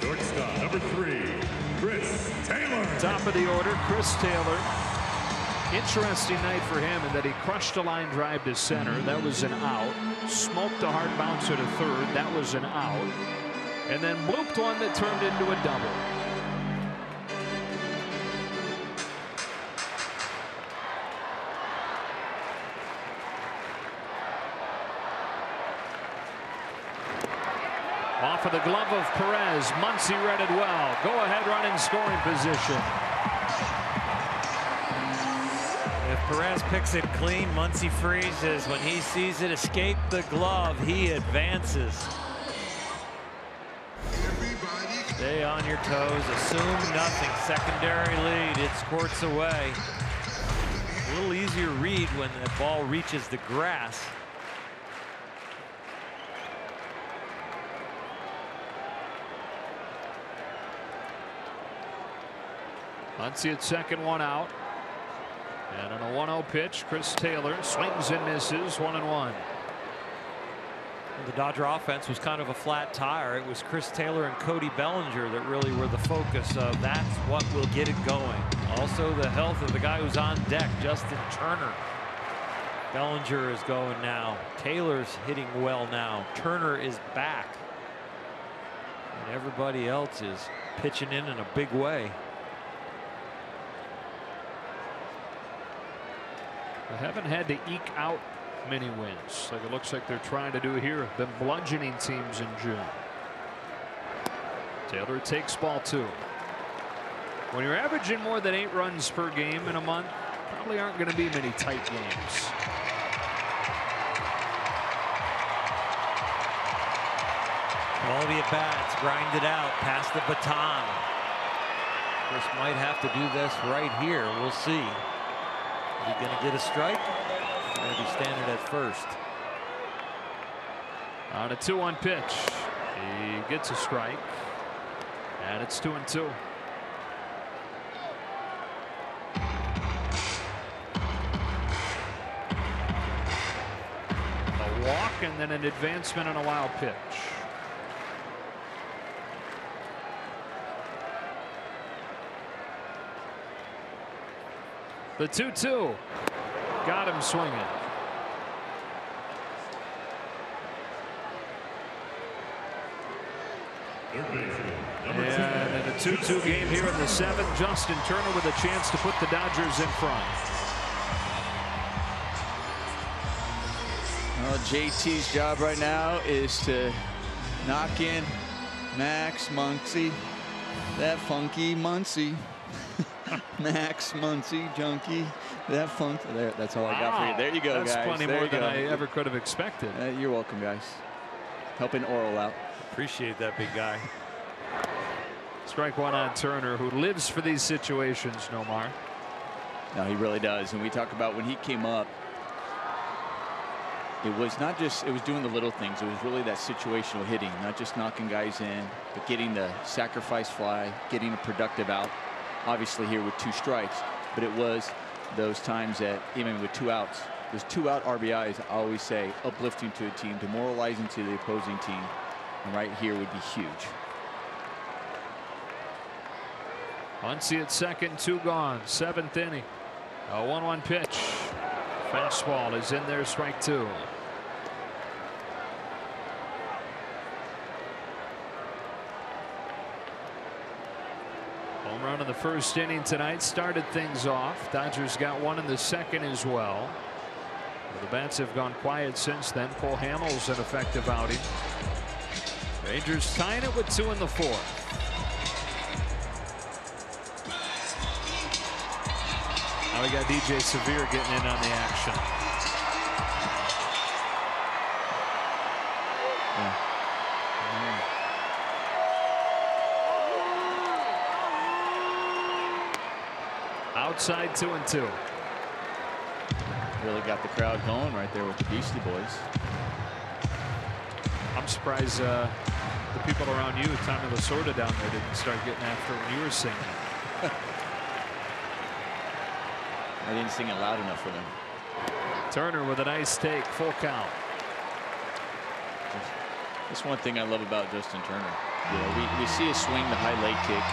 Shortstop, number 3, Chris Taylor. Top of the order, Chris Taylor. Interesting night for him in that he crushed a line drive to center. That was an out. Smoked a hard bouncer to third. That was an out. And then blooped one that turned into a double. Off of the glove of Perez. Muncy read it well. Go ahead run in scoring position. If Perez picks it clean, Muncy freezes. When he sees it escape the glove, he advances. Stay on your toes. Assume nothing. Secondary lead. It squirts away. A little easier read when the ball reaches the grass. Muncy at second, 1 out. And on a 1-0 pitch, Chris Taylor swings and misses, 1-1. The Dodger offense was kind of a flat tire. It was Chris Taylor and Cody Bellinger that really were the focus of that's what will get it going. Also the health of the guy who's on deck, Justin Turner. Bellinger is going now. Taylor's hitting well now. Turner is back. And everybody else is pitching in a big way. They haven't had to eke out many wins like it looks like they're trying to do here. Been bludgeoning teams in June. Taylor takes ball 2. When you're averaging more than 8 runs per game in a month, probably aren't going to be many tight games. Quality at bats, grind it out, pass the baton. Chris might have to do this right here. We'll see. Is he going to get a strike? He's going to be standing at first. On a 2-1 pitch, he gets a strike, and it's 2-2. A walk and then an advancement on a wild pitch. The 2-2 got him swinging. And in a 2-2 game here in the 7th, Justin Turner with a chance to put the Dodgers in front. Well, JT's job right now is to knock in Max Muncy, that funky Muncy. Max Muncy, junkie, that funk. There, that's all I got for you. There you go, that's guys. That's plenty there more than I ever could have expected. You're welcome, guys. Helping Oral out. Appreciate that, big guy. Strike 1 on Turner, who lives for these situations, Nomar. No, he really does. And we talk about when he came up, it was not just, it was doing the little things. It was really that situational hitting, not just knocking guys in, but getting the sacrifice fly, getting a productive out. Obviously here with 2 strikes, but it was those times that even with 2 outs, those 2-out RBIs, I always say, uplifting to a team, demoralizing to the opposing team, and right here would be huge. Muncy at second, 2 gone, 7th inning. A 1-1 pitch. Fence ball is in there, strike 2. Home run in the 1st inning tonight started things off. Dodgers got 1 in the 2nd as well. The bats have gone quiet since then. Cole Hamels an effective outing. Rangers tying it with 2 in the 4th. Now we got DJ Severe getting in on the action. Outside 2-2. Really got the crowd going right there with the Beastie Boys. I'm surprised the people around you, Tommy Lasorda down there, didn't start getting after when you were singing. I didn't sing it loud enough for them. Turner with a nice take, full count. That's one thing I love about Justin Turner. You know, we see a swing, the high leg kick.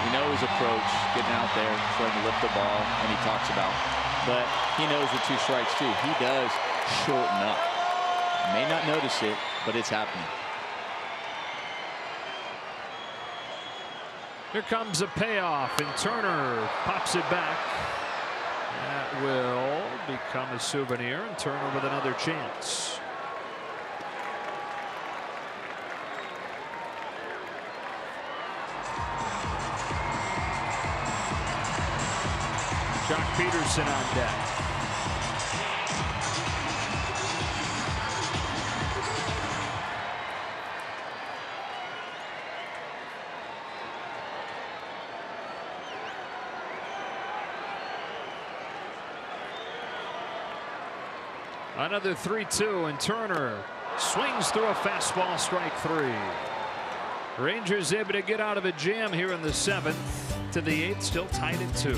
We know his approach, getting out there, trying to lift the ball, and he talks about. But he knows with 2 strikes too. He does shorten up. You may not notice it, but it's happening. Here comes a payoff, and Turner pops it back. That will become a souvenir, and Turner with another chance. Jock Peterson on deck. Another 3-2, and Turner swings through a fastball, strike 3. Rangers able to get out of a jam here in the 7th to the 8th, still tied at 2.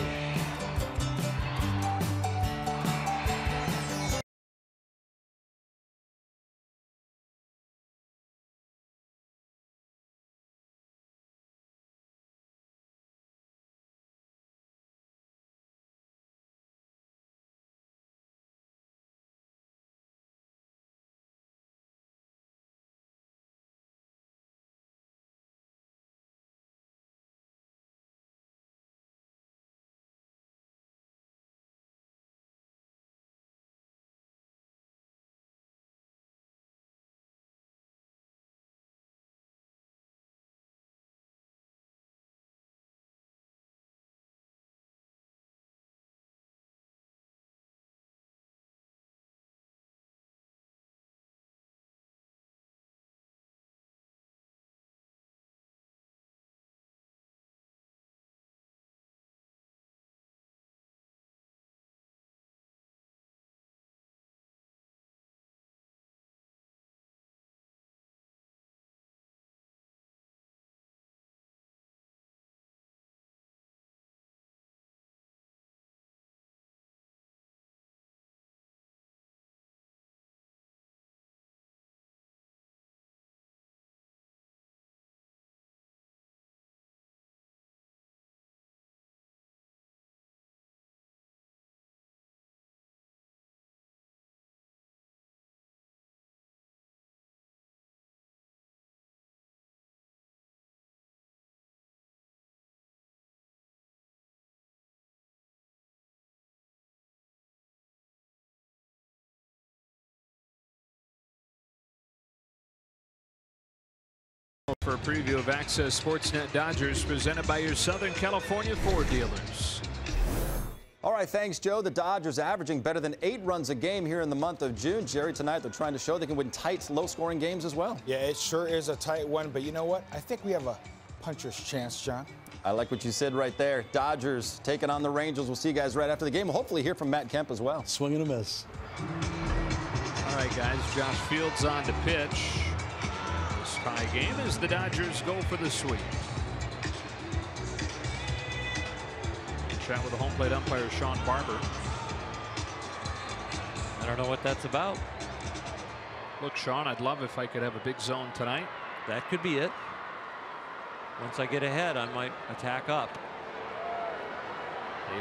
For a preview of Access Sportsnet Dodgers presented by your Southern California Ford dealers. All right, thanks, Joe. The Dodgers averaging better than 8 runs a game here in the month of June. Jerry, tonight they're trying to show they can win tight, low-scoring games as well. Yeah, it sure is a tight one, but you know what? I think we have a puncher's chance, John. I like what you said right there. Dodgers taking on the Rangers. We'll see you guys right after the game. We'll hopefully hear from Matt Kemp as well. Swing and a miss. All right, guys, Josh Fields on to pitch. This tie game as the Dodgers go for the sweep. Chat with the home plate umpire, Sean Barber. I don't know what that's about. Look, Sean, I'd love if I could have a big zone tonight. That could be it. Once I get ahead, I might attack up.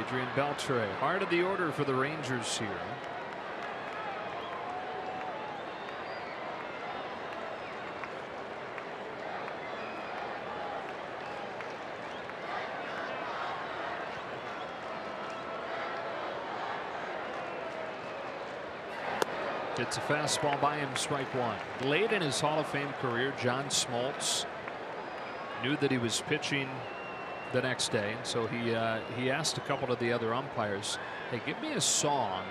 Adrian Beltre, heart of the order for the Rangers here. It's a fastball by him, strike 1. Late in his Hall of Fame career, John Smoltz knew that he was pitching the next day, and so he asked a couple of the other umpires, "Hey, give me a song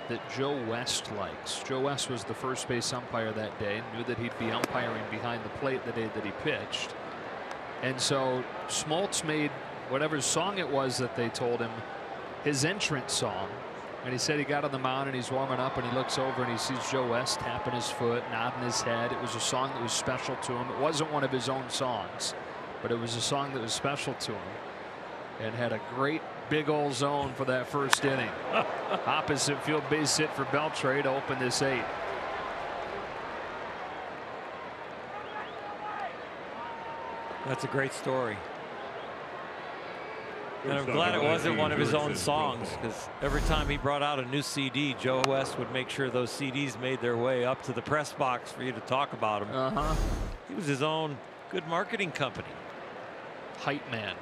that Joe West likes." Joe West was the first base umpire that day, and knew that he'd be umpiring behind the plate the day that he pitched. And so Smoltz made whatever song it was that they told him his entrance song. And he said he got on the mound and he's warming up and he looks over and he sees Joe West tapping his foot, nodding his head. It was a song that was special to him. It wasn't one of his own songs, but it was a song that was special to him, and had a great big old zone for that first inning. Opposite field base hit for Beltre to open this 8th. That's a great story. And I'm glad it wasn't one of his own songs, because every time he brought out a new CD, Joe West would make sure those CDs made their way up to the press box for you to talk about him. He was his own good marketing company. Hype man.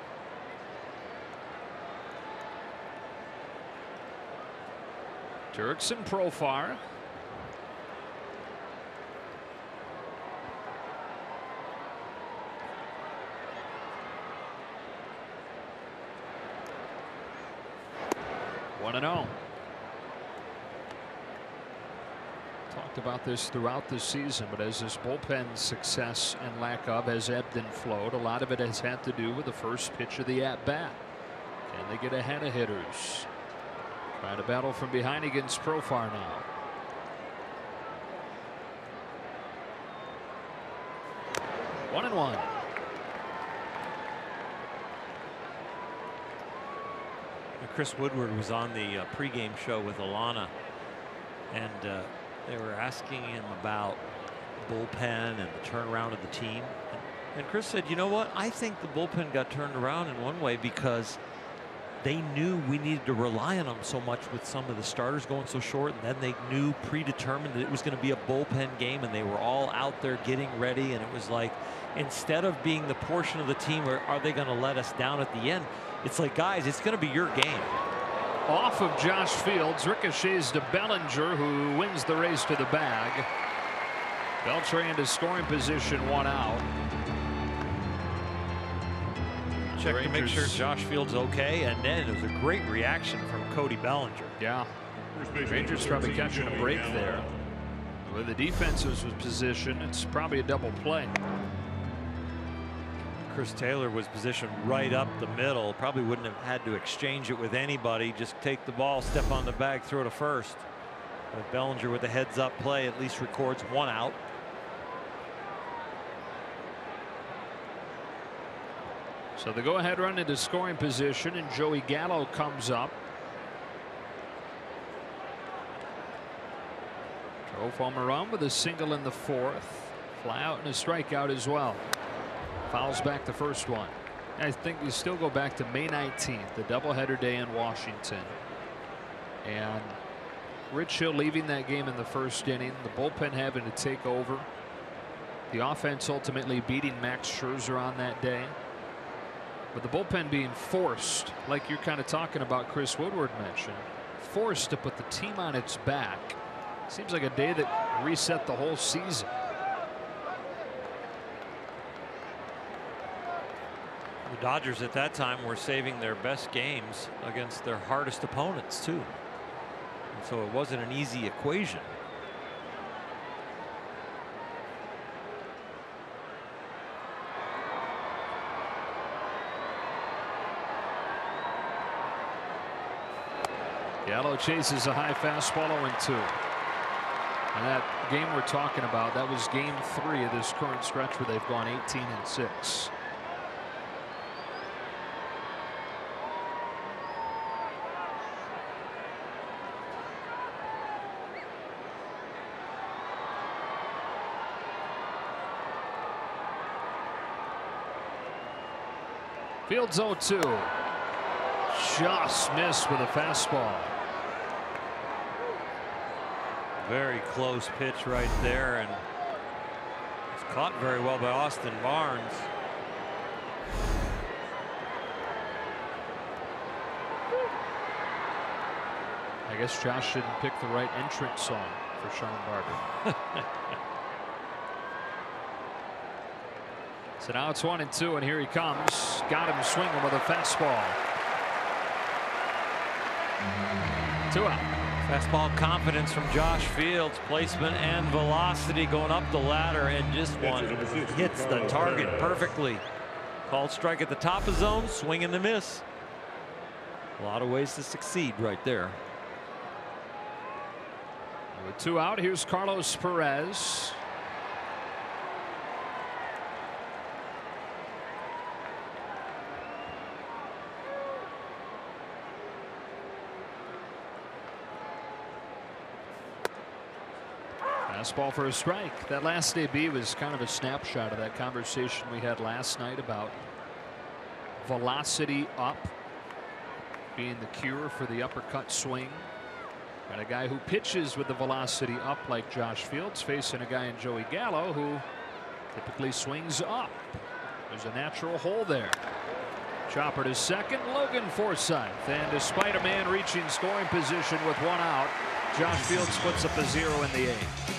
Turks and Profar. One and 0. Talked about this throughout the season, but as this bullpen success and lack of has ebbed and flowed, a lot of it has had to do with the first pitch of the at-bat. Can they get ahead of hitters? Trying to battle from behind against Profar now. One and 1. Chris Woodward was on the pregame show with Alana, and they were asking him about bullpen and the turnaround of the team. And Chris said, you know what? I think the bullpen got turned around in one way because they knew we needed to rely on them so much with some of the starters going so short, and then they knew predetermined that it was going to be a bullpen game, and they were all out there getting ready. And it was like, instead of being the portion of the team where are they going to let us down at the end, it's like, guys, it's going to be your game. Off of Josh Fields, ricochets to Bellinger, who wins the race to the bag. Beltre into scoring position, 1 out. Check to make sure Josh Fields okay, and then it was a great reaction from Cody Bellinger. Yeah, Rangers probably catching a break there. With the defense's position, it's probably a double play. Chris Taylor was positioned right up the middle. Probably wouldn't have had to exchange it with anybody. Just take the ball, step on the bag, throw to first. But Bellinger with a heads-up play at least records 1 out. So the go-ahead run into scoring position, and Joey Gallo comes up. Drove home a run with a single in the 4th. Fly out and a strikeout as well. Fouls back the first one. I think you still go back to May 19th, the doubleheader day in Washington. And Rich Hill leaving that game in the first inning, the bullpen having to take over. The offense ultimately beating Max Scherzer on that day. But the bullpen being forced, like you're kind of talking about, Chris Woodward mentioned, forced to put the team on its back. Seems like a day that reset the whole season. The Dodgers at that time were saving their best games against their hardest opponents too. And so it wasn't an easy equation. Gallo chases a high fastball, 0-2. And that game we're talking about, that was game 3 of this current stretch where they've gone 18-6. Fields 0-2. Just missed with a fastball. Very close pitch right there, and it's caught very well by Austin Barnes. I guess Josh didn't pick the right entrance song for Sean Barber. So now it's 1-2, and here he comes. Got him swinging with a fastball. 2 out. Fastball confidence from Josh Fields. Placement and velocity going up the ladder, and just one hits the target perfectly. Called strike at the top of zone, swing and a miss. A lot of ways to succeed right there. With 2 out, here's Carlos Perez. Fastball for a strike. That last AB was kind of a snapshot of that conversation we had last night about velocity up being the cure for the uppercut swing. And a guy who pitches with the velocity up like Josh Fields facing a guy in Joey Gallo who typically swings up. There's a natural hole there. Chopper to second, Logan Forsythe, and despite a man reaching scoring position with 1 out, Josh Fields puts up a 0 in the 8th.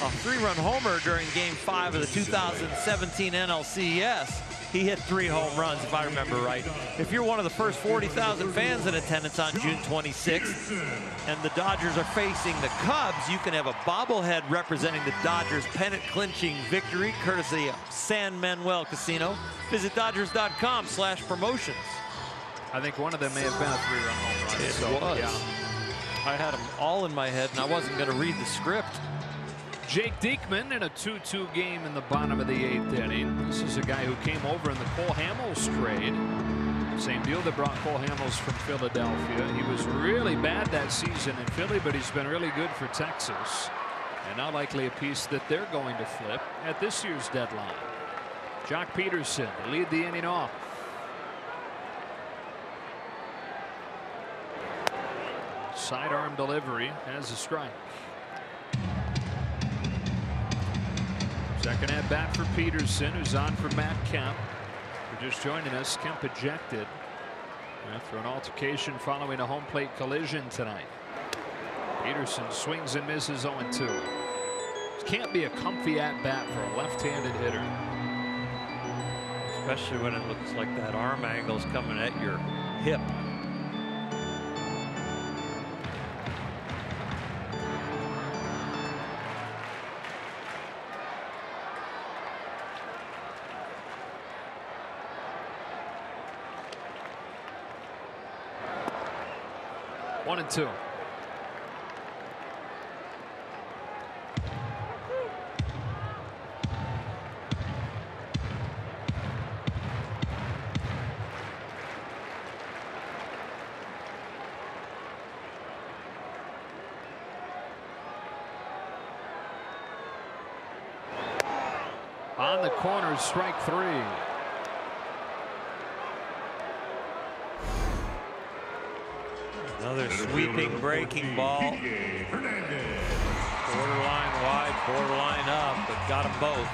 A 3-run homer during Game 5 of the 2017 NLCS. He hit 3 home runs, if I remember right. If you're one of the first 40,000 fans in attendance on June 26th, and the Dodgers are facing the Cubs, you can have a bobblehead representing the Dodgers' pennant-clinching victory, courtesy of San Manuel Casino. Visit Dodgers.com/promotions. I think one of them may have been a 3-run home run. It was. Yeah. I had them all in my head, and I wasn't going to read the script. Jake Diekman in a 2-2 game in the bottom of the 8th inning. This is a guy who came over in the Cole Hamels trade. Same deal that brought Cole Hamels from Philadelphia. He was really bad that season in Philly, but he's been really good for Texas. And now likely a piece that they're going to flip at this year's deadline. Jock Peterson to lead the inning off. Sidearm delivery has a strike. Second at bat for Peterson, who's on for Matt Kemp. We're just joining us. Kemp ejected after an altercation following a home plate collision tonight. Peterson swings and misses 0-2. This can't be a comfy at bat for a left-handed hitter. Especially when it looks like that arm angle's coming at your hip. One and 2. On the corner, strike 3. Another sweeping breaking ball. Borderline wide, borderline up, but got them both.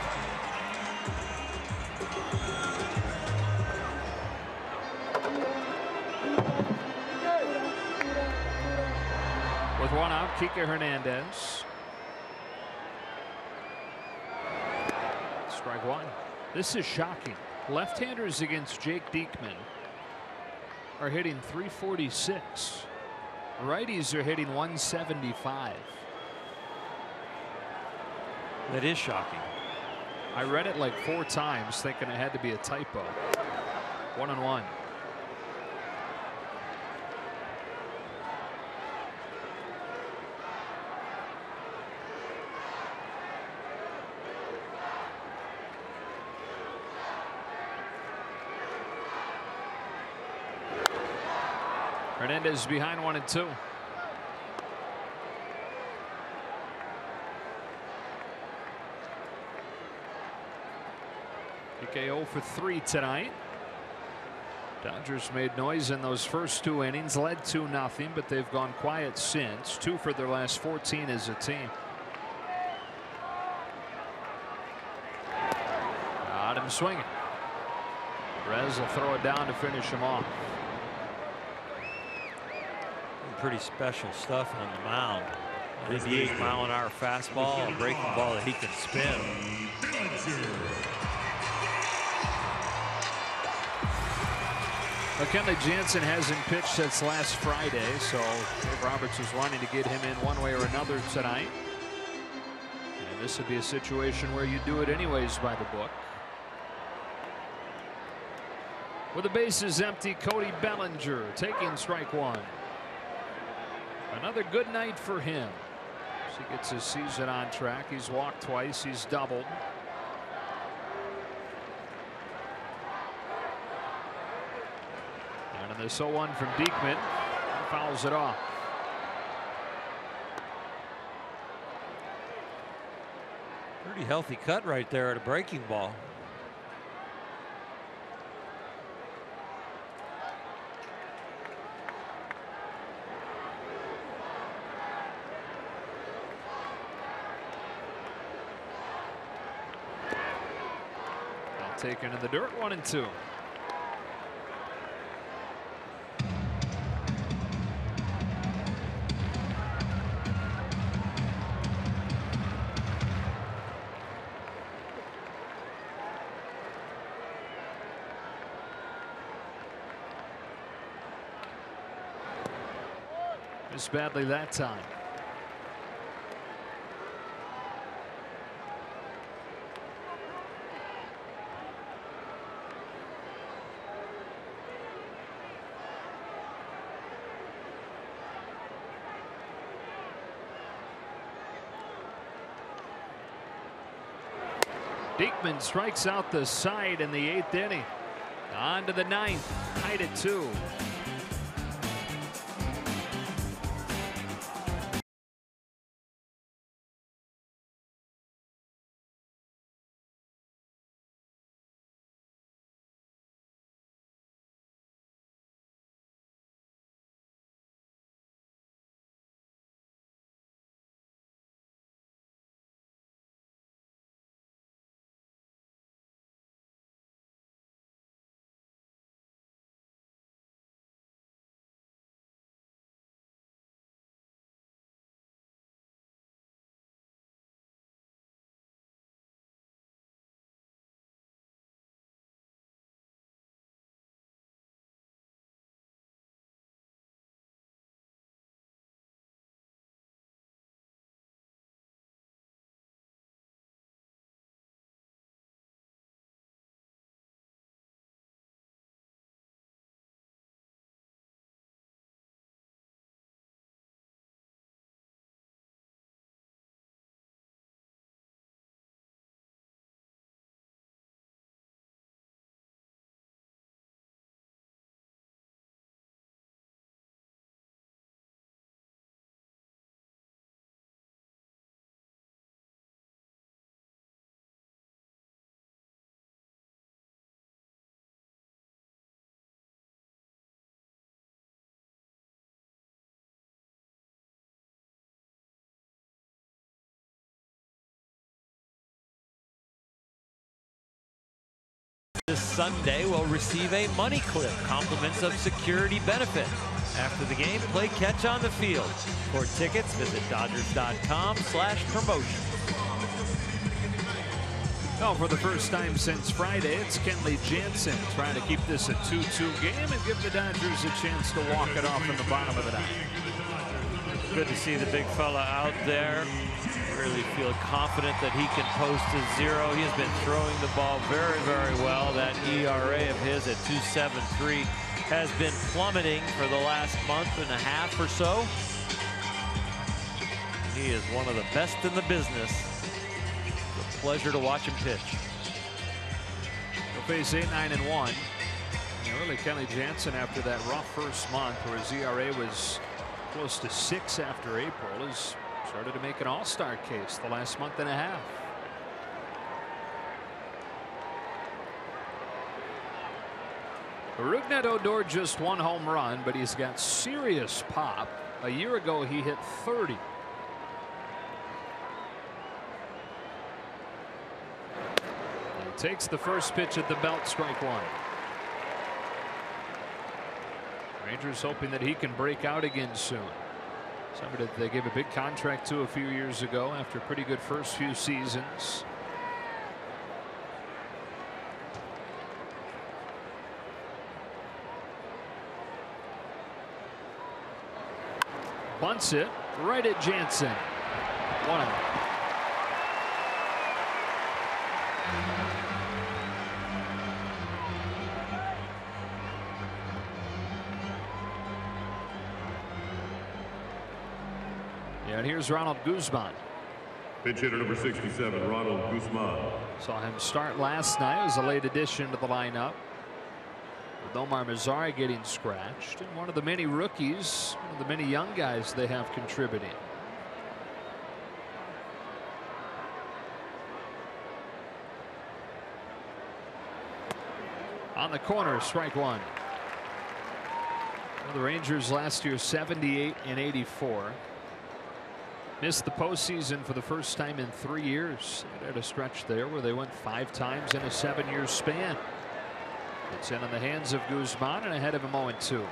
With one out, Kike Hernandez. Strike 1. This is shocking. Left-handers against Jake Diekman are hitting 346. Righties are hitting 175. That is shocking. I read it like 4 times thinking it had to be a typo. 1-1. Hernandez behind 1-2. PK 0 for 3 tonight. Dodgers made noise in those first 2 innings, led 2-0, but they've gone quiet since. 2 for their last 14 as a team. Got him swinging. Rez will throw it down to finish him off. Pretty special stuff on the mound. 98-mile-an-hour fastball, a breaking ball that he can spin. McKinley Jansen hasn't pitched since last Friday, so Dave Roberts is wanting to get him in one way or another tonight. And this would be a situation where you do it anyways by the book. With the bases empty, Cody Bellinger taking strike 1. Another good night for him. As he gets his season on track. He's walked twice. He's doubled. And in this 0-1 from Diekman, he fouls it off. Pretty healthy cut right there at a breaking ball. Taken in the dirt, 1-2. Missed badly that time. Diekman strikes out the side in the 8th inning. On to the 9th, tied at 2. this Sunday will receive a money clip, compliments of security benefit. After the game, play catch on the field. For tickets, visit Dodgers.com/promotion. Well, for the first time since Friday, it's Kenley Jansen trying to keep this a 2-2 game and give the Dodgers a chance to walk it off in the bottom of the ninth. Good to see the big fella out there. Really feel confident that he can post a 0. He has been throwing the ball very, very well. That ERA of his at 2.73 has been plummeting for the last month and a half or so. He is one of the best in the business. It's a pleasure to watch him pitch. He'll face 8-9-1. Really, Kenley Jansen, after that rough first month where his ERA was close to 6 after April, has started to make an all-star case the last month and a half. Rougned Odor just 1 home run, but he's got serious pop. A year ago, he hit 30. He takes the first pitch at the belt, strike 1. Rangers hoping that he can break out again soon. Somebody that they gave a big contract to a few years ago after a pretty good first few seasons. Bunts it right at Jansen. 1 out. And here's Ronald Guzman. Pinch hitter number 67, Ronald Guzman. Saw him start last night as a late addition to the lineup, with Omar Mazzari getting scratched, and one of the many rookies, one of the many young guys they have contributing. On the corner, strike 1. Well, the Rangers last year 78-84. Missed the postseason for the first time in 3 years. They had a stretch there where they went 5 times in a 7-year span. It's in the hands of Guzman, and ahead of him 0-2.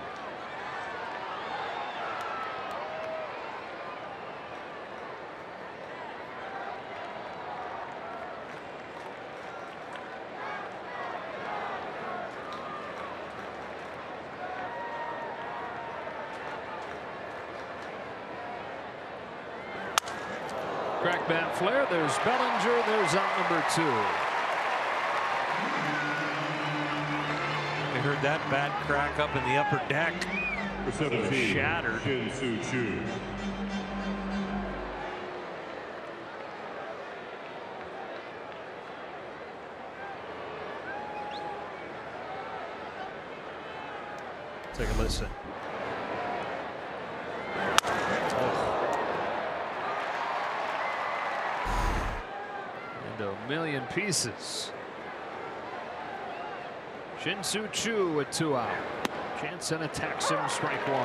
Crack bat flare. There's Bellinger. There's out number 2. I heard that bat crack up in the upper deck. For 17, shattered. Shin-Soo Choo. Take a listen. Into a million pieces. Shin-Soo Choo with 2 out. Jansen attacks him, strike 1.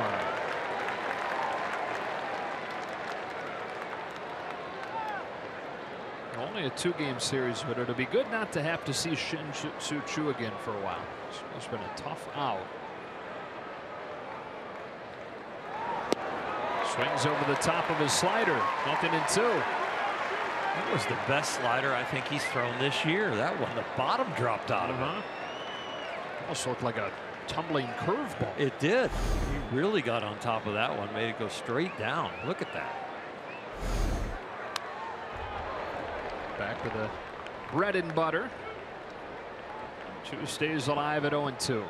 Only a 2-game series, but it'll be good not to have to see Shin-Soo Choo again for a while. It's been a tough out. Swings over the top of his slider. 0-2. That was the best slider I think he's thrown this year. That one, the bottom dropped out of it. Almost looked like a tumbling curveball. It did. He really got on top of that one, made it go straight down. Look at that. Back to the bread and butter. Choo stays alive at 0-2.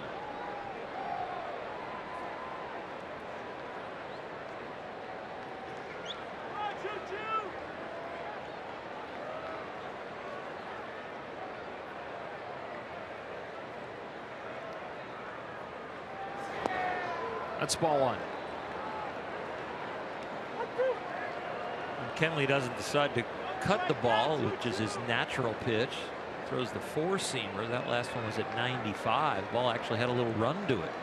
That's ball 1. And Kenley doesn't decide to cut the ball, which is his natural pitch. Throws the 4-seamer. That last one was at 95. The ball actually had a little run to it.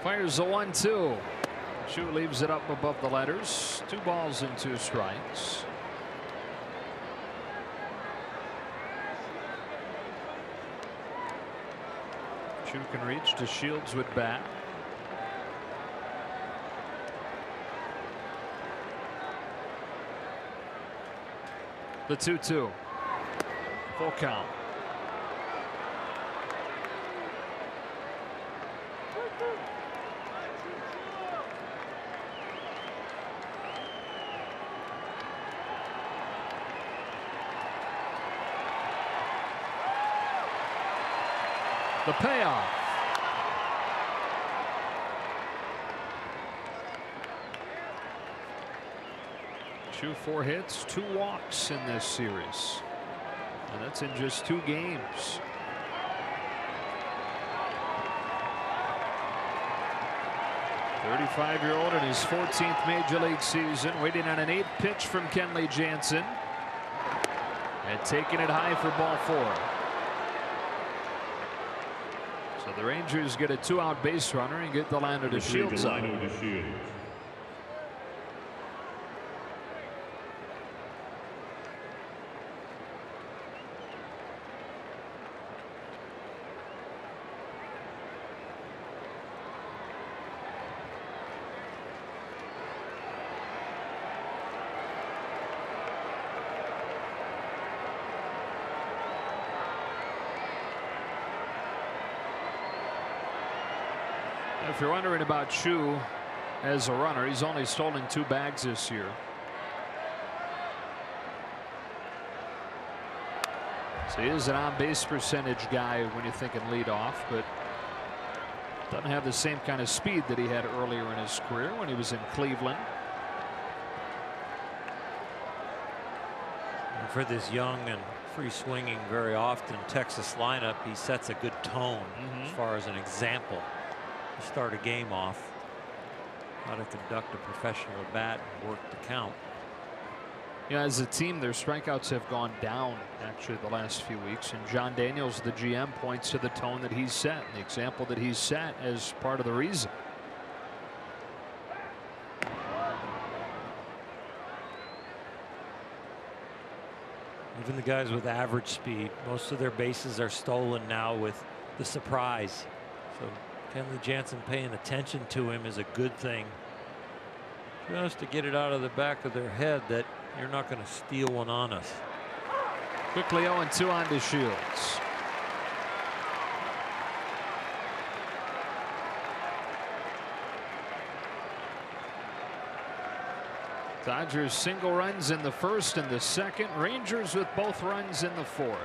Fires a 1-2. Chu leaves it up above the letters. 2 balls and 2 strikes. Chu can reach to Shields with bat. The 2-2. Full count. The payoff. Chu 4 hits, 2 walks in this series. And that's in just 2 games. "35-year-old in his 14th major league season, waiting on an 8th pitch from Kenley Jansen. And taking it high for ball 4. So the Rangers get a 2-out base runner and get the liner to Shields up. If you're wondering about Chu as a runner, he's only stolen 2 bags this year. So he is an on-base percentage guy when you're thinking leadoff, but doesn't have the same kind of speed that he had earlier in his career when he was in Cleveland. And for this young and free swinging, very often Texas lineup, he sets a good tone as far as an example. To start a game off, how to conduct a professional at bat and work the count. Yeah, as a team, their strikeouts have gone down actually the last few weeks, and John Daniels, the GM, points to the tone that he's set, and the example that he's set as part of the reason. Even the guys with average speed, most of their bases are stolen now with the surprise. So Kenley Jansen paying attention to him is a good thing. Just to get it out of the back of their head that you're not going to steal one on us. Quickly 0-2 on to Shields. Dodgers single runs in the first and the second. Rangers with both runs in the fourth.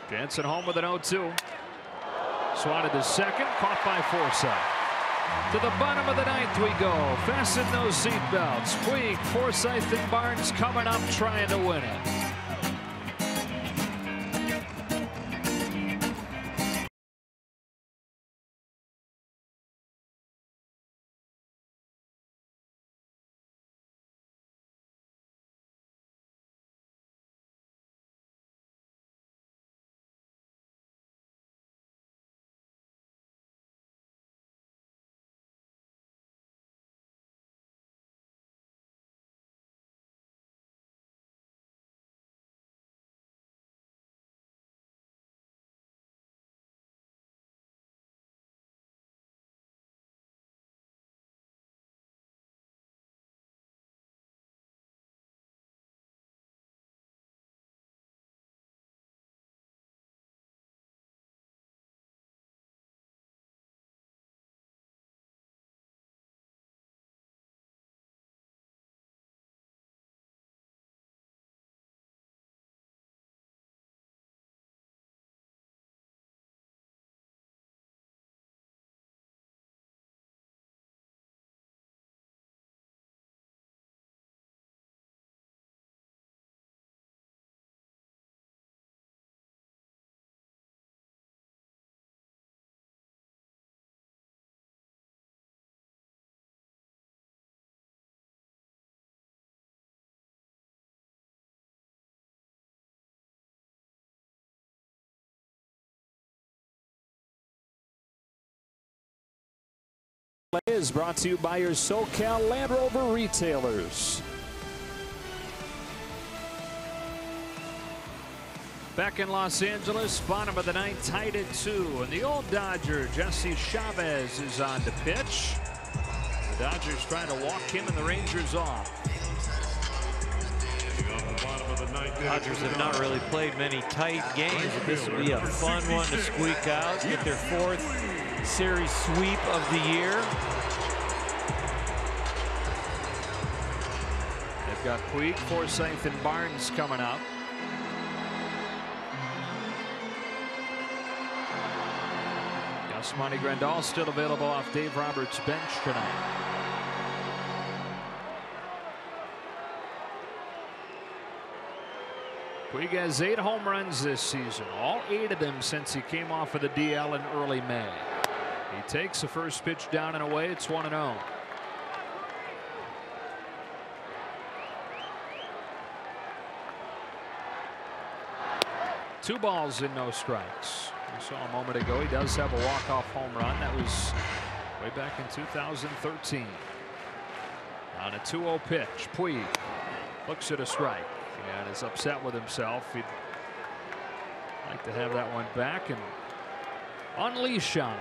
Jansen home with an 0-2. Swatted to second, caught by Forsythe. To the bottom of the 9th we go. Fasten those seatbelts. Puig, Forsythe, and Barnes coming up trying to win it. is brought to you by your SoCal Land Rover retailers. Back in Los Angeles, bottom of the ninth, tied at 2. And the old Dodger, Jesse Chavez, is on to pitch. The Dodgers trying to walk him and the Rangers off. Dodgers have not really played many tight games, but this will be a fun one to squeak out. Get their 4th series sweep of the year. They've got Puig, Forsythe, and Barnes coming up. Yasmani Grandal still available off Dave Roberts' bench tonight. Puig has 8 home runs this season, all 8 of them since he came off of the DL in early May. He takes the first pitch down and away. It's 1-0. Two balls and no strikes. We saw a moment ago he does have a walk-off home run. That was way back in 2013. On a 2-0 pitch, Puig looks at a strike and is upset with himself. He'd like to have that one back and unleash on it.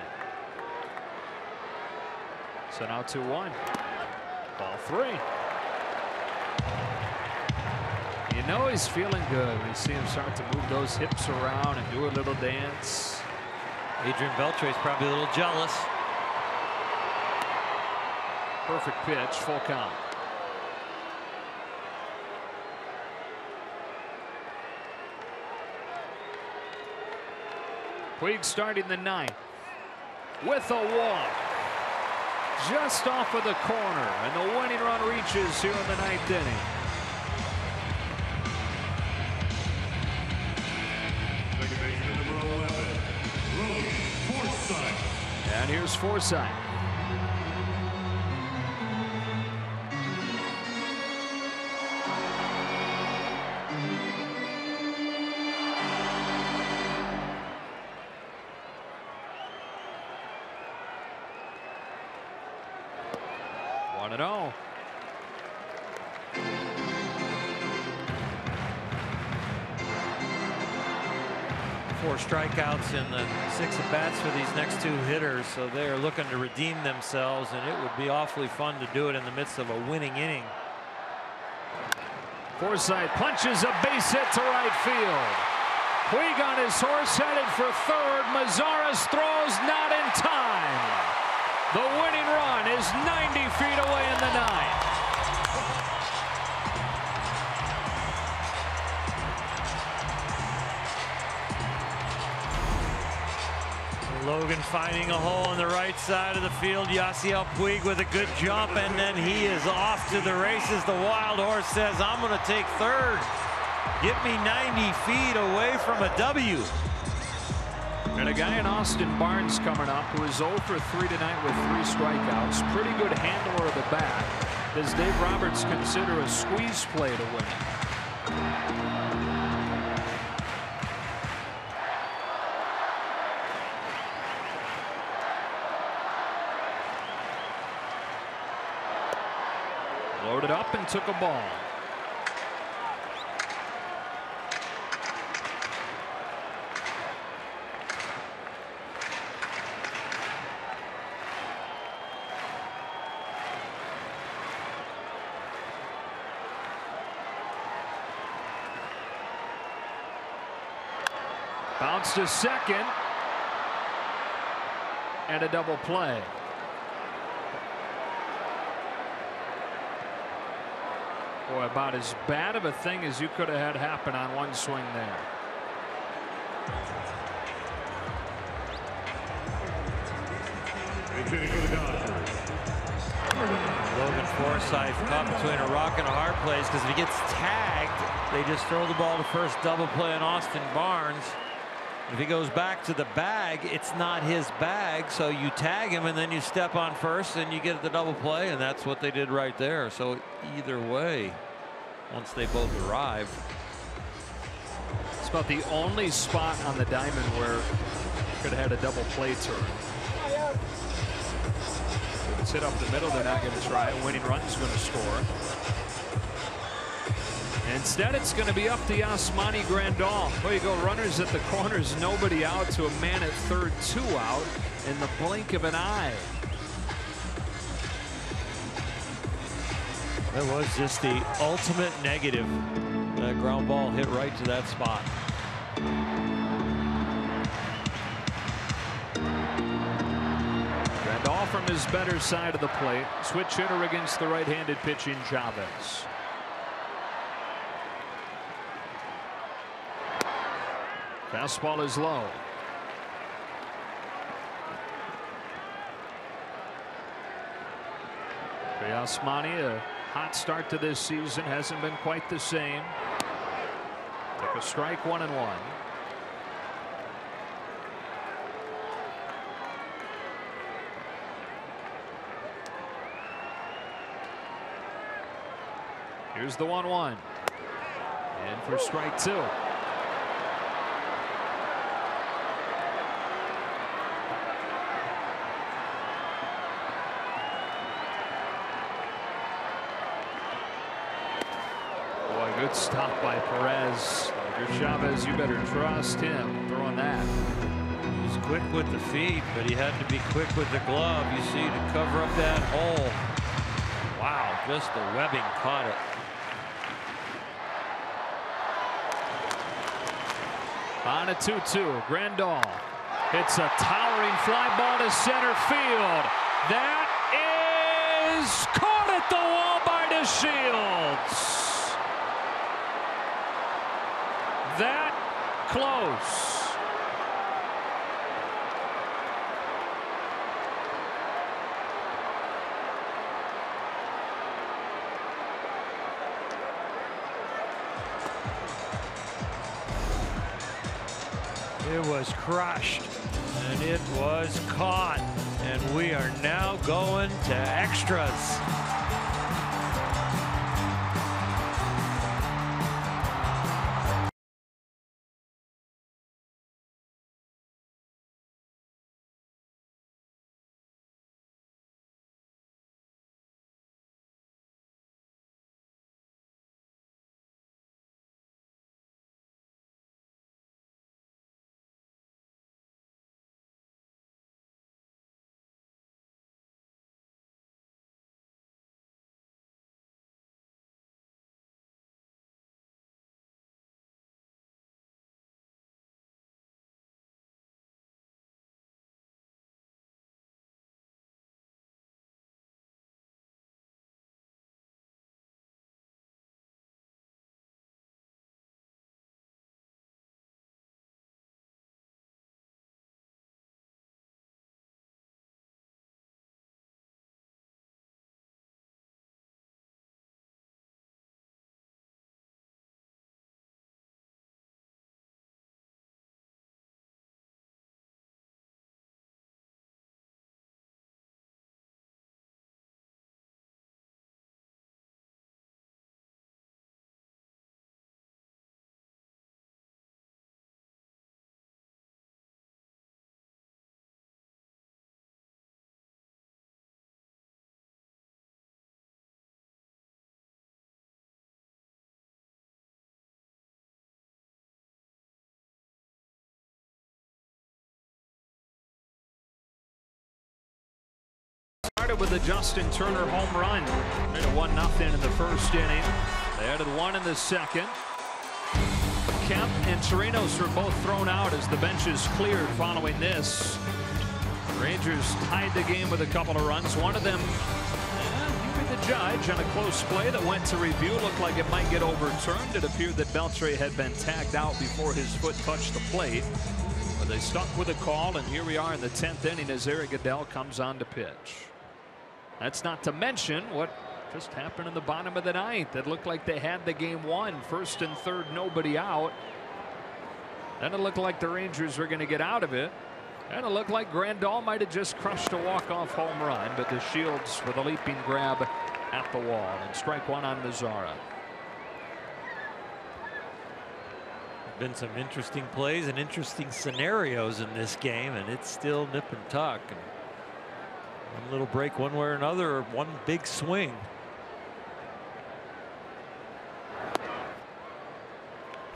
So now 2-1. Ball 3. You know he's feeling good when you see him start to move those hips around and do a little dance. Adrian Beltre's probably a little jealous. Perfect pitch, full count. Puig starting the 9th with a walk. Just off of the corner, and the winning run reaches here in the 9th inning. And here's Forsythe. One and all. 4 strikeouts in the 6 at-bats for these next 2 hitters, so they are looking to redeem themselves, and it would be awfully fun to do it in the midst of a winning inning. Forsythe punches a base hit to right field. Puig on his horse headed for 3rd. Mazzares throws not in time. The winning run is 90 feet away in the 9th. Logan finding a hole on the right side of the field. Yasiel Puig with a good jump, and then he is off to the races. The wild horse says, I'm going to take 3rd. Get me 90 feet away from a W. And a guy in Austin Barnes coming up who is 0 for 3 tonight with 3 strikeouts. Pretty good handler of the bat. Does Dave Roberts consider a squeeze play to win it? Loaded up and took a ball. Bounce to second. And a double play. Boy, about as bad of a thing as you could have had happen on one swing there. Logan Forsythe caught between a rock and a hard place, because if he gets tagged, they just throw the ball to first. Double play on Austin Barnes. If he goes back to the bag, it's not his bag, so you tag him and then you step on first and you get the double play, and that's what they did right there. So either way, once they both arrive. It's about the only spot on the diamond where you could have had a double play turn. It's hit up the middle. They're not going to try it. Winning run's going to score. Instead, it's going to be up to Yasmani Grandal. There you go, runners at the corners, nobody out, to a man at third, 2 out in the blink of an eye. That was just the ultimate negative. That ground ball hit right to that spot. Grandal from his better side of the plate. Switch hitter against the right-handed pitching Chavez. Fastball is low. For Yasmani, a hot start to this season, hasn't been quite the same. Took a strike, 1-1. Here's the 1-1. And for strike 2. Good stop by Perez. Chavez, you better trust him throwing that. He's quick with the feet, but he had to be quick with the glove, you see, to cover up that hole. Wow, just the webbing caught it. On a 2-2, Grandal hits a towering fly ball to center field. That is caught at the wall by DeShields. That close. It was crushed and it was caught, and we are now going to extras. Started with a Justin Turner home run. Made it 1-0 in the first inning. They added 1 in the second. Kemp and Chirinos were both thrown out as the benches cleared following this. Rangers tied the game with a couple of runs. One of them, the judge on a close play that went to review, looked like it might get overturned. It appeared that Beltre had been tagged out before his foot touched the plate. But they stuck with the call, and here we are in the 10th inning as Eric Goodell comes on to pitch. That's not to mention what just happened in the bottom of the 9th. It looked like they had the game won. First and third, nobody out. Then it looked like the Rangers were going to get out of it. And it looked like Grandal might have just crushed a walk-off home run, but DeShields with a leaping grab at the wall, and strike 1 on Mazzara. Been some interesting plays and interesting scenarios in this game, and it's still nip and tuck. And One little break one way or another, or one big swing.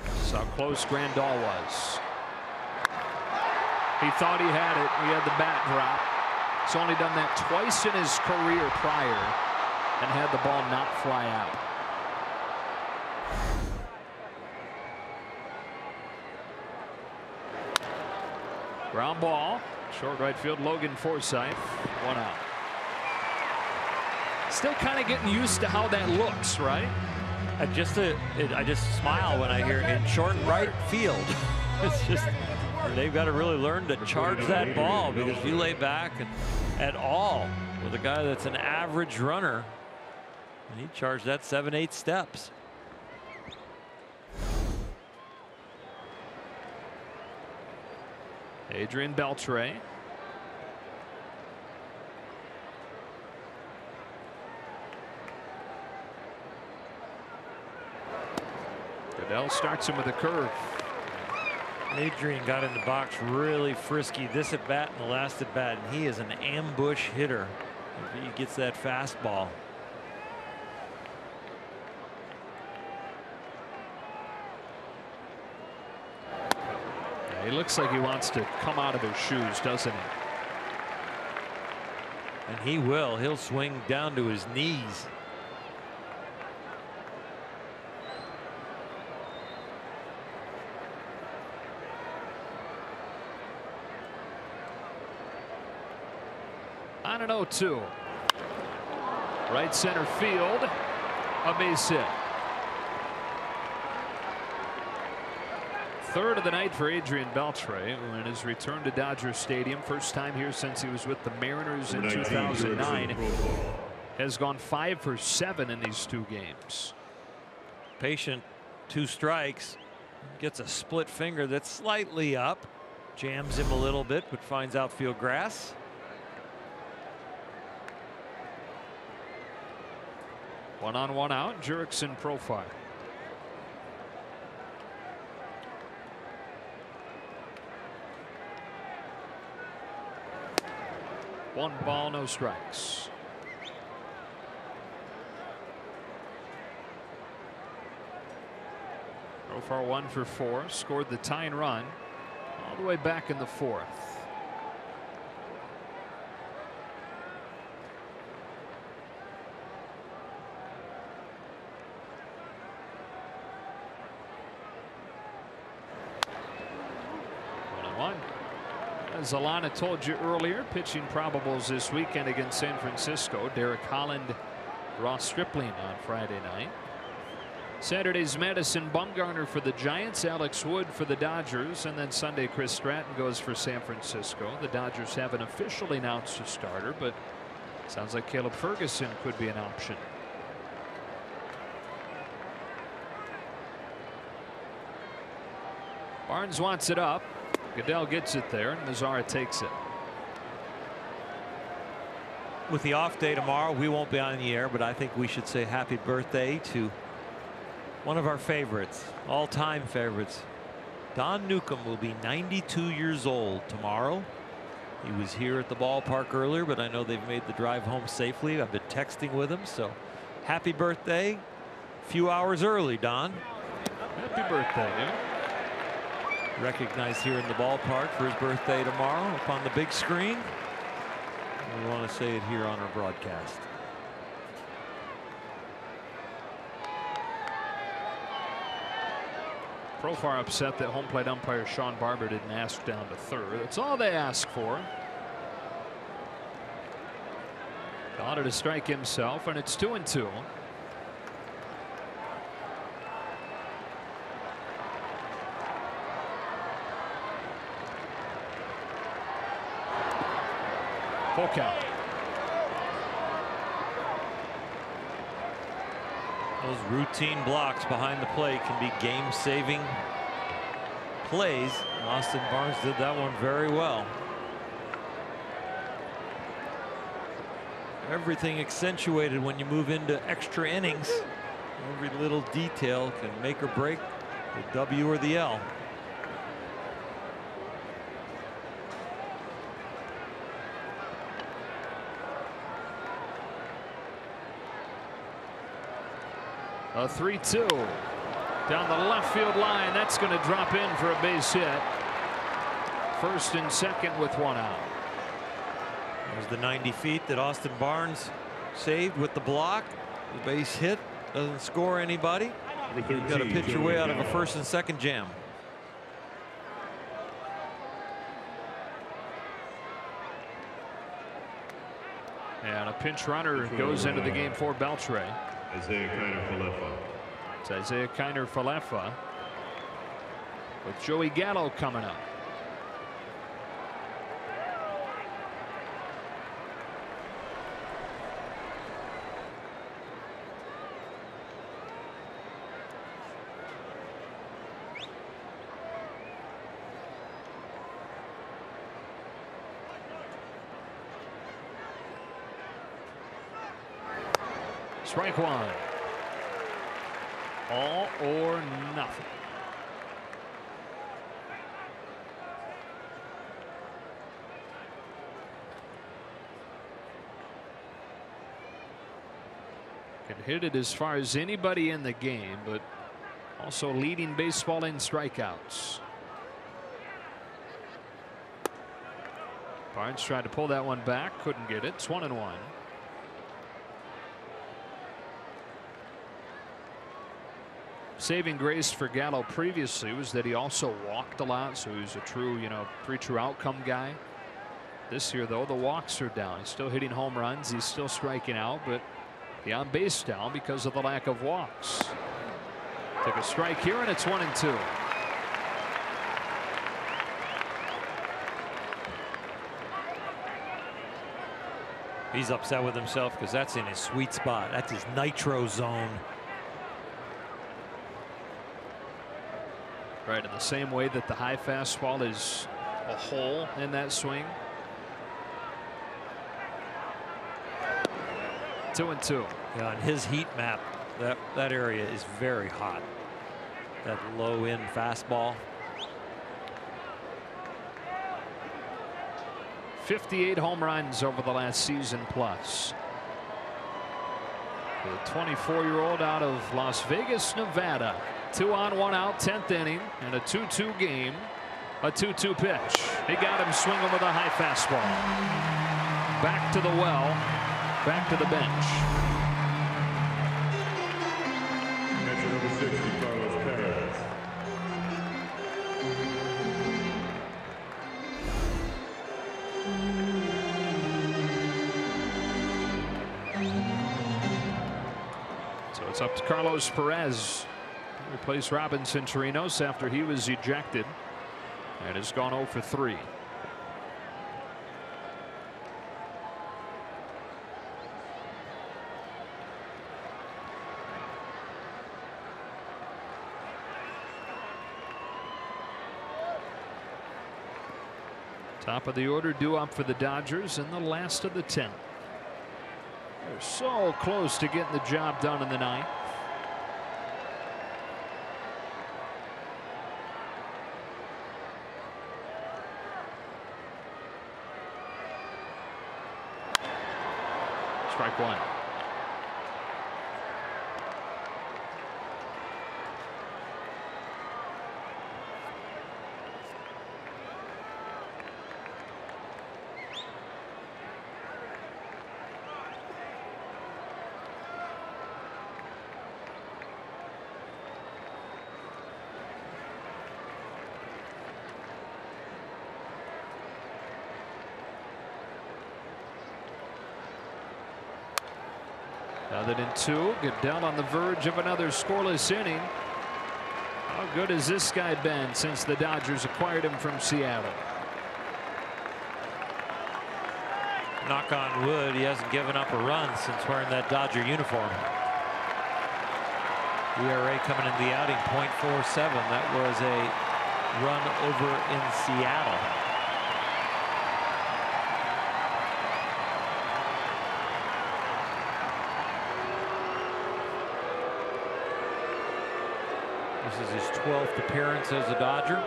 That's how close Grandal was. He thought he had it. He had the bat drop. He's only done that twice in his career prior and had the ball not fly out. Ground ball. Short right field, Logan Forsythe. 1 out. Still kind of getting used to how that looks, right? I just smile when I hear in short right field. It's just, they've got to really learn to charge that ball, because if you lay back at all with a guy that's an average runner, and he charged that 7-8 steps. Adrian Beltre. Goodell starts him with a curve. Adrian got in the box really frisky this at bat and the last at bat, and he is an ambush hitter if he gets that fastball. He looks like he wants to come out of his shoes, doesn't he? And he will. He'll swing down to his knees. On an 0-2. Right center field. A base hit. Third of the night for Adrian Beltre, who in his return to Dodger Stadium, first time here since he was with the Mariners in 2009, has gone 5 for 7 in these 2 games. Patient, 2 strikes, gets a split finger that's slightly up, jams him a little bit, but finds outfield grass. One on, one out. Jurickson profile. One ball, no strikes. Profar 1 for 4. Scored the tying run all the way back in the 4th. As Alana told you earlier, pitching probables this weekend against San Francisco. Derek Holland, Ross Stripling on Friday night. Saturday's Madison Bumgarner for the Giants, Alex Wood for the Dodgers, and then Sunday Chris Stratton goes for San Francisco. The Dodgers haven't officially announced a starter, but sounds like Caleb Ferguson could be an option. Barnes wants it up. Goodell gets it there, and Mazzara takes it. With the off day tomorrow, we won't be on the air, but I think we should say happy birthday to one of our favorites, all-time favorites. Don Newcomb will be 92 years old tomorrow. He was here at the ballpark earlier, but I know they've made the drive home safely. I've been texting with him, so happy birthday. A few hours early, Don. Happy birthday, dude. Recognized here in the ballpark for his birthday tomorrow up on the big screen. We want to say it here on our broadcast. Profar upset that home plate umpire Sean Barber didn't ask down to third. That's all they ask for. Wanted to strike himself, and it's 2-2. Full count. Those routine blocks behind the plate can be game-saving plays. Austin Barnes did that one very well. Everything accentuated when you move into extra innings. Every little detail can make or break the W or the L. A 3-2 down the left field line. That's going to drop in for a base hit. First and second with one out. There's the 90 feet that Austin Barnes saved with the block. The base hit doesn't score anybody. You've got to pitch your way out of a first and second jam. And a pinch runner goes into the game for Beltray. Isaiah Kiner-Falefa. It's Isaiah Kiner-Falefa with Joey Gallo coming up. Strike one. All or nothing. Can hit it as far as anybody in the game, but also leading baseball in strikeouts. Barnes tried to pull that one back, couldn't get it. It's 1-1. Saving grace for Gallo previously was that he also walked a lot, so he was a true, three true outcome guy. This year, though, the walks are down. He's still hitting home runs. He's still striking out, but the on base down because of the lack of walks. Took a strike here, and it's 1-2. He's upset with himself because that's in his sweet spot. That's his nitro zone. Right, in the same way that the high fastball is a hole in that swing. 2-2. Yeah, on his heat map, that area is very hot. That low end fastball. 58 home runs over the last season plus. The 24-year-old out of Las Vegas, Nevada. 2 on, 1 out, 10th inning, and a 2-2 game. A 2-2 pitch. He got him swinging with a high fastball. Back to the well, back to the bench. Catcher number 60, Carlos Perez. So it's up to Carlos Perez. Replace Robinson Chirinos after he was ejected and has gone 0 for 3. Top of the order due up for the Dodgers in the last of the 10th. They're so close to getting the job done in the 9th. Strike one. Now that in 2, Goodell on the verge of another scoreless inning. How good has this guy been since the Dodgers acquired him from Seattle? Knock on wood, he hasn't given up a run since wearing that Dodger uniform. ERA coming in the outing, .47. That was a run over in Seattle. This is his 12th appearance as a Dodger.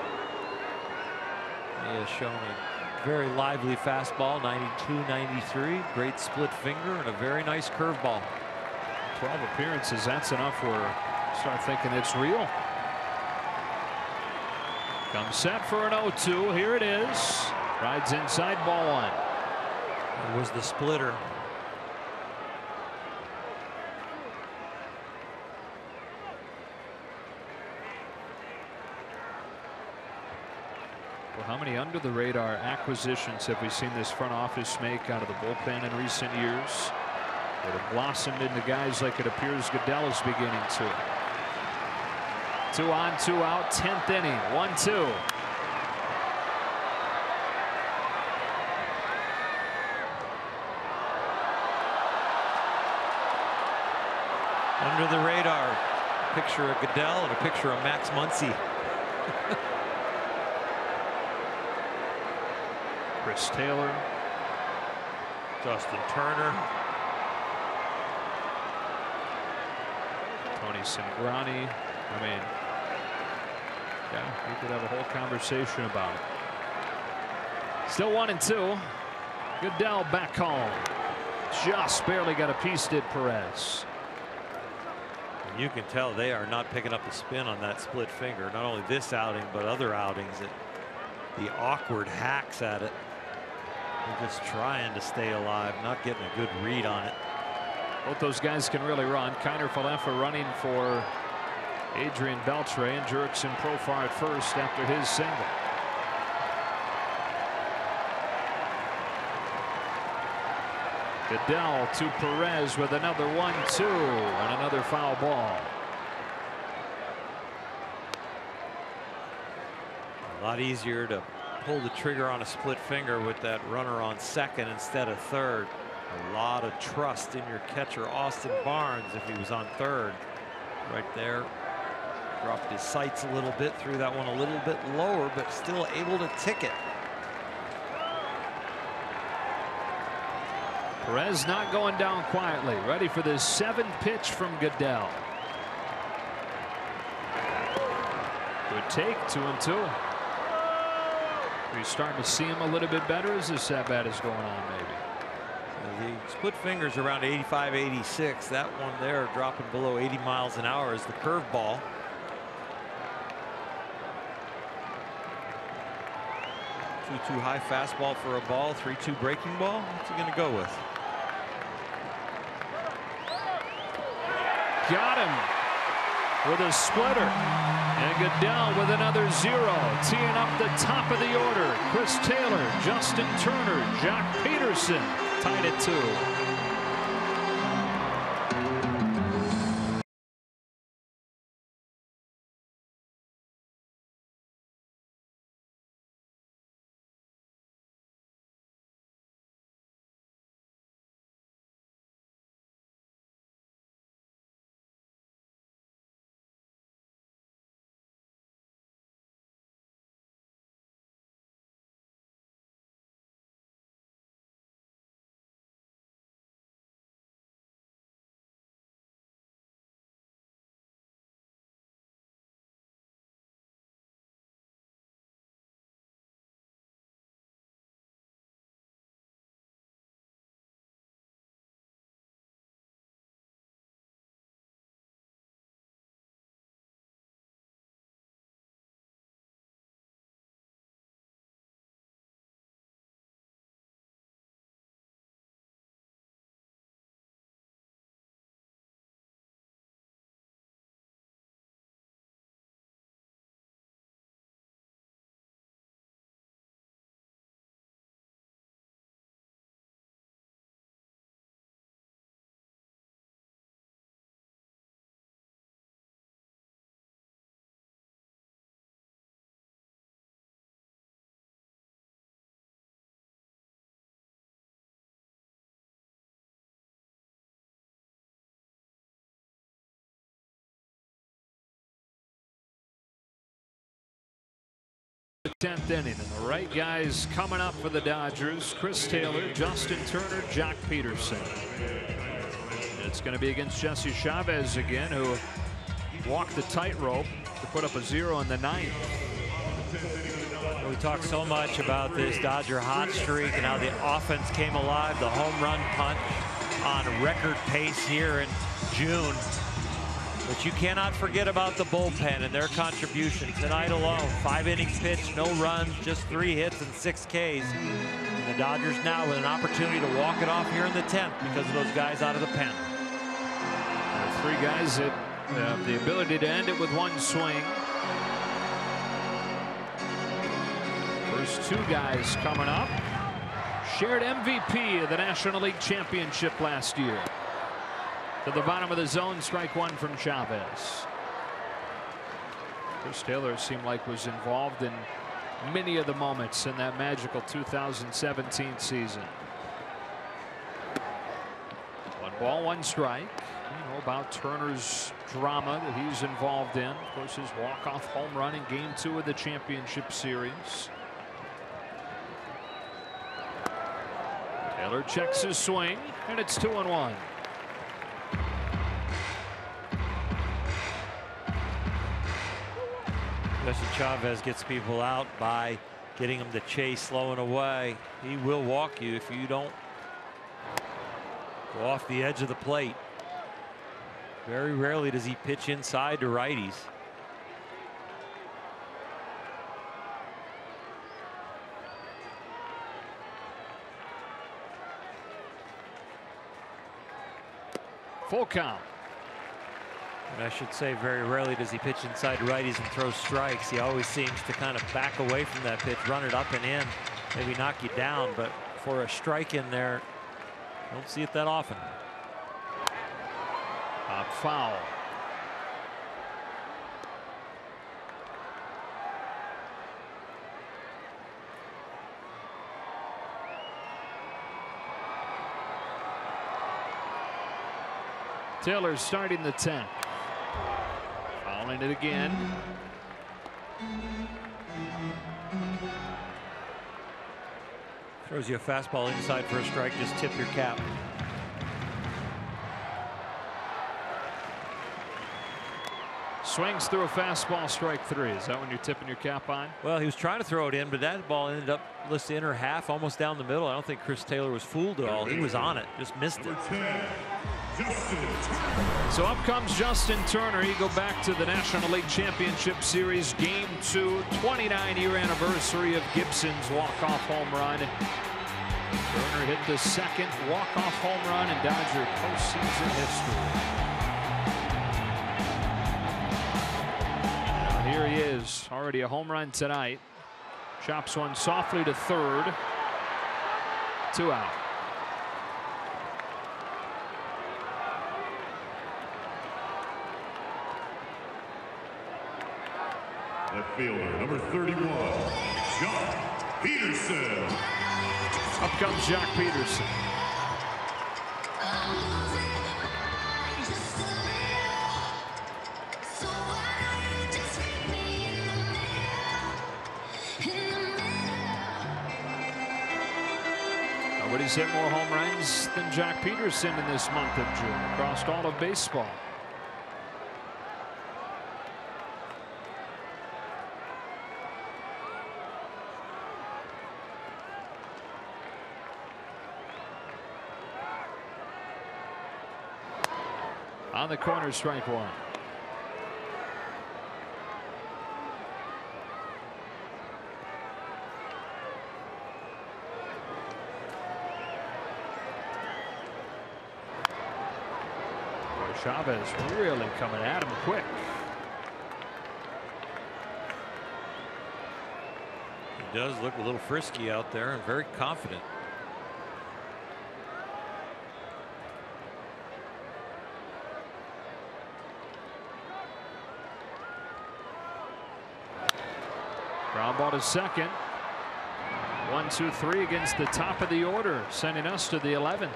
He has shown a very lively fastball, 92, 93, great split finger, and a very nice curveball. 12 appearances, that's enough. We're start thinking it's real. Comes set for an 0-2. Here it is. Rides inside, ball one. It was the splitter. Well, how many under the radar acquisitions have we seen this front office make out of the bullpen in recent years that have blossomed into guys like it appears Goodell is beginning to? 2 on, 2 out, 10th inning, 1-2. Under the radar, picture of Goodell and a picture of Max Muncy. Chris Taylor, Justin Turner, Tony Cingrani. I mean, yeah, we could have a whole conversation about it. Still 1-2. Goodell back home. Just barely got a piece, did Perez. You can tell they are not picking up the spin on that split finger. Not only this outing, but other outings. The awkward hacks at it. They're just trying to stay alive, not getting a good read on it. Both those guys can really run. Kiner Falefa running for Adrian Beltre, and Jurickson Profar at first after his single. Goodell to Perez with another 1-2 and another foul ball. A lot easier to pull the trigger on a split finger with that runner on second instead of third. A lot of trust in your catcher Austin Barnes if he was on third. Right there. Dropped his sights a little bit, threw that one a little bit lower, but still able to tick it. Perez not going down quietly. Ready for this 7th pitch from Goodell. Good take, 2-2. Are you starting to see him a little bit better as this at-bat is going on, maybe? The split fingers around 85, 86. That one there dropping below 80 miles an hour is the curveball. 2-2 high fastball for a ball, 3-2 breaking ball. What's he going to go with? Got him with a splitter. And Goodell with another 0. Teeing up the top of the order. Chris Taylor, Justin Turner, Jock Peterson tied at 2. The 10th inning, and the right guys coming up for the Dodgers. Chris Taylor, Justin Turner, Jock Peterson. It's going to be against Jesse Chavez again, who walked the tightrope to put up a 0 in the 9th. We talked so much about this Dodger hot streak and how the offense came alive. The home run punch on record pace here in June. But you cannot forget about the bullpen and their contribution tonight alone. 5 innings pitched, no runs, just 3 hits and 6 Ks. And the Dodgers now with an opportunity to walk it off here in the 10th because of those guys out of the pen. 3 guys that have the ability to end it with 1 swing. First 2 guys coming up. Shared MVP of the National League Championship last year. To the bottom of the zone, strike 1 from Chavez. Chris Taylor seemed like was involved in many of the moments in that magical 2017 season. 1 ball, 1 strike. You know about Turner's drama that he's involved in. Of course, his walk-off home run in Game 2 of the championship series. Taylor checks his swing, and it's 2-1. Jesse Chavez gets people out by getting them to chase, slowing away. He will walk you if you don't go off the edge of the plate. Very rarely does he pitch inside to righties. Full count. And I should say very rarely does he pitch inside righties and throw strikes. He always seems to kind of back away from that pitch, run it up and in, maybe knock you down. But for a strike in there, don't see it that often. Foul. Taylor starting the 10th. Fouling it again. Throws you a fastball inside for a strike, just tip your cap. Swings through a fastball, strike 3. Is that when you're tipping your cap on? Well, he was trying to throw it in, but that ball ended up the inner half, almost down the middle. I don't think Chris Taylor was fooled at all. He was on it, just missed it. So up comes Justin Turner. He go back to the National League Championship Series Game 2, 29-year anniversary of Gibson's walk-off home run. Turner hit the 2nd walk-off home run in Dodger postseason history. Now here he is, already a home run tonight. Chops one softly to 3rd. 2 out. Left fielder, number 31, Jock Peterson. Up comes Jock Peterson. Nobody's hit more home runs than Jock Peterson in this month of June across all of baseball. On the corner, strike 1. Chavez really coming at him quick. He does look a little frisky out there and very confident. Ground ball to 2nd. 1, 2, 3 against the top of the order, sending us to the 11th.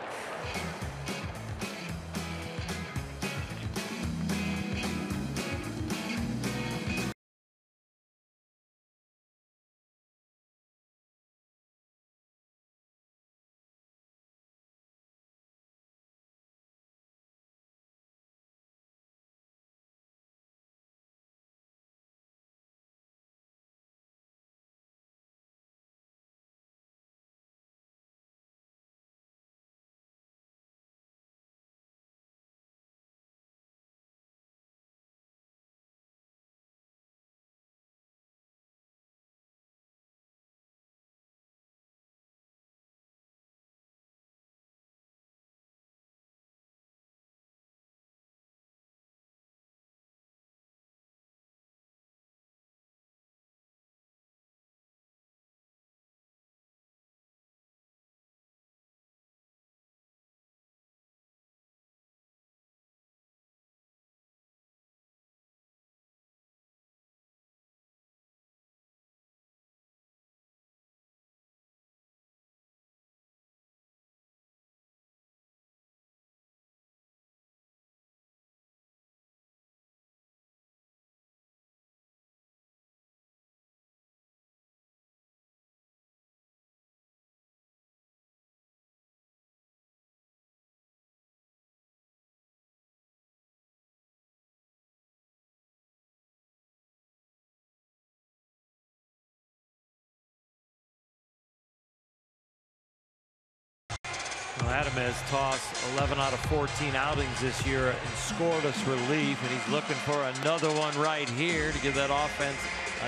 Well, Adam has tossed 11 out of 14 outings this year in scoreless relief, and he's looking for another one right here to give that offense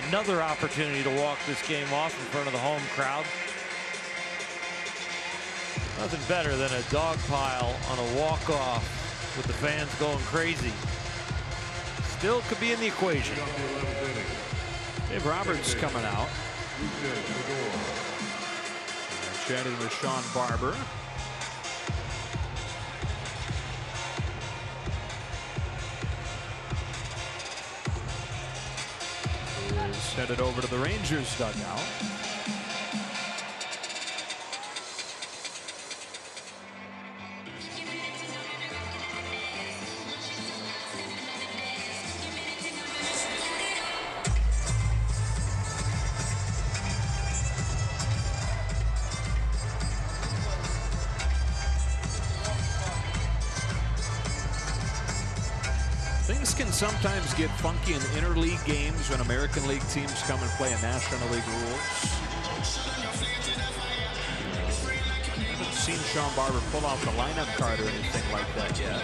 another opportunity to walk this game off in front of the home crowd. Nothing better than a dog pile on a walk-off with the fans going crazy. Still could be in the equation. Dave Roberts coming out. Chatting with Sean Barber. Is headed over to the Rangers dugout. Things can sometimes get funky in interleague games when American League teams come and play in National League rules. I haven't seen Sean Barber pull out the lineup card or anything like that yet.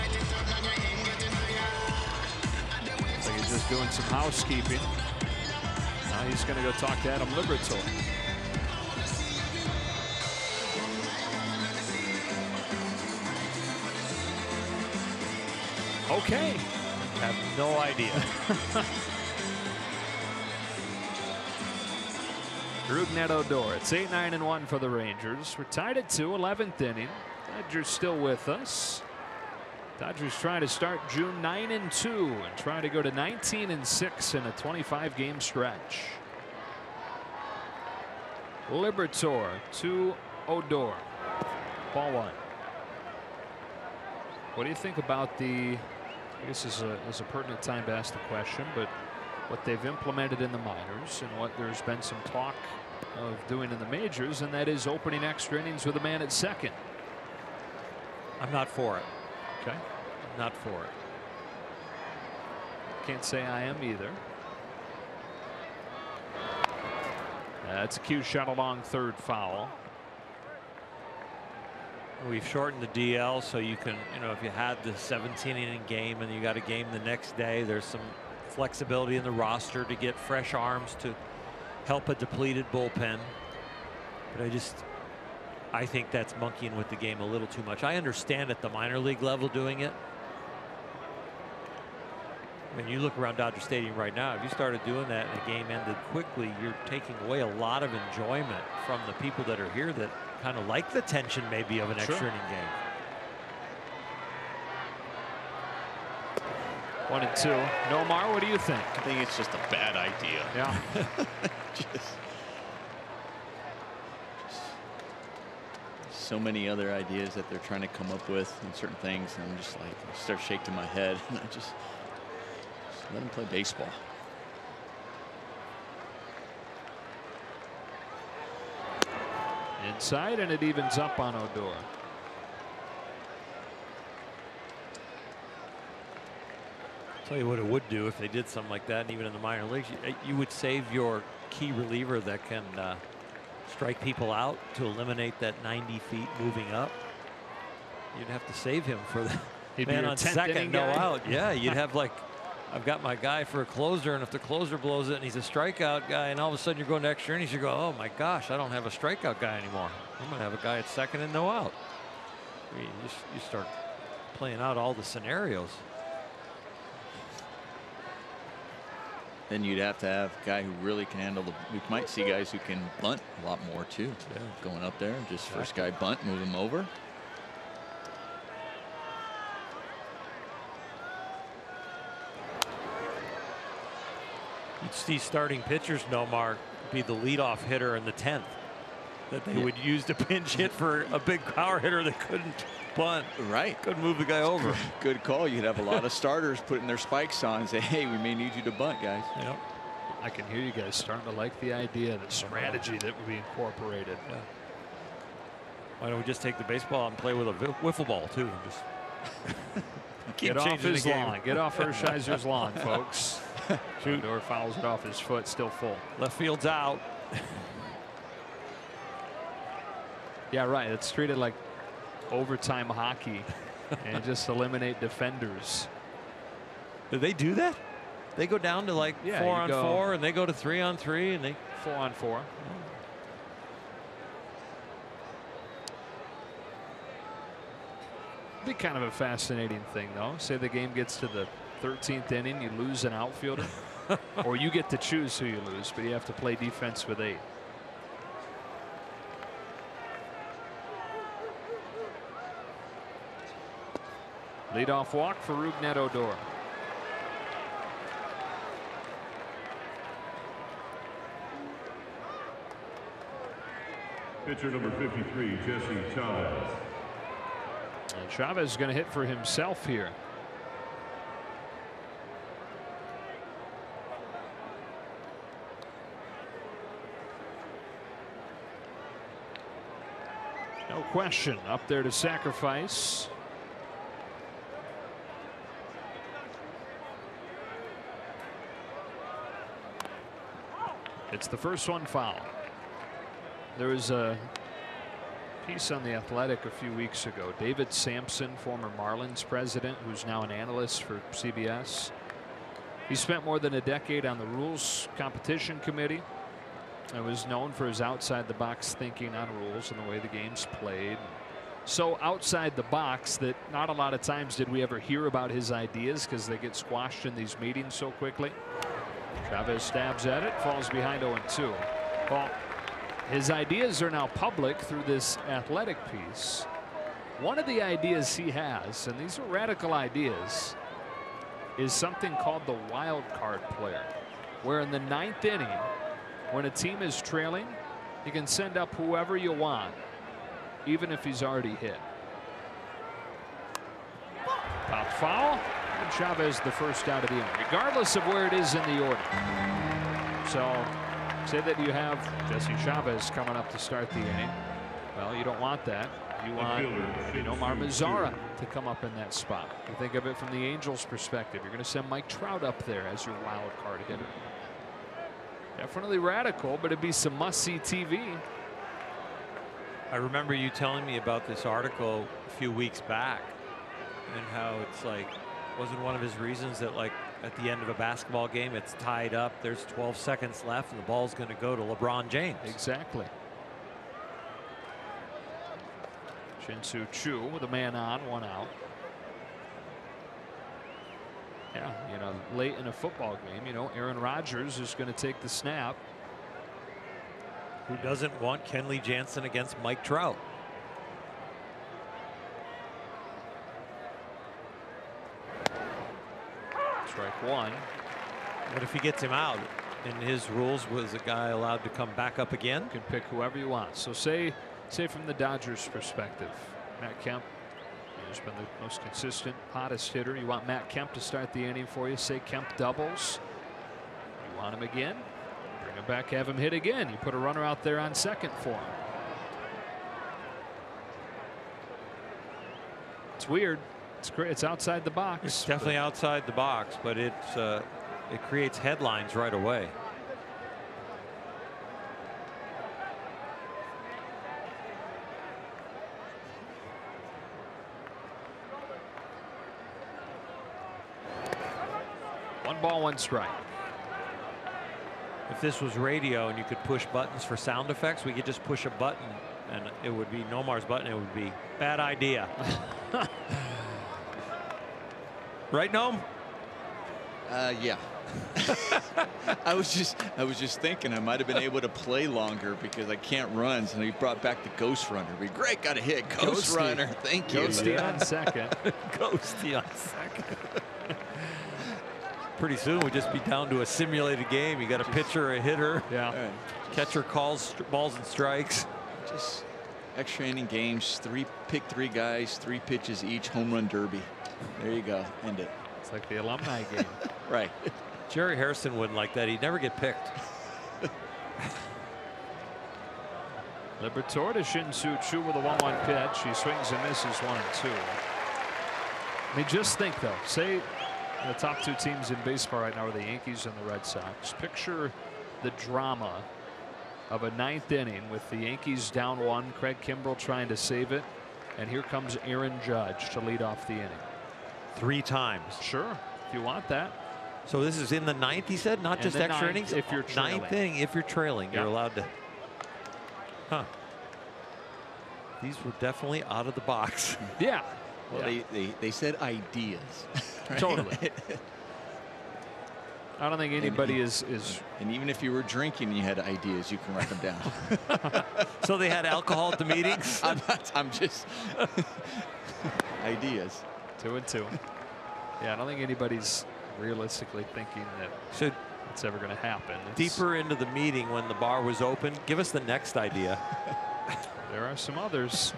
So he's just doing some housekeeping. Now he's going to go talk to Adam Liberatore. Okay. Have no idea. Rougned Odor. It's 8-9-1 for the Rangers. We're tied at 2, 11th inning. Dodgers still with us. Dodgers trying to start June 9-2 and trying to go to 19-6 in a 25-game stretch. Liberatore to Odor. Ball one. What do you think about the, I guess this is a pertinent time to ask the question, but what they've implemented in the minors and what there's been some talk of doing in the majors, and that is opening extra innings with a man at second? I'm not for it. Okay. I'm not for it. Can't say I am either. That's a cue shot along third, foul. We've shortened the DL so you can, if you had the 17-inning game and you got a game the next day, there's some flexibility in the roster to get fresh arms to help a depleted bullpen. But I think that's monkeying with the game a little too much. I understand at the minor league level doing it. I mean, you look around Dodger Stadium right now, if you started doing that and the game ended quickly, you're taking away a lot of enjoyment from the people that are here that kind of like the tension maybe of an extra inning game. 1-2. Nomar, what do you think? I think it's just a bad idea. Yeah. just so many other ideas that they're trying to come up with and certain things, and I'm just like, I start shaking my head and I just let them play baseball. Inside, and it evens up on Odor. Tell you what it would do if they did something like that, and even in the minor leagues, you would save your key reliever that can strike people out to eliminate that 90 feet moving up. You'd have to save him for the man on second, no out. Yeah, you'd have like, I've got my guy for a closer, and if the closer blows it and he's a strikeout guy, and all of a sudden you're going to extra innings, you go, oh my gosh, I don't have a strikeout guy anymore. I'm going to have a guy at second and no out. I mean, you start playing out all the scenarios. Then you'd have to have a guy who really can handle the. We might see guys who can bunt a lot more too. Yeah. Going up there, just first guy bunt, move him over. You'd see starting pitchers, Nomar, be the leadoff hitter in the 10th that they would use to pinch hit for a big power hitter that couldn't bunt. Right. Couldn't move the guy over. Good call. You'd have a lot of starters putting their spikes on and say, hey, we may need you to bunt, guys. Yep. I can hear you guys starting to like the idea, the strategy that would be incorporated. Yeah. Why don't we just take the baseball and play with a wiffle ball too? And just keep Get off his lawn. Get off Hershiser's lawn, folks. Shoot. Or fouls it off his foot, still full. Left field's out. Yeah, right. It's treated like overtime hockey and just eliminate defenders. Do they do that? They go down to like 4-on-4 and they go to 3-on-3 and they 4-on-4. Be kind of a fascinating thing, though. Say the game gets to the 13th inning, you lose an outfielder, or you get to choose who you lose, but you have to play defense with 8. Leadoff walk for Rougned Odor. Pitcher number 53, Jesse Chavez. And Chavez is going to hit for himself here. No question, up there to sacrifice. It's the first one foul. There was a piece on The Athletic a few weeks ago. David Sampson, former Marlins president, who's now an analyst for CBS. He spent more than a decade on the Rules Competition Committee and was known for his outside the box thinking on rules and the way the game's played. So outside the box that not a lot of times did we ever hear about his ideas because they get squashed in these meetings so quickly. Chavez stabs at it, falls behind 0-2. Well, his ideas are now public through this Athletic piece. One of the ideas he has, and these are radical ideas, is something called the wild card player, where in the 9th inning, when a team is trailing, you can send up whoever you want, even if he's already hit. Pop foul, and Chavez the first out of the inning, regardless of where it is in the order. So say that you have Jesse Chavez coming up to start the inning. Well, you don't want that. You want Nomar Mazara to come up in that spot. You think of it from the Angels' perspective. You're going to send Mike Trout up there as your wild card hitter. Definitely radical, but it'd be some must-see TV. I remember you telling me about this article a few weeks back and how it's like, wasn't one of his reasons that like at the end of a basketball game it's tied up, there's 12 seconds left and the ball's going to go to LeBron James. Exactly. Shin-Soo Choo with a man on, 1 out. Yeah, you know, late in a football game, you know, Aaron Rodgers is going to take the snap. Who doesn't want Kenley Jansen against Mike Trout? Strike 1. What if he gets him out? In his rules, was a guy allowed to come back up again? You can pick whoever you want. So say from the Dodgers perspective, Matt Kemp has been the most consistent, hottest hitter. You want Matt Kemp to start the inning for you. Say Kemp doubles. You want him again? Bring him back, have him hit again. You put a runner out there on second for him. It's weird. It's great. It's outside the box. It's definitely outside the box, but it creates headlines right away. One ball, one strike. If this was radio and you could push buttons for sound effects, we could just push a button and it would be Nomar's button. It would be bad idea. Right, Noam? Yeah. I was just thinking I might have been able to play longer because I can't run. So he brought back the ghost runner. It'd be great. Got a hit. Ghost runner. Thank you. Ghosty on second. Ghosty on second. Pretty soon we'd just be down to a simulated game. You got a pitcher, a hitter. Yeah. Catcher calls balls and strikes. Just extra inning games. Pick 3 guys, 3 pitches each. Home run derby. There you go. End it. It's like the alumni game. Right. Jerry Harrison wouldn't like that. He'd never get picked. Liberatore to Shin-Soo Choo with a 1-1 pitch. He swings and misses 1-2. I mean, just think though. Say the top 2 teams in baseball right now are the Yankees and the Red Sox. Picture the drama of a 9th inning with the Yankees down 1. Craig Kimbrell trying to save it. And here comes Aaron Judge to lead off the inning. 3 times. Sure, if you want that. So this is in the 9th, he said, not just extra innings. If you're trailing. 9th inning, if you're trailing, you're allowed to. Huh. These were definitely out of the box. Yeah. Well, they said ideas. Right? Totally. I don't think anybody is. And even if you were drinking, you had ideas. You can write them down. So they had alcohol at the meetings. I'm just ideas. 2-2. Yeah, I don't think anybody's realistically thinking that it's ever going to happen. Deeper into the meeting when the bar was open, give us the next idea. There are some others.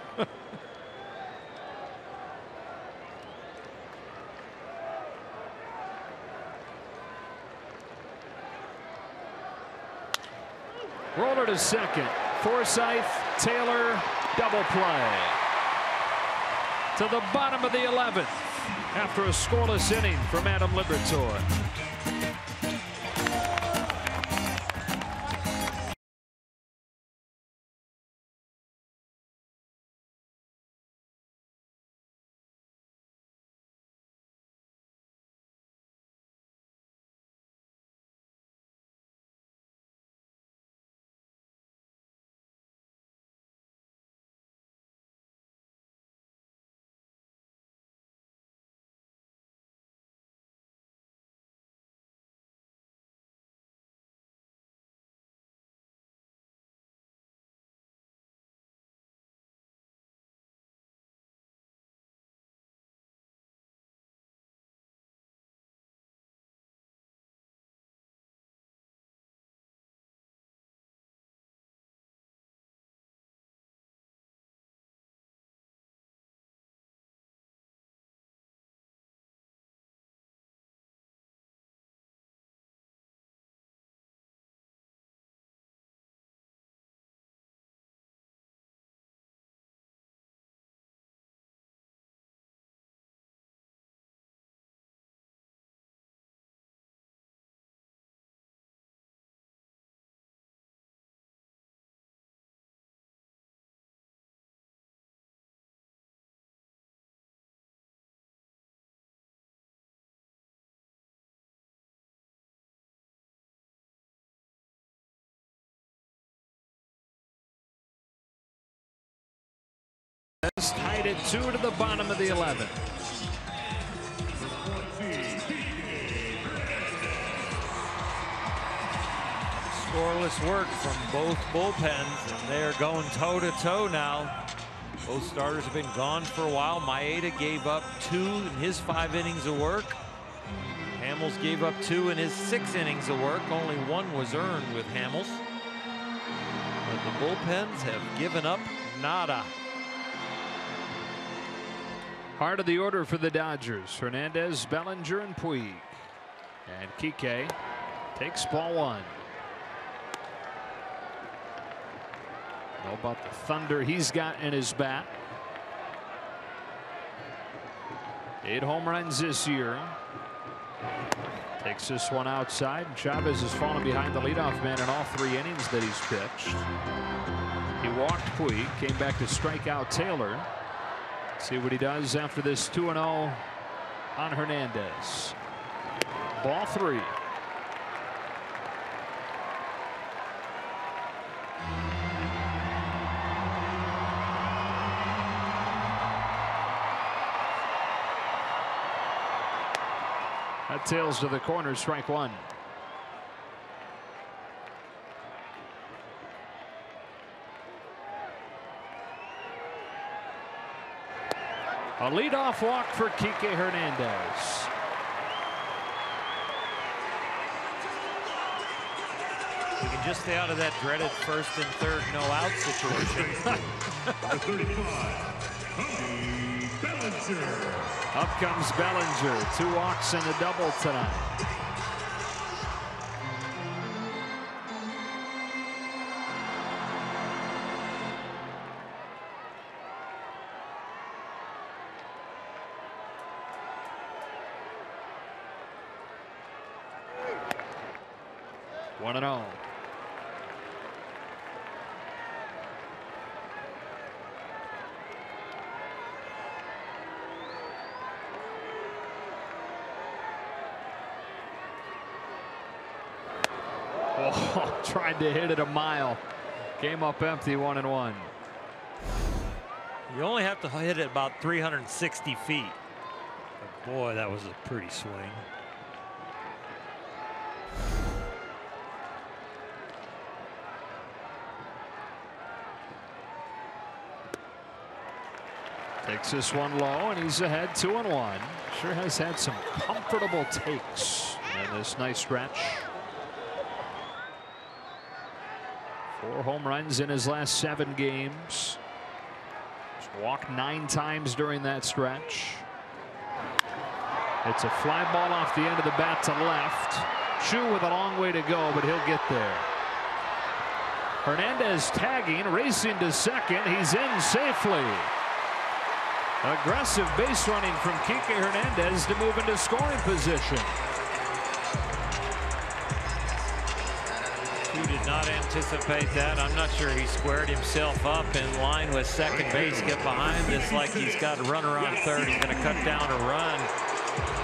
Roller to second. Forsythe, Taylor, double play. To the bottom of the 11th after a scoreless inning from Adam Liberatore. Tied at 2 to the bottom of the 11th. Scoreless work from both bullpens, and they're going toe-to-toe now. Both starters have been gone for a while. Maeda gave up 2 in his 5 innings of work. Hamels gave up 2 in his 6 innings of work. Only 1 was earned with Hamels. But the bullpens have given up nada. Heart of the order for the Dodgers. Hernandez, Bellinger, and Puig. And Kike takes ball 1. Know about the thunder he's got in his bat. 8 home runs this year. Takes this one outside. Chavez has fallen behind the leadoff man in all 3 innings that he's pitched. He walked Puig, came back to strike out Taylor. See what he does after this 2-0 on Hernandez. Ball 3. That tails to the corner, strike 1. A leadoff walk for Kike Hernandez. We can just stay out of that dreaded 1st and 3rd no-out situation. Up comes Bellinger. 2 walks and a double tonight. One and all. Oh, tried to hit it a mile. Came up empty, 1-1. You only have to hit it about 360 feet. But boy, that was a pretty swing. Takes this one low, and he's ahead 2-1. Sure has had some comfortable takes in this nice stretch. 4 home runs in his last 7 games. He's walked 9 times during that stretch. It's a fly ball off the end of the bat to left. Chu with a long way to go, but he'll get there. Hernandez tagging, racing to second. He's in safely. Aggressive base running from Kike Hernandez to move into scoring position. He did not anticipate that. I'm not sure he squared himself up in line with second base. Get behind this like he's got a runner on third. He's going to cut down a run.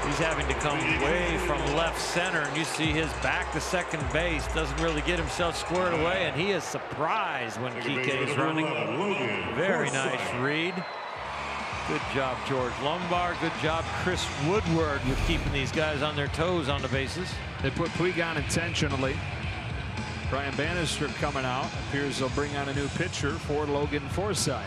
He's having to come way from left center, and you see his back to second base. Doesn't really get himself squared away, and he is surprised when Kike is running. Very nice read. Good job, George Lombard. Good job, Chris Woodward, with keeping these guys on their toes on the bases. They put Puig on intentionally. Brian Bannister coming out. Appears they'll bring on a new pitcher for Logan Forsythe.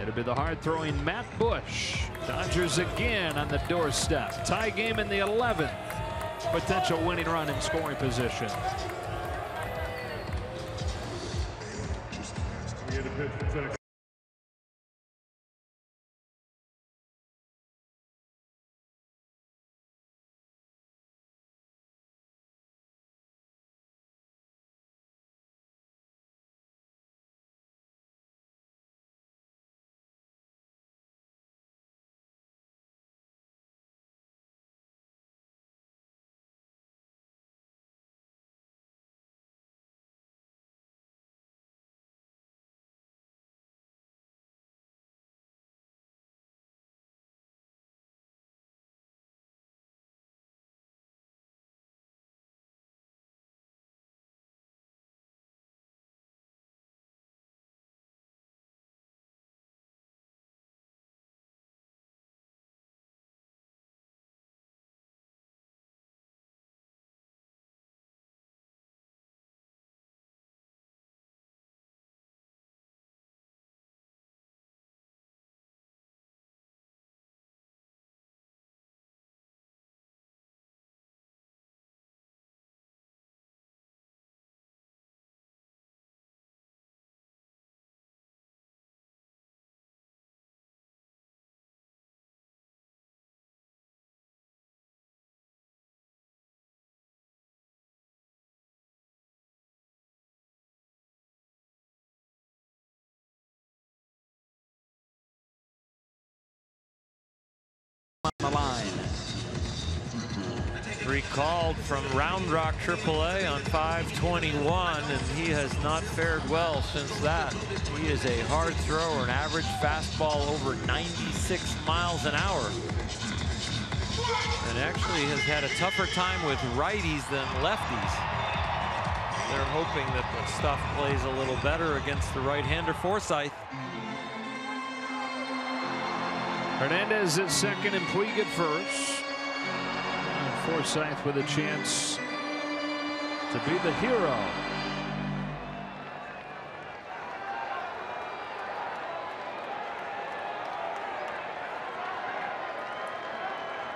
It'll be the hard-throwing Matt Bush. Dodgers again on the doorstep. Tie game in the 11th. Potential winning run in scoring position. On the line. Recalled from Round Rock AAA on 5/21, and he has not fared well since that. He is a hard thrower, an average fastball over 96 miles an hour. And actually has had a tougher time with righties than lefties. They're hoping that the stuff plays a little better against the right-hander Forsythe. Hernandez at second and Puig at first. And Forsythe with a chance to be the hero.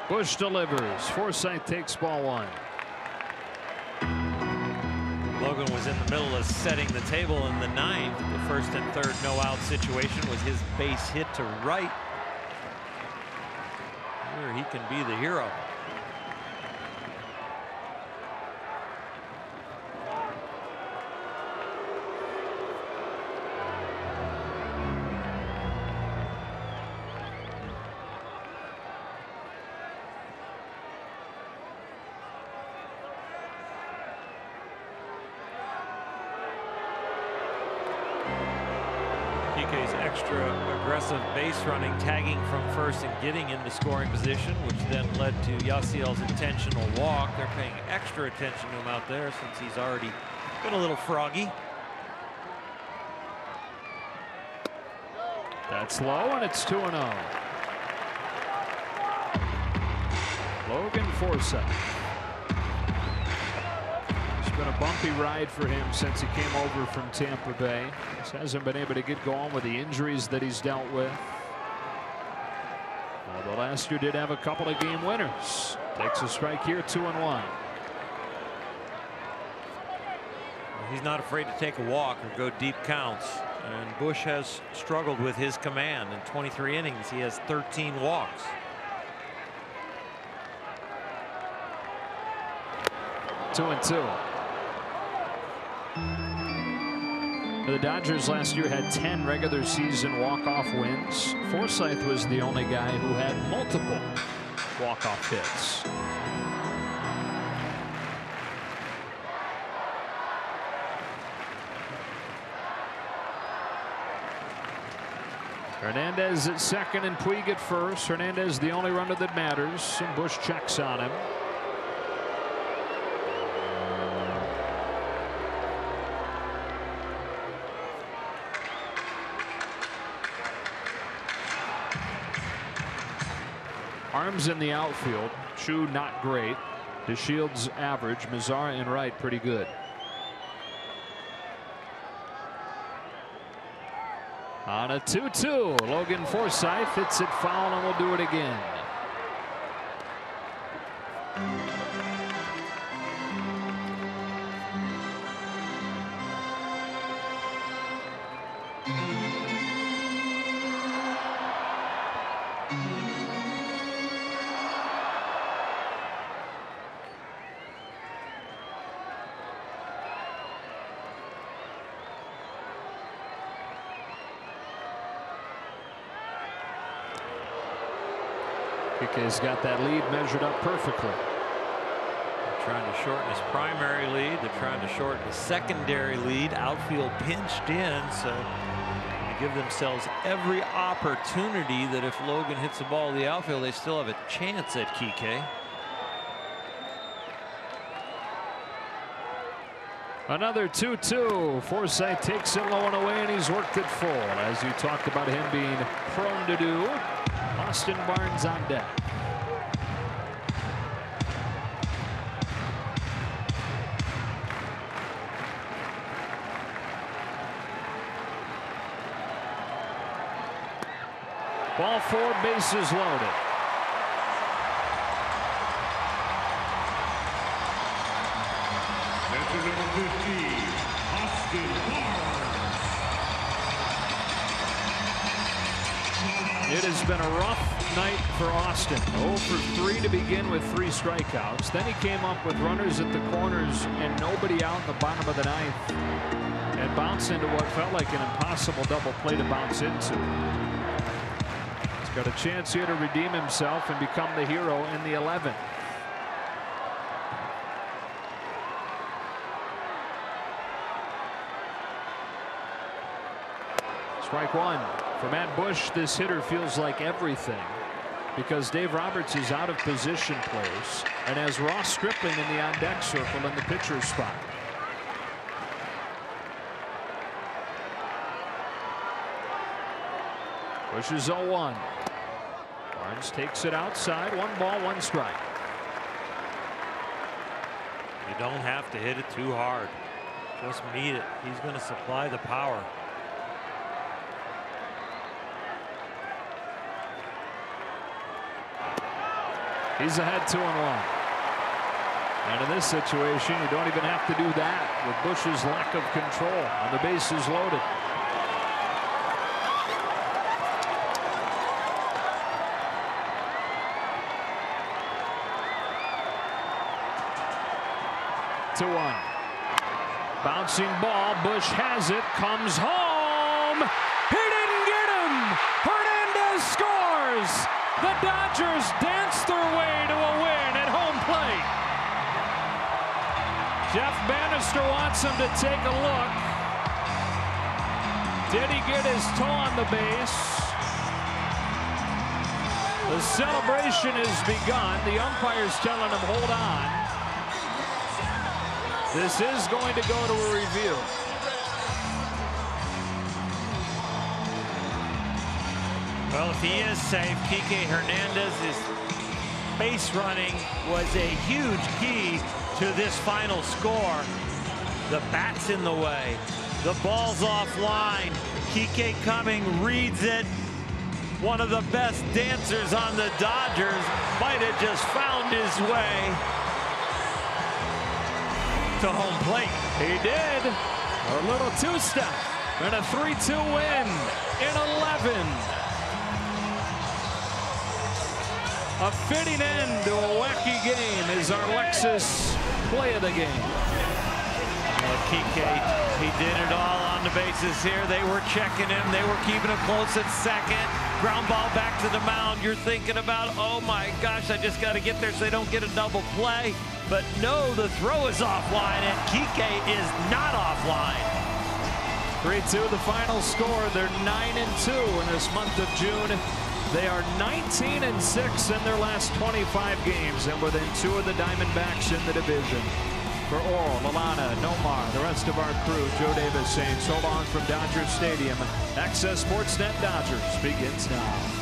Bush delivers. Forsythe takes ball 1. Logan was in the middle of setting the table in the 9th. The first and third no-out situation was his base hit to right. Here he can be the hero. Kike's extra aggressive base running, tagging from first and getting into scoring position, which then led to Yasiel's intentional walk. They're paying extra attention to him out there since he's already been a little froggy. That's low, and it's 2-0. Logan Forsythe. It's been a bumpy ride for him since he came over from Tampa Bay. Just hasn't been able to get going with the injuries that he's dealt with. Although last year did have a couple of game winners. Takes a strike here, 2-1. He's not afraid to take a walk or go deep counts. And Bush has struggled with his command. In 23 innings, he has 13 walks. Two and two. The Dodgers last year had 10 regular season walk-off wins. Forsythe was the only guy who had multiple walk-off hits. Hernandez at second and Puig at first. Hernandez the only runner that matters, and Bush checks on him. Arms in the outfield. Chu not great. DeShields average. Mazzara in right pretty good. On a 2-2, Logan Forsythe hits it foul and will do it again. Kike's got that lead measured up perfectly. They're trying to shorten his primary lead. They're trying to shorten his secondary lead. Outfield pinched in, so they give themselves every opportunity that if Logan hits the ball to the outfield, they still have a chance at Kike. Another 2-2. Forsythe takes it low and away, and he's worked it full. As you talked about him being prone to do. Austin Barnes on deck. Ball four, bases loaded. That's number 15, Austin Barnes. It has been a rough night for Austin. 0 for 3 to begin with 3 strikeouts. Then he came up with runners at the corners and nobody out in the bottom of the ninth. And bounced into what felt like an impossible double play to bounce into. He's got a chance here to redeem himself and become the hero in the 11th. Strike one. For Matt Bush, this hitter feels like everything because Dave Roberts is out of position place and has Ross Stripling in the on-deck circle in the pitcher's spot. Bush is 0-1. Barnes takes it outside. 1 ball, 1 strike. You don't have to hit it too hard. Just meet it. He's going to supply the power. He's ahead 2-1. And in this situation, you don't even have to do that with Bush's lack of control on the bases loaded. Bouncing ball. Bush has it. Comes home. He didn't get him. Hernandez scores. The Dodgers dance their way to a win at home plate. Jeff Bannister wants him to take a look. Did he get his toe on the base? The celebration has begun. The umpire's telling him, hold on. This is going to go to a review. Well, if he is safe, Kike Hernandez's base running was a huge key to this final score. The bat's in the way. The ball's offline. Kike coming, reads it. One of the best dancers on the Dodgers might have just found his way to home plate. He did. A little two-step and a 3-2 win in 11. A fitting end to a wacky game is our Lexus play of the game. Kike, he did it all on the bases here. They were checking him. They were keeping him close at second. Ground ball back to the mound. You're thinking about, oh my gosh, I just got to get there so they don't get a double play. But no, the throw is offline, and Kike is not offline. 3-2 the final score. They're 9-2 in this month of June. They are 19-6 in their last 25 games and within 2 of the Diamondbacks in the division. For Oral, Lalana, Nomar, the rest of our crew, Joe Davis saying so long from Dodger Stadium. Access Sportsnet Dodgers begins now.